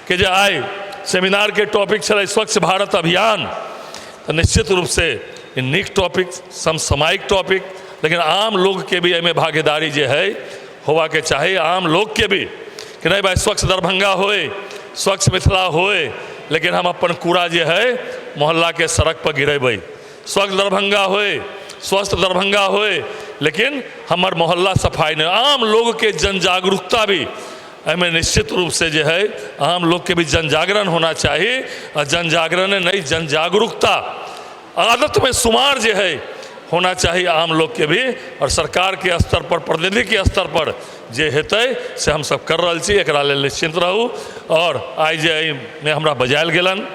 के जे आइ सेमिनार के टॉपिक छलै स्वच्छ भारत अभियान, तो निश्चित रूप से नीक टॉपिक, समसामयिक टॉपिक, लेकिन आम लोग के भी एहिमे भागीदारी जे है होवा के चाही। आम लोग के भी कि नहीं भाई स्वच्छ दरभंगा होए, स्वच्छ मिथिला होए, लेकिन हम अपन कूड़ा जे है मोहल्ला के सड़क पर गिरेबै। स्वच्छ दरभंगा होए, स्वस्थ दरभंगा होए, लेकिन हमार मोहल्ला सफाई नहीं। आम लोग के जन जागरूकता भी एहिमे निश्चित रूप से जो है आम लोग के भी जन जागरण होना चाहिए। और जन जागरण नहीं, जन जागरूकता आदत में शुमार जो है होना चाहिए आम लोग के भी। और सरकार के स्तर पर, प्रतिनिधि के स्तर पर जे हेतै से हम सब कर रहल छी, एकरा लेल निश्चिंत रहू। और आई जे में हमरा बजायल गेलन,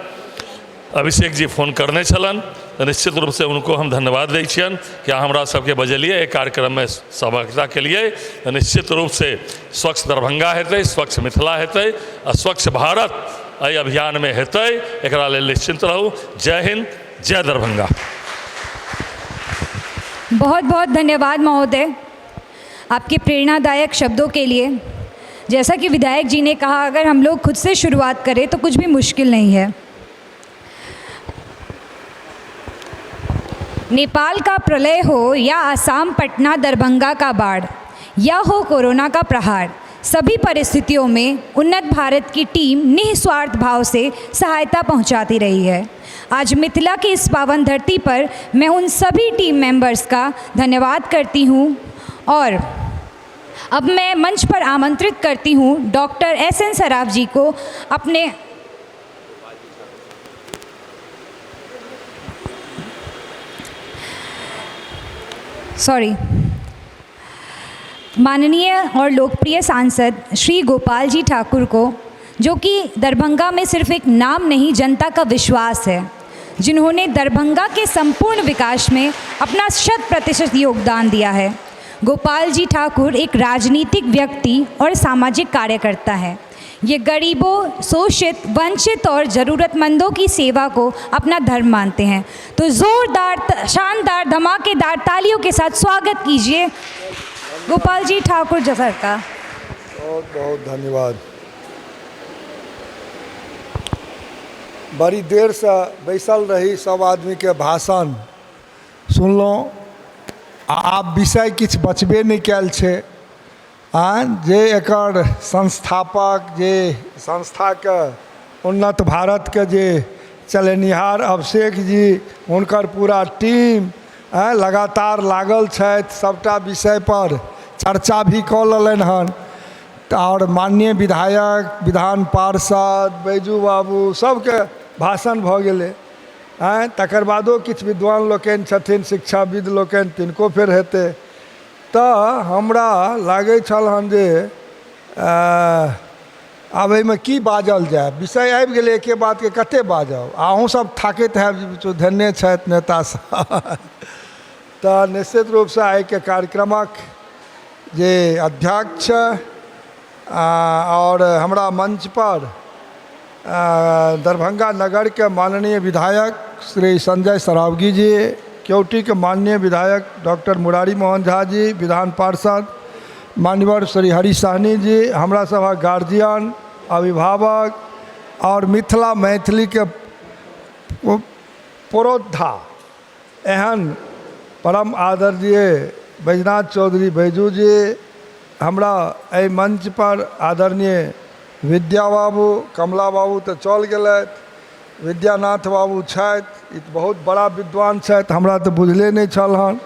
अभिषेक जी फोन करने छलन, तो निश्चित रूप से उनको हम धन्यवाद दै छियन कि हमरा सबके बजलिए एक कार्यक्रम में सहभागिता के लिए। तो निश्चित रूप से स्वच्छ दरभंगा हेतै, स्वच्छ मिथिला हेतै और स्वच्छ भारत एहि अभियान में हेतै, एकरा लेल निश्चिंत रहू। जय हिंद, जय दरभंगा। बहुत बहुत धन्यवाद महोदय आपके प्रेरणादायक शब्दों के लिए। जैसा कि विधायक जी ने कहा, अगर हम लोग खुद से शुरुआत करें तो कुछ भी मुश्किल नहीं है। नेपाल का प्रलय हो या आसाम पटना दरभंगा का बाढ़ या हो कोरोना का प्रहार, सभी परिस्थितियों में उन्नत भारत की टीम निस्वार्थ भाव से सहायता पहुंचाती रही है। आज मिथिला की इस पावन धरती पर मैं उन सभी टीम मेंबर्स का धन्यवाद करती हूं। और अब मैं मंच पर आमंत्रित करती हूं डॉक्टर SN सराफ जी को अपने माननीय और लोकप्रिय सांसद श्री गोपाल जी ठाकुर को, जो कि दरभंगा में सिर्फ एक नाम नहीं जनता का विश्वास है, जिन्होंने दरभंगा के संपूर्ण विकास में अपना 100% योगदान दिया है। गोपाल जी ठाकुर एक राजनीतिक व्यक्ति और सामाजिक कार्यकर्ता है। ये गरीबों, शोषित, वंचित और ज़रूरतमंदों की सेवा को अपना धर्म मानते हैं। तो ज़ोरदार, शानदार, धमाकेदार तालियों के साथ स्वागत कीजिए गोपाल जी ठाकुर सर का। बहुत बहुत धन्यवाद। बड़ी देर से बैसल रही, सब आदमी के भाषण सुनलहुँ। आब विषय किछु बचबे नहीं कयल छै। जे एकर संस्थापक, जे संस्था के उन्नत भारत के जे चलेनिहार अभिषेक जी, हुनकर पूरा टीम लगातार लागल छथि, सबटा विषय पर चर्चा भी कऽ लेलनि हन। और माननीय विधायक, विधान पार्षद, बैजू बाबू सबके भाषण भऽ गेलै। तकर बादो किछु विद्वान लोकनि छथिन, शिक्षाविद लोकनि, तिनको फेर हेतै। तऽ हमरा लागै छल हन जे आब एहिमे की बाजल जाय। विषय आबि गेलै, एके बातके कते बाजब। अहूँ सब थाकैत हैब, धन्य छथि नेता सब। तऽ निश्चित रूपसँ आइके कार्यक्रमक जे अध्यक्ष और हमरा मंच पर दरभंगा नगर के माननीय विधायक श्री संजय सरावगी जी, केवटी के माननीय विधायक डॉक्टर मुरारी मोहन झा जी, विधान पार्षद मान्यवर श्री हरि साहनी जी, हमरा सभक गार्जियन, अभिभावक और मिथिला मैथिली के पुरोधा एहन परम आदरणीय बैजनाथ चौधरी बैजू जी, हमरा एहि मंच पर आदरणीय विद्या बाबू, कमला बाबू तऽ चल गेलथि, विद्यानाथ बाबू छथि, ई बहुत बड़ा विद्वान छथि, हमरा तऽ बुझले नहीं छल हन।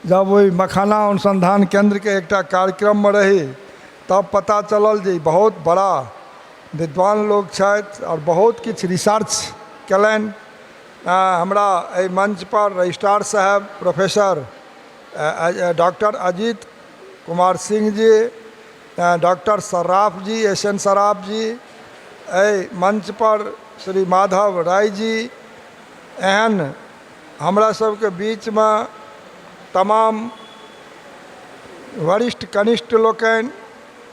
जब ओहि मखाना अनुसंधान केंद्र के एकटा कार्यक्रम में रही तब पता चलल जे बहुत बड़ा विद्वान लोग छथि और बहुत किछु रिसर्च कयलनि। हमरा एहि मंच पर रजिस्ट्रार साहब professor doctor Ajit Kumar Singh ji, doctor Sarraf जी, एस.एन. सर्राफ जी, एहि मंच पर श्री माधव राय जी, एहन हमरा सबके बीच में तमाम वरिष्ठ कनिष्ठ लोकनि,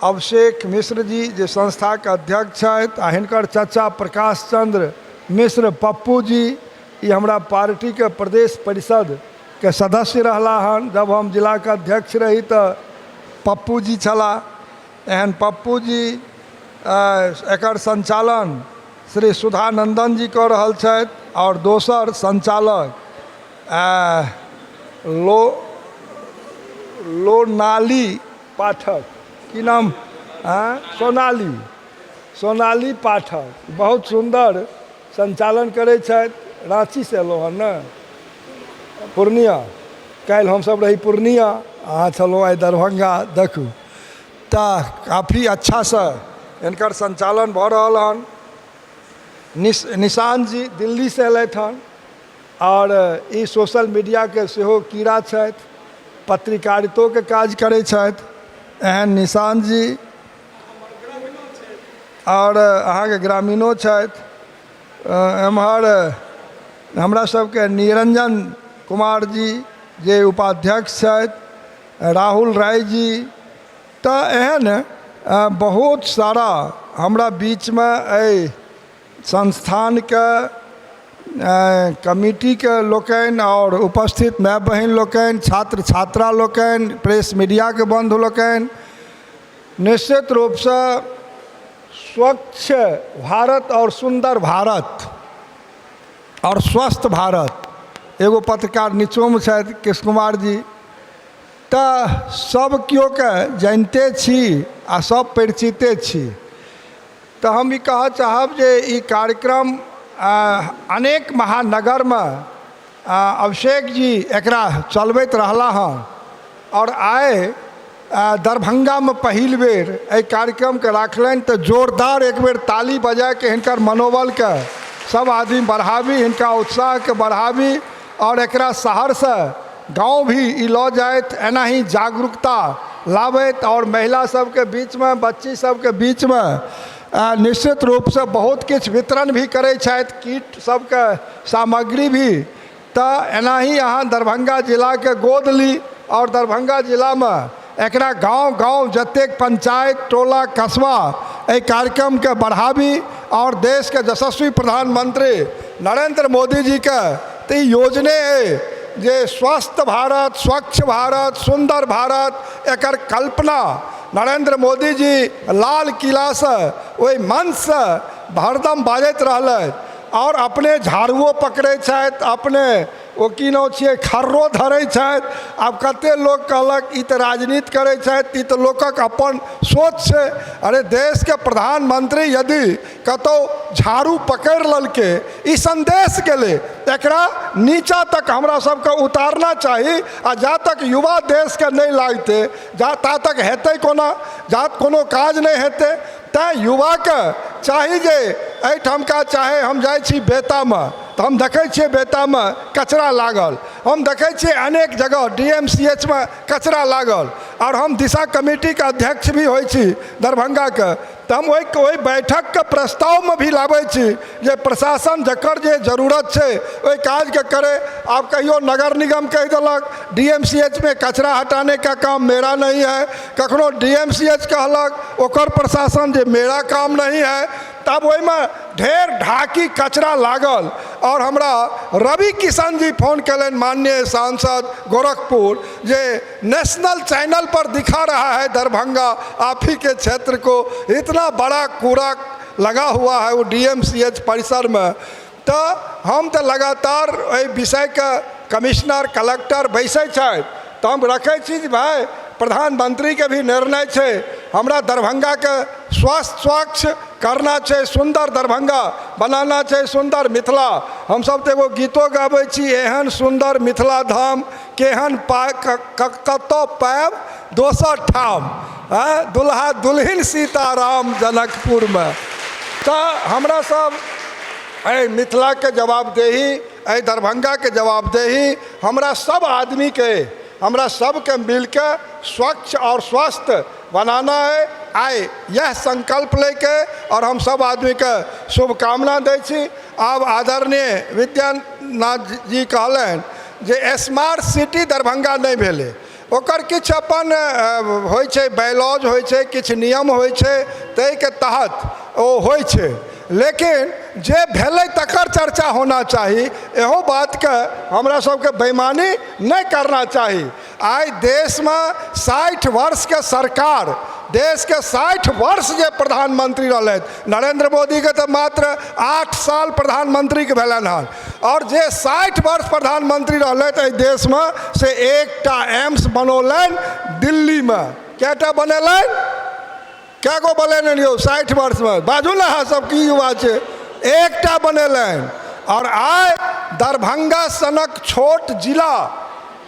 अभिषेक मिश्र जी जे संस्था के अध्यक्ष छथि, आ हिनकर चाचा प्रकाश चंद्र मिश्र पप्पू जी, ये हमरा पार्टी के प्रदेश परिषद के सदस्य रहला हन। जब हम जिला के अध्यक्ष रही तो पप्पू जी छला, एहन पप्पू जी एकर संचालन श्री सुधानंदन जी कऽ रहल छथि, और दोसर संचालक लोनाली पाठक, की नाम, सोनाली पाठक बहुत सुंदर संचालन करै छथि। रांची से एलहुँ हन ने, पूर्णिया, काल्हि हमसब रही पूर्णिया, अहाँ छलहुँ आइ दरभंगा। देखू तऽ काफ़ी अच्छा से हिनकर संचालन भऽ रहल हन। निशान जी दिल्ली से एलथि हन, और ई सोशल मीडिया के सेहो कीड़ा छथि, पत्रकारितो के काज करै छथि एहन निशान जी, और अहाँके ग्रामीणो छथि। एम्हर हमरा सबके निरंजन कुमार जी जे उपाध्यक्ष छथि, राहुल राय जी, तऽ एहन बहुत सारा हमरा बीच में एहि संस्थान के कमिटी के लोकनि और उपस्थित माय बहिन लोकनि, छात्र छात्रा लोकनि, प्रेस मीडिया के बंधु लोकनि, निश्चित रूप से स्वच्छ भारत और सुंदर भारत और स्वस्थ भारत, एगो पत्रकार नीचों छथि कृष्ण कुमार जी, तऽ सब केओ के जानते छी आ सब परिचिते छी। तऽ हम ई कहऽ चाहब जे ई कार्यक्रम अनेक महानगर में अभिषेक जी एकरा चलबैत रहला हन, और आइ दरभंगा में पहिल बेर एहि कार्यक्रम के राखलनि। तऽ जोरदार एक बेर ताली बजा के हिनकर मनोबल के सब आदमी बढ़ाबी, हिनका उत्साह के बढ़ाबी, और एकरा शहर से गांव भी ई लऽ जाइत, एना ही जागरूकता लाबैत, और महिला सबके बीच में, बच्ची सबके बीच में निश्चित रूप से बहुत किछु वितरण भी करै छथि, किट सबके सामग्री भी। तऽ एना ही अहाँ दरभंगा जिला के गोद ली, और दरभंगा जिला में एकरा गांव गांव जतेक पंचायत, टोला, कस्बा एहि कार्यक्रम के बढ़ाबी, और देश के यशस्वी प्रधानमंत्री नरेंद्र मोदी जी के तऽ योजने है जे स्वस्थ भारत, स्वच्छ भारत, सुंदर भारत, एकर कल्पना नरेंद्र मोदी जी लाल किला से, ओहि मंच से हरदम बाजैत रहलथि, और अपने झाड़ुओ पकड़ै छथि, अपने ओ की नाम छियै खर्रो धरै छथि। आब कते लोग कहलक ई तऽ राजनीति करै छथि, ई तऽ लोकक अपन सोच छै। अरे देश के प्रधानमंत्री यदि कतौ झाड़ू पकड़ि लेलकै, ई संदेश गेलै, एकरा नीचा तक हमरा सबके उतारना चाही। आ जा तक युवा देश के नहीं लागतै, ता तक हेतै कोना, जा कोनो काज नहीं हेतै। तैँ युवा के चाही जे एहिठामका, चाहे हम जाइ छी बेता में, तो हम देखै छियै बेता में कचरा लागल, हम देखै छियै अनेक जगह DMCH में कचरा लागल, और हम दिशा कमेटी के अध्यक्ष भी होइ छी दरभंगा के। तऽ हम ओहि बैठक के प्रस्ताव में भी लाबै छी जे प्रशासन जकर जे जरूरत छै ओहि काज के करे। आब कहियो नगर निगम कह देलक DMCH में कचरा हटाने का काम मेरा नहीं है, कखनो DMCH कहलक ओकर प्रशासन जे मेरा काम नहीं है। तब ओहि में ढेर ढाकी कचरा लागल, और हमरा रवि किशन जी फोन कलन, माननीय सांसद गोरखपुर, जे नेशनल चैनल पर दिखा रहा है दरभंगा आप ही के क्षेत्र को, इतना बड़ा कूड़ा लगा हुआ है वो DMCH परिसर में। तो हम तो लगातार एहि विषय के कमिश्नर कलेक्टर बैसै छथि, तो हम रखै छी जे भाई प्रधानमंत्री के भी निर्णय छै, हमरा दरभंगा के स्वच्छ करना छै, सुंदर दरभंगा बनाना छै, सुंदर मिथिला। हम सब तो एगो गीतो गाबै छी, एहन सुंदर मिथिला धाम केहन कतौ पायब दोसर ठाम। दुल्हा दुल्हिन सीताराम जनकपुर में। तो हमरा सब ऐ मिथिला के जवाबदेही, ऐ दरभंगा के जवाबदेही हमरा सब आदमी के, हमरा सब के मिल के स्वच्छ और स्वस्थ बनाना है। आए यह संकल्प लेके और हम सब आदमी के शुभकामना दै छी। आब आदरणीय विद्यानाथ जी कहलन जे स्मार्ट सिटी दरभंगा नहीं भेले, ओकर किछ अपन होइ छै, बायलॉज होइ छै, किछ नियम होइ छै, ताहि के तहत ओ होइ छै। लेकिन जे भेलै तकर चर्चा होना चाही, एहो बात के हमरा सबके बेईमानी नहीं करना चाही। आइ देश में 60 वर्ष के सरकार, देश के 60 वर्ष जे प्रधानमंत्री रहलथि, नरेंद्र मोदी के तो मात्र 8 साल प्रधानमंत्री के भेलन हन, और जे 60 वर्ष प्रधानमंत्री रहलथि एहि देश में से एकटा एम्स बनौलन दिल्ली में। कैटा बनेलन, क्या गो बनेलन यौ 60 वर्ष में? बाजू ना हाँ सब की युवा छै, एकटा बनेलन। और आइ दरभंगा सनक छोट जिला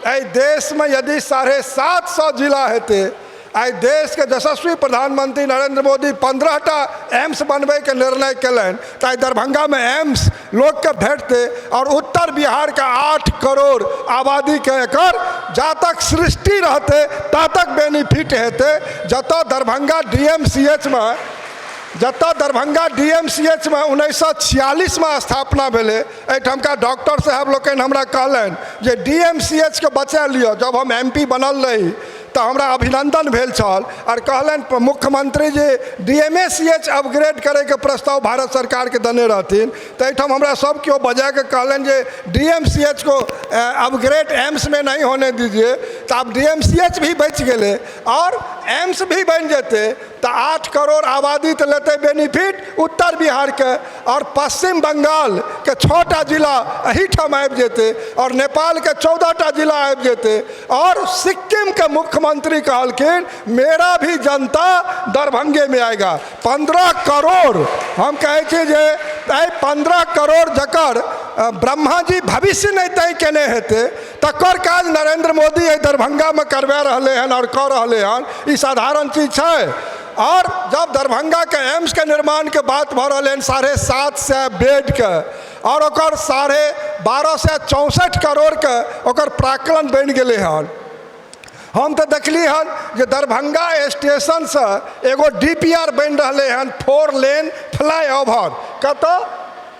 एहि देश में यदि 750 जिला हेतै, आइ देश के यशस्वी प्रधानमंत्री नरेंद्र मोदी 15टा एम्स बनबे के निर्णय कलन, तो आइ दरभंगा में एम्स लोग के भेटते। और उत्तर बिहार का 8 करोड़ आबादी के एकर जा तक सृष्टि रहते ता तक बेनिफिट हेते। जतऽ दरभंगा DMCH में, जतऽ दरभंगा DMCH में 1946 में स्थापना भेले, एहिठामका डॉक्टर साहब लोग हमरा कहलन जे DMCH के बचा लियो। जब हम MP बनल रही तो हमरा अभिनंदन भेल छल, और कहलन मुख्यमंत्री जी DMCH अपग्रेड करे के प्रस्ताव भारत सरकार के देने रहथिन। तो एहिठाम हमरा सब केओ बजा के कहलन जे DMCH को अपग्रेड एम्स में नहीं होने दीजिए। तो अब DMCH भी बच गए और एम्स भी बन जेते, तो 8 करोड़ आबादी तो लेते बेनिफिट उत्तर बिहार के, और पश्चिम बंगाल के 6टा जिला एहिठाम आबि जेते, और नेपाल के 14टा जिला आबि जेते, और सिक्किम के मुख्यमंत्री कहलखिन मेरा भी जनता दरभंगे में आएगा। 15 करोड़ हम कहे छी जे 15 करोड़ जकर ब्रह्मा जी भविष्य नहीं तय केने हेते, तकर काज नरेंद्र मोदी दरभंगा में करवा रहे हैं और कर रहे हैं। ई साधारण चीज है। और जब दरभंगा के एम्स के निर्माण के बात भ रहे हैं 750 बेड के, और ओकर 1264 करोड़ के ओकर प्राक्कलन बन गए हन। हम तो देखली हन जे दरभंगा स्टेशन से एगो DPR बन रहे हैं 4 लेन फ्लाईओवर, कतऽ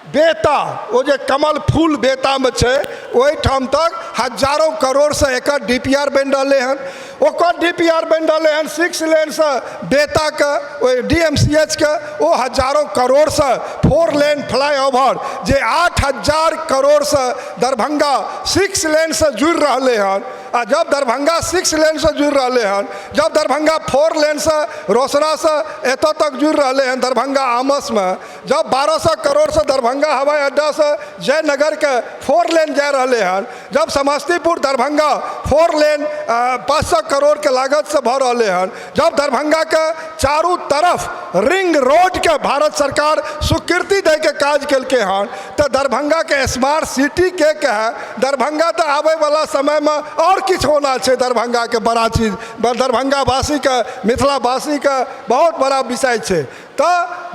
बेता, वो जे कमल फूल बेता में छे वही ठाम तक हजारों करोड़ से एक DPR बन रहे हैं। ओकर DPR बन रहे हैं 6 लेन से बेता के DMCH के, वो हजारों करोड़ से 4 लेन फ्लाईओवर जे 8000 करोड़ से दरभंगा 6 लेन से जुड़ रहे हैं। आ जब दरभंगा 6 लेन से जुड़ रहे हैं, जब दरभंगा 4 लेन से रोसड़ा से एतऽ तक जुड़ रहे हैं दरभंगा आमस में, जब 1200 करोड़ से दरभंगा हवाई अड्डा से जयनगर के 4 लेन जा रहे हैं, जब समस्तीपुर दरभंगा 4 लेन 500 करोड़ के लागत से भर रहे हैं, जब दरभंगा के चारों तरफ रिंग रोड के भारत सरकार स्वीकृति दे के काज केलके हन, तो दरभंगा के स्मार्ट सिटी के है। दरभंगा तो आवे वाला समय में और किछ होना है, दरभंगा के बड़ा चीज, दरभंगा वासी के, मिथिला वासी के बहुत बड़ा विषय है। तो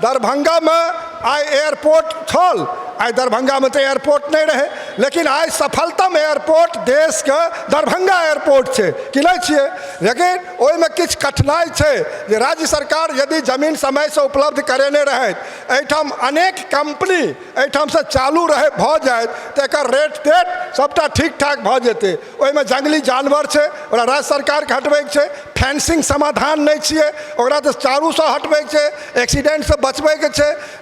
दरभंगा में आइ एयरपोर्ट छल, आइ दरभंगा में तो एयरपोर्ट नहीं रहे, लेकिन आइ सफलतम एयरपोर्ट देश के दरभंगा एयरपोर्ट है कि नहीं छे। लेकिन ओहि में किछ कठिनाई है जे राज्य सरकार यदि जमीन समय से उपलब्ध करेने रहे, एहिठाम अनेक कंपनी एहिठाम से चालू रहे भ जाए तो एक रेट तेट सबटा ठीक ठाक भ जेते। ओहि में जंगली जानवर है, ओकरा राज्य सरकार के हटबे के, फेंसिंग समाधान नहीं छे, ओकरा तो चारू से हटबे के, एक्सीडेंट से बचबे के।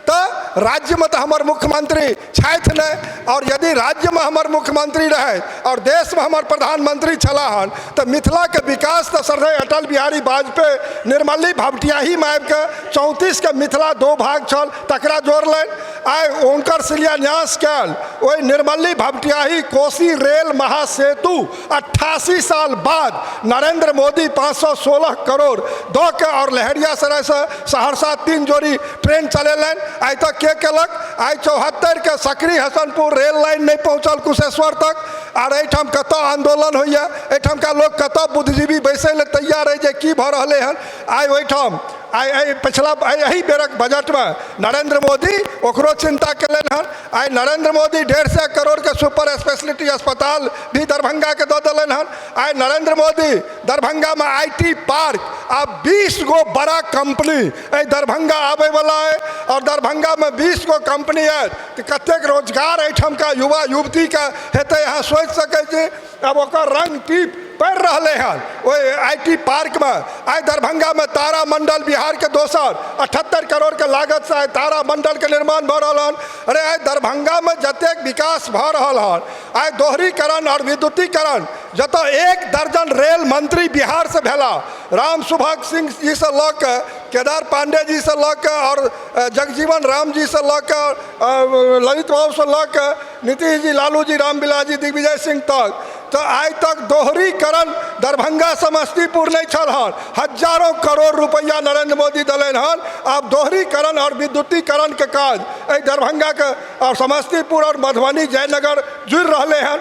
तो राज्य में तो हमार मुख्यमंत्री छथि नहीं, और यदि राज्य में हमार मुख्यमंत्री रहे और देश में हमार प्रधानमंत्री छला हन, तो मिथिला के विकास तो सरदार अटल बिहारी वाजपेयी निर्मली भपटियाही में आबि के 34 के मिथिला 2 भाग छल तकरा जोड़लन। आइ हुनकर शिलान्यास कयल ओहि निर्मली भपटियाही कोसी रेल महासेतु 88 साल बाद नरेंद्र मोदी 516 करोड़ दऽ के और लहरियासराय से सहरसा 3 जोड़ी ट्रेन चलेलनि। आइ तक के केलक? आइ 74 के सकरी हसनपुर रेल लाइन नहीं पहुँचल कुशेश्वर तक। आर एहिठाम कतऽ आंदोलन होइए, एहिठाम का लोग कतऽ बुद्धिजीवी बैसै ले तैयार है जे की भऽ रहलै हन। आइ ओहिठाम आइ पिछला यही बेरक बजट में नरेंद्र मोदी ओकरो चिंता कयलनि हन। आइ नरेंद्र मोदी 150 करोड़ के सुपर स्पेशलिटी अस्पताल भी दरभंगा के दऽ देलनि हन। आइ नरेंद्र मोदी दरभंगा में IT पार्क आ 20 गो बड़ा कंपनी दरभंगा आबे वाला है और दरभंगा में 20 गो कंपनी है तो कतेक रोजगार एहिठाम का युवा युवती का हेतै अहाँ सोचि सकै छी। अब ओकर रंग टीप पड़ रहे हैं वो IT पार्क में। आइ दरभंगा में तारा मंडल बिहार के दोसर 78 करोड़ के लागत से तारा मंडल के निर्माण भ रहा हन। अरे आइ दरभंगा में जतेक विकास भ रहा हन, आइ दोहरीकरण और विद्युतीकरण जतऽ 1 दर्जन रेल मंत्री बिहार से भेला, राम सुभाष सिंह जी से लऽ के केदार पांडे जी से लऽ के और जगजीवन राम जी से लऽ के ललित बाबू से लऽ के नीतीश जी, लालू जी, रामविलास जी, दिग्विजय सिंह तक, तो आज तक दोहरीकरण दरभंगा समस्तीपुर नहीं छल हन। हजारों करोड़ रुपया नरेंद्र मोदी दिलन हन। अब दोहरीकरण और विद्युतीकरण के काज दरभंगा के और समस्तीपुर और मधुबनी जयनगर जुड़ रहे हैं।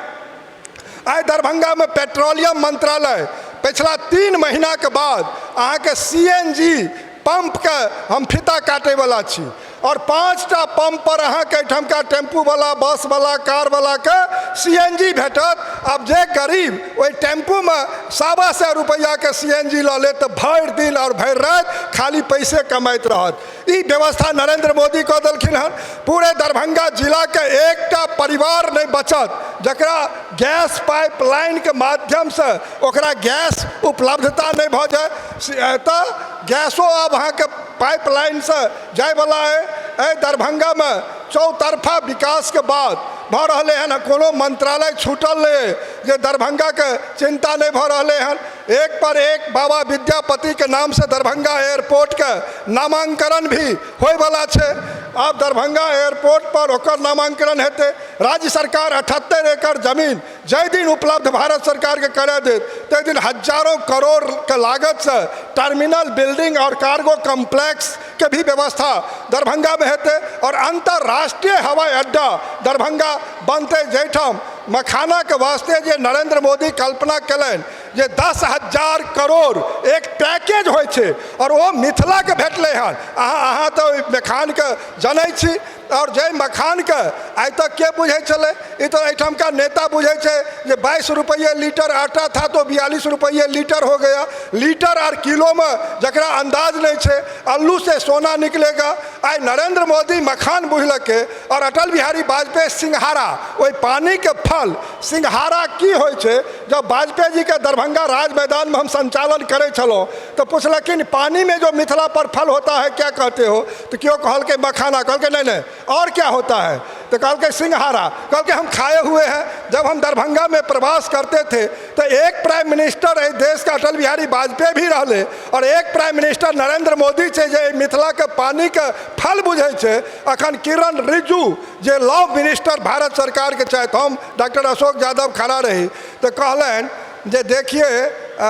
आज दरभंगा में पेट्रोलियम मंत्रालय पिछला 3 महीना के बाद अहाँ के CNG पंप के हम फीता काटे वाला छी और 5टा पंप पर अहाँ के एहिठाम का टेम्पू वाला, बस वाला, कार वाला के CNG भेटत। अब जे गरीब वही टेम्पू में 125 रुपया के CNG लऽ ले तो भरि दिन और भरि रात खाली पैसे कमाइत रहत। ई व्यवस्था नरेंद्र मोदी कऽ देलखिन हन। पूरे दरभंगा जिला के एकटा परिवार नहीं बचत जकरा गैस पाइपलाइन के माध्यम से ओकरा गैस उपलब्धता नहीं भ जाए। तो गैसो अब अहाँ के पाइपलाइन से जाए वाला है। दरभंगा में चौतरफा विकास के बाद भ रहे हैं, कोनो मंत्रालय छूटल नहीं जे दरभंगा के चिंता नहीं भ रहे हैं। एक पर एक बाबा विद्यापति के नाम से दरभंगा एयरपोर्ट के नामांकन भी होय वाला है। अब दरभंगा एयरपोर्ट पर ओकर नामांकन हेतै। राज्य सरकार 78 एकड़ जमीन जै दिन उपलब्ध भारत सरकार के करे देत तै दिन हजारों करोड़ के लागत से टर्मिनल बिल्डिंग और कार्गो कॉम्प्लेक्स के भी व्यवस्था दरभंगा में हेतै और अंतर्राष्ट्रीय हवाई अड्डा दरभंगा बनते। जैठाम मखाना के वास्ते जे नरेंद्र मोदी कल्पना कलन जे 10,000 करोड़ एक पैकेज होय छे और वो मिथिला के भेटले हन। अहाँ तो मखान के जानै छी और जय मखान के आज तक के बुझे चले। ये तो एहिठाम का नेता बुझे छे जे 22 रुपये लीटर आटा था तो 42 रुपये लीटर हो गया। लीटर और किलो में जकरा अंदाज नहीं छे। अल्लू से सोना निकलेगा। आज नरेंद्र मोदी मखान बुझलके और अटल बिहारी वाजपेयी सिंघारा वही पानी के फल सिंघारा की होय छे। जब वाजपेयी जी के दरभंगा राज मैदान में हम संचालन करे चलो तो पूछलकिन पानी में जो मिथिला पर फल होता है क्या कहते हो, तो क्यों कहल के मखाना, कहल के नहीं और क्या होता है, तो कहल के सिंघारा। कहल के हम खाए हुए हैं। जब हम दरभंगा में प्रवास करते थे तो एक प्राइम मिनिस्टर इस देश का अटल बिहारी वाजपेयी भी रहले और एक प्राइम मिनिस्टर नरेंद्र मोदी छे जे मिथिला के पानी के फल बुझे छे। अखन किरण रिजिजू जे लॉ मिनिस्टर भारत सरकार के चाहे हम डॉक्टर अशोक यादव खड़ा रही तो कहलन जे देखिए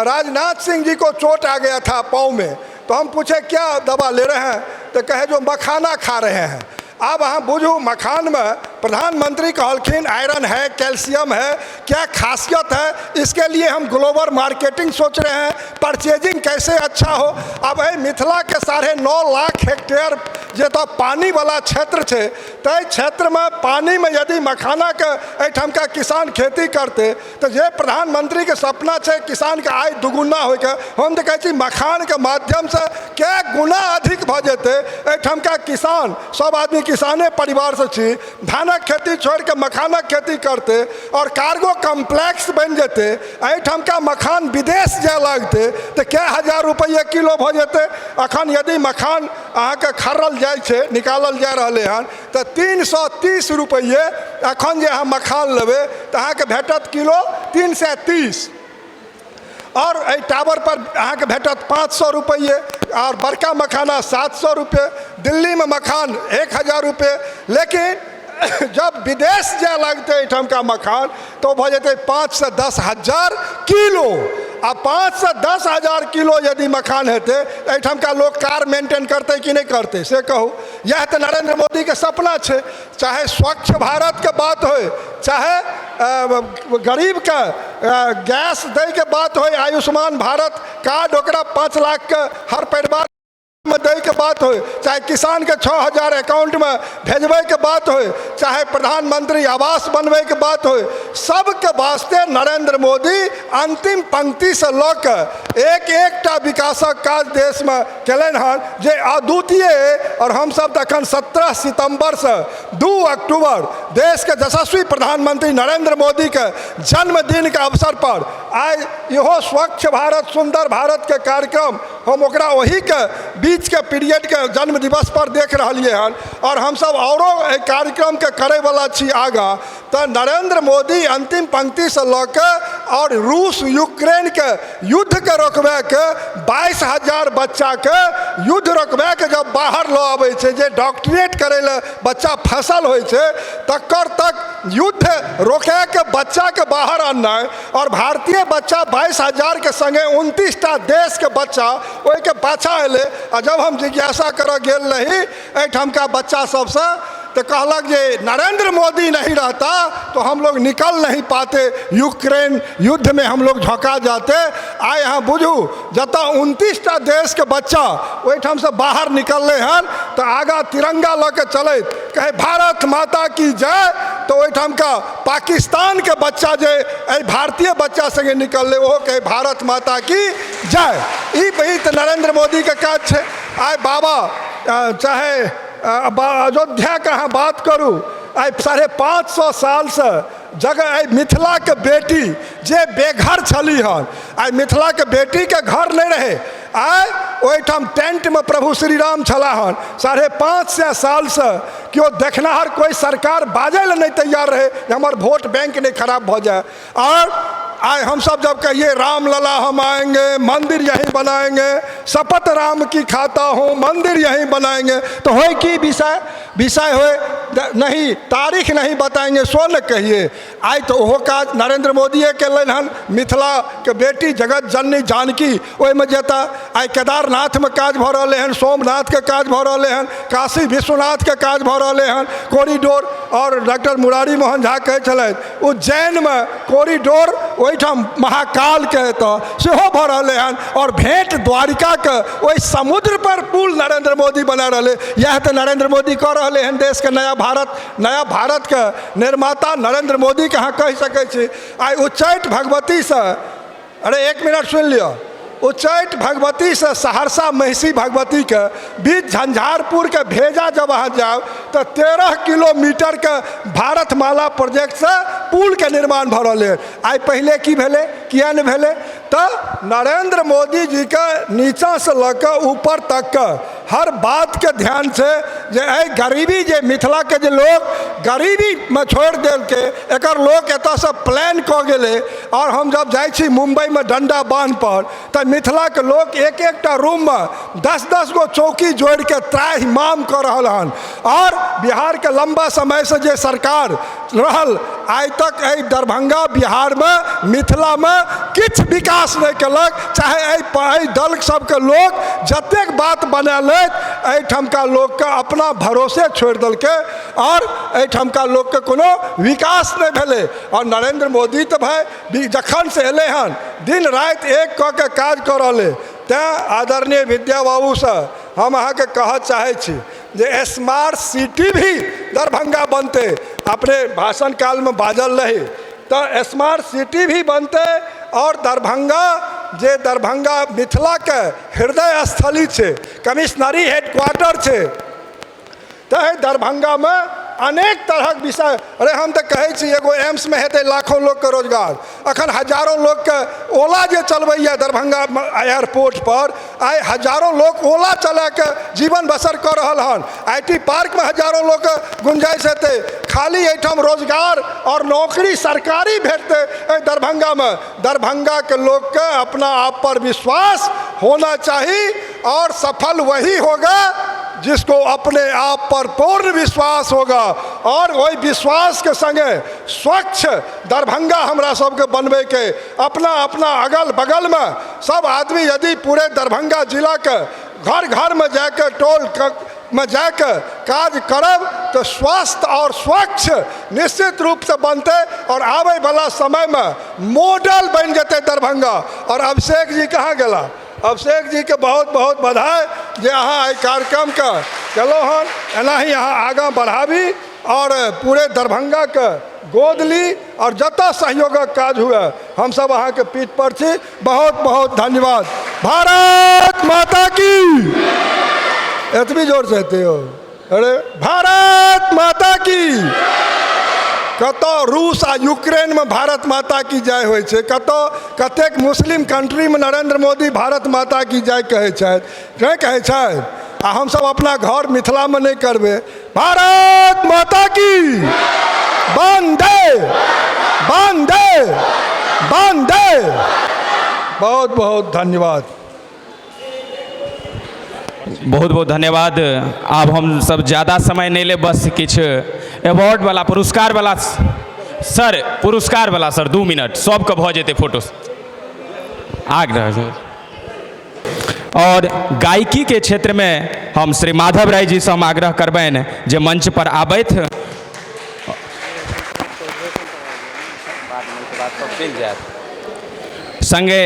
राजनाथ सिंह जी को चोट आ गया था पाँव में, तो हम पूछे क्या दवा ले रहे हैं, तो कहे जो मखाना खा रहे हैं। अब हाँ बुझू मखान में प्रधानमंत्री कहलखिन आयरन है, कैल्शियम है, क्या खासियत है, इसके लिए हम ग्लोबल मार्केटिंग सोच रहे हैं, परचेजिंग कैसे अच्छा हो। अब है मिथिला के 9.5 लाख हेक्टेयर जे तो पानी वाला क्षेत्र है तो क्षेत्र में पानी में यदि मखाना के एहिठाम का किसान खेती करते तो ये प्रधानमंत्री के सपना है किसान के आय दुगुना हो के। हम तो कहते मखान के माध्यम से क्या गुना अधिक भ जेते। एहिठाम का किसान सब आदमी किसाने परिवार से छी, धानक खेती छोड़ के मखानक खेती करते और कार्गो कॉम्प्लेक्स बन जेते। एहिठाम का मखान विदेश जाए लगते तो क्या 1000 रुपये किलो भ जेते। अखन यदि मखान अहाँ के खर्रल जाए छे, निकालल जा रहे हैं तो 330 रुपये अखन जे अहाँ मखान लेबे तो अहाँ के भेटत किलो 330 और टावर पर अहाँ के भेटत 500 रुपये। और बड़का मखाना 700 रुपये, दिल्ली में मखान 1000 रुपये। लेकिन जब विदेश जाए लगते एहिठाम का मखान तो भऽ जेतै 5 से 10 हजार किलो। आ 5 से 10 हजार किलो यदि मखान हेतै एहिठाम का लोग कार मेंटेन करते कि नहीं करते से कहू। यह तो नरेंद्र मोदी के सपना है। चाहे स्वच्छ भारत के बात हो, चाहे गरीब का गैस दे के बात हो, आयुष्मान भारत कार्ड ओकरा 5 लाख के हर परिवार में दे के बात हो, चाहे किसान के 6000 अकाउंट में भेजबे के बात हो, चाहे प्रधानमंत्री आवास बनबे के बात हो, सबके वास्ते नरेंद्र मोदी अंतिम पंक्ति से लऽ एक एकटा विकासक काज देश में कलन हन जे अद्वितीय। और हम सब तखन 17 सितंबर से 2 अक्टूबर देश के यशस्वी प्रधानमंत्री नरेंद्र मोदी के जन्मदिन के अवसर पर आइ इहो स्वच्छ भारत सुंदर भारत के कार्यक्रम हम ओकरा वही के बीच के पीरियड के जन्म दिवस पर देख रहिए हन। और हम सब औरो कार्यक्रम के करे वाला छी आगा। तो नरेंद्र मोदी अंतिम पंक्ति से लऽ के और रूस यूक्रेन के युद्ध के रोकबे के 22,000 बच्चा के युद्ध रोकबे के जब बाहर लऽ आबै छै, जे डॉक्टरेट करे ले बच्चा फसल होइ छै, तकर तक युद्ध रोके के बच्चा के बाहर आननाइ। और भारतीय बच्चा 22,000 के संगे 29टा देश के बच्चा ओहि के पाछा अयलै। आ जब हम जिज्ञासा करऽ गेल रही एहिठाम का बच्चा सबसे तो कहलक जे नरेंद्र मोदी नहीं रहता तो हम लोग निकल नहीं पाते, यूक्रेन युद्ध में हम लोग झोंका जाते। आए यहाँ बुझू जतऽ 29टा देश के बच्चा ओहिठाम से बाहर निकलले हन तो आगा तिरंगा लऽ के चलैत कहे भारत माता की जय, तो ओहिठाम का पाकिस्तान के बच्चा जे भारतीय बच्चा संगे निकलले ओहो कहे भारत माता की जय। ई तो नरेंद्र मोदी के काज छै। आइ बाबा चाहे अयोध्या का अहाँ बात करू, आइ 550 साल से जगह मिथिला के बेटी जे बेघर छली हन, आइ मिथिला के बेटी के घर नहीं रहे, आइ ओहिठाम टेंट में प्रभु श्री राम छला हन। 550 साल से क्यों देखनाहर कोई सरकार बाजे ले नहीं तैयार रहे हमार वोट बैंक नहीं खराब हो जाए। और आए हम सब जब कहिए राम लला हम आएंगे, मंदिर यहीं बनाएंगे, शपथ राम की खाता हूँ, मंदिर यहीं बनाएंगे, तो हो कि विषय हो नहीं, तारीख नहीं बताएंगे सो न कहिए। आइ तो ओहो काज नरेंद्र मोदी के लन हन। मिथिला के बेटी जगत जननी जानकी ओहि में जेता। आइ केदारनाथ में काज भऽ रहे हैं, सोमनाथ के काज भऽ रहे हैं, काशी विश्वनाथ के काज भऽ रहे हैं, कॉरिडोर। और डॉक्टर मुरारी मोहन झा कहै छलथि उज्जैन में कॉरिडोर ओहिठाम महाकाल के तो सेहो भऽ रहे हैं। और भेंट द्वारिका के ओहि समुद्र पर पुल नरेंद्र मोदी बना रहे। यह तो नरेंद्र मोदी कह रहे हैं। देश के नया भारत के निर्माता नरेंद्र मोदी के अहाँ कहि सकै छी। आइ उच्चैठ भगवती से, अरे 1 मिनट सुन लियो, उच्चैठ भगवती से सहरसा महिषी भगवती के बीच झंझारपुर के भेजा जब अहाँ जाओ तो 13 किलोमीटर के भारतमाला प्रोजेक्ट से पुल के निर्माण भऽ रहलै। आइ पहले की भेलै, किया नहीं भेलै, तो नरेंद्र मोदी जी के नीचा से लऽ ऊपर तक के हर बात के ध्यान से जे गरीबी जे मिथिला के जे लोग गरीबी में छोड़ देल के एकर लोग एतऽ से प्लान कऽ गेलै। और हम जब जाइ छी मुंबई में डंडा बांध पर तो मिथिला के लोग एक एकटा रूम में 10-10 गो चौकी जोड़ के त्राहिमाम कर रहल हन। और बिहार के लंबा समय से जे सरकार रहल आइ तक दरभंगा बिहार में मिथिला में किछ विकास नहीं कलक। चाहे दल सबके लोग जतेक बात बनैले एहिठामका लोग के अपना भरोसे छोड़ देलकै और एहिठामका लोग के कोनो विकास नहीं भेलै। और नरेंद्र मोदी तो भाई जखन से एले हन दिन रात एक कऽ के काज कर रहले। तैं आदरणीय विद्या बाबू से हम अहाँके कहऽ चाहै छी जे स्मार्ट सिटी भी दरभंगा बनते। अपने भाषण काल में बाजल रही तो स्मार्ट सिटी भी बनते। और दरभंगा मिथिला के हृदय स्थली है, कमिश्नरी हेडक्वार्टर है। तो दरभंगा में अनेक तरह के विषय, अरे हम तो कहै छी एगो एम्स में हेतै लाखों लोग के रोजगार, अखन हजारों लोग के ओला जे चलबैया दरभंगा एयरपोर्ट पर, आइ हजारों लोग ओला चला के जीवन बसर कर रहल हन। IT पार्क में हजारों लोग के गुंजाइश हेतै। खाली एहिठाम रोजगार और नौकरी सरकारी भेटतै दरभंगा में। दरभंगा के लोग के अपना आप पर विश्वास होना चाहिए और सफल वही होगा जिसको अपने आप पर पूर्ण विश्वास होगा और वही विश्वास के संगे स्वच्छ दरभंगा हमरा सबके बनबे के अपना अपना अगल बगल में सब आदमी यदि पूरे दरभंगा जिला के घर घर में जाकर टोल में जाकर काज करब तो स्वास्थ्य और स्वच्छ निश्चित रूप से बनते और आवे वाला समय में मॉडल बन जते दरभंगा। और अभिषेक जी कहाँ गला? अभिषेक जी के बहुत बहुत बधाई जे अहाँ कार्यक्रम का चलो हन एना ही अहाँ आगा बढ़ाबी और पूरे दरभंगा के गोद ली और जतऽ सहयोगक काज हुए हम सब अहाँ के पीठ पर छी। बहुत बहुत धन्यवाद। भारत माता की एतबी जोर से कहते हो? अरे भारत माता की। कतो रूस आ यूक्रेन में भारत माता की जय होइ छै, कतेक मुस्लिम कंट्री में नरेंद्र मोदी भारत माता की जय कहै छथि, नहीं कहै छथि। आ हम सब अपना घर मिथिला में नहीं करबे भारत माता की वंदे वंदे वंदे। बहुत बहुत धन्यवाद। बहुत बहुत धन्यवाद। अब हम सब ज़्यादा समय नहीं ले, बस किछ अवार्ड वाला पुरस्कार वाला सर, पुरस्कार वाला सर 2 मिनट सबके भ जेते फोटो आग्रह। और गायकी के क्षेत्र में हम श्री माधव राय जी से हम आग्रह करबनि जे मंच पर आबैथ। संगे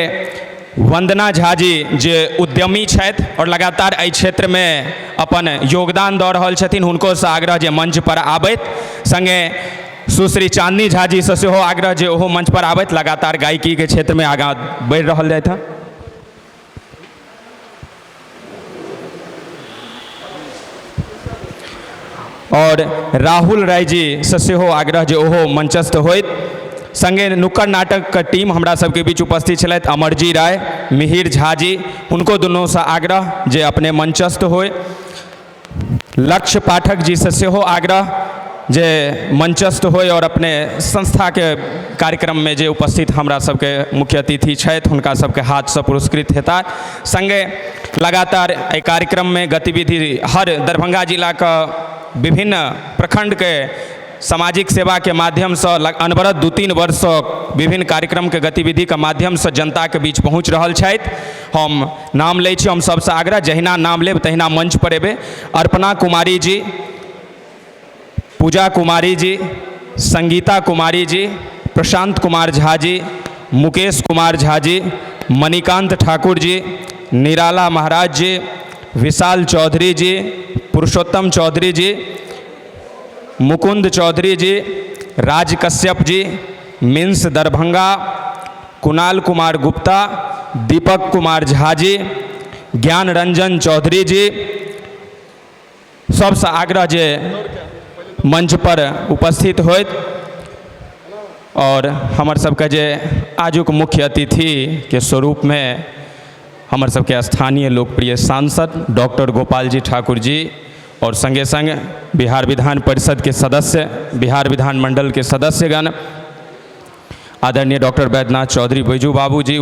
वंदना झा जी जे उद्यमी छथि और लगातार एहि क्षेत्र में अपन योगदान दऽ रहल छथिन, हुनको से आग्रह जे मंच पर आबैत। संगे सुश्री चांदनी झा जी से सेहो आग्रह जे ओहो मंच पर आबैत, लगातार गायकी के क्षेत्र में आगाँ बढ़ि रहल जाइत हैं। और राहुल राय जी से सेहो आग्रह जे ओहो मंचस्थ होइत। संगे नुक्कड़ नाटक का टीम हमरा सबके बीच उपस्थित छलथि, अमरजी राय, मिहिर झा जी, उनको दोनों से आग्रह जे अपने मंचस्थ होए। लक्ष्य पाठक जी से सेहो आग्रह जे मंचस्थ होए और अपने संस्था के कार्यक्रम में जे उपस्थित हमरा सबके मुख्य अतिथि छथि हुनका सबके हाथ से पुरस्कृत हेता। संगे लगातार एहि कार्यक्रम में गतिविधि हर दरभंगा जिला का विभिन्न प्रखंड के सामाजिक सेवा के माध्यम से अनवरत 2-3 वर्ष से विभिन्न कार्यक्रम के गतिविधि के माध्यम से जनता के बीच पहुँच रहल छथि। हम नाम लै छी, हम सबसे आग्रह जहिना नाम लेब तहिना मंच पर एबे। अर्पणा कुमारी जी, पूजा कुमारी जी, संगीता कुमारी जी, प्रशांत कुमार झा जी, मुकेश कुमार झा जी, मणिकांत ठाकुर जी, निराला महाराज जी, विशाल चौधरी जी, पुरुषोत्तम चौधरी जी, मुकुंद चौधरी जी, राज कश्यप जी, मिन्स दरभंगा, कुणाल कुमार गुप्ता, दीपक कुमार झा जी, ज्ञान रंजन चौधरी जी, सबसे आग्रह जे मंच पर उपस्थित होइत। और हमर सबके जे आजुक मुख्य अतिथि के स्वरूप में हमर सबके स्थानीय लोकप्रिय सांसद डॉक्टर गोपाल जी ठाकुर जी और संगे संग बिहार विधान परिषद के सदस्य, बिहार विधान मंडल के सदस्यगण, आदरणीय डॉक्टर बैद्यनाथ चौधरी बैजू बाबू जी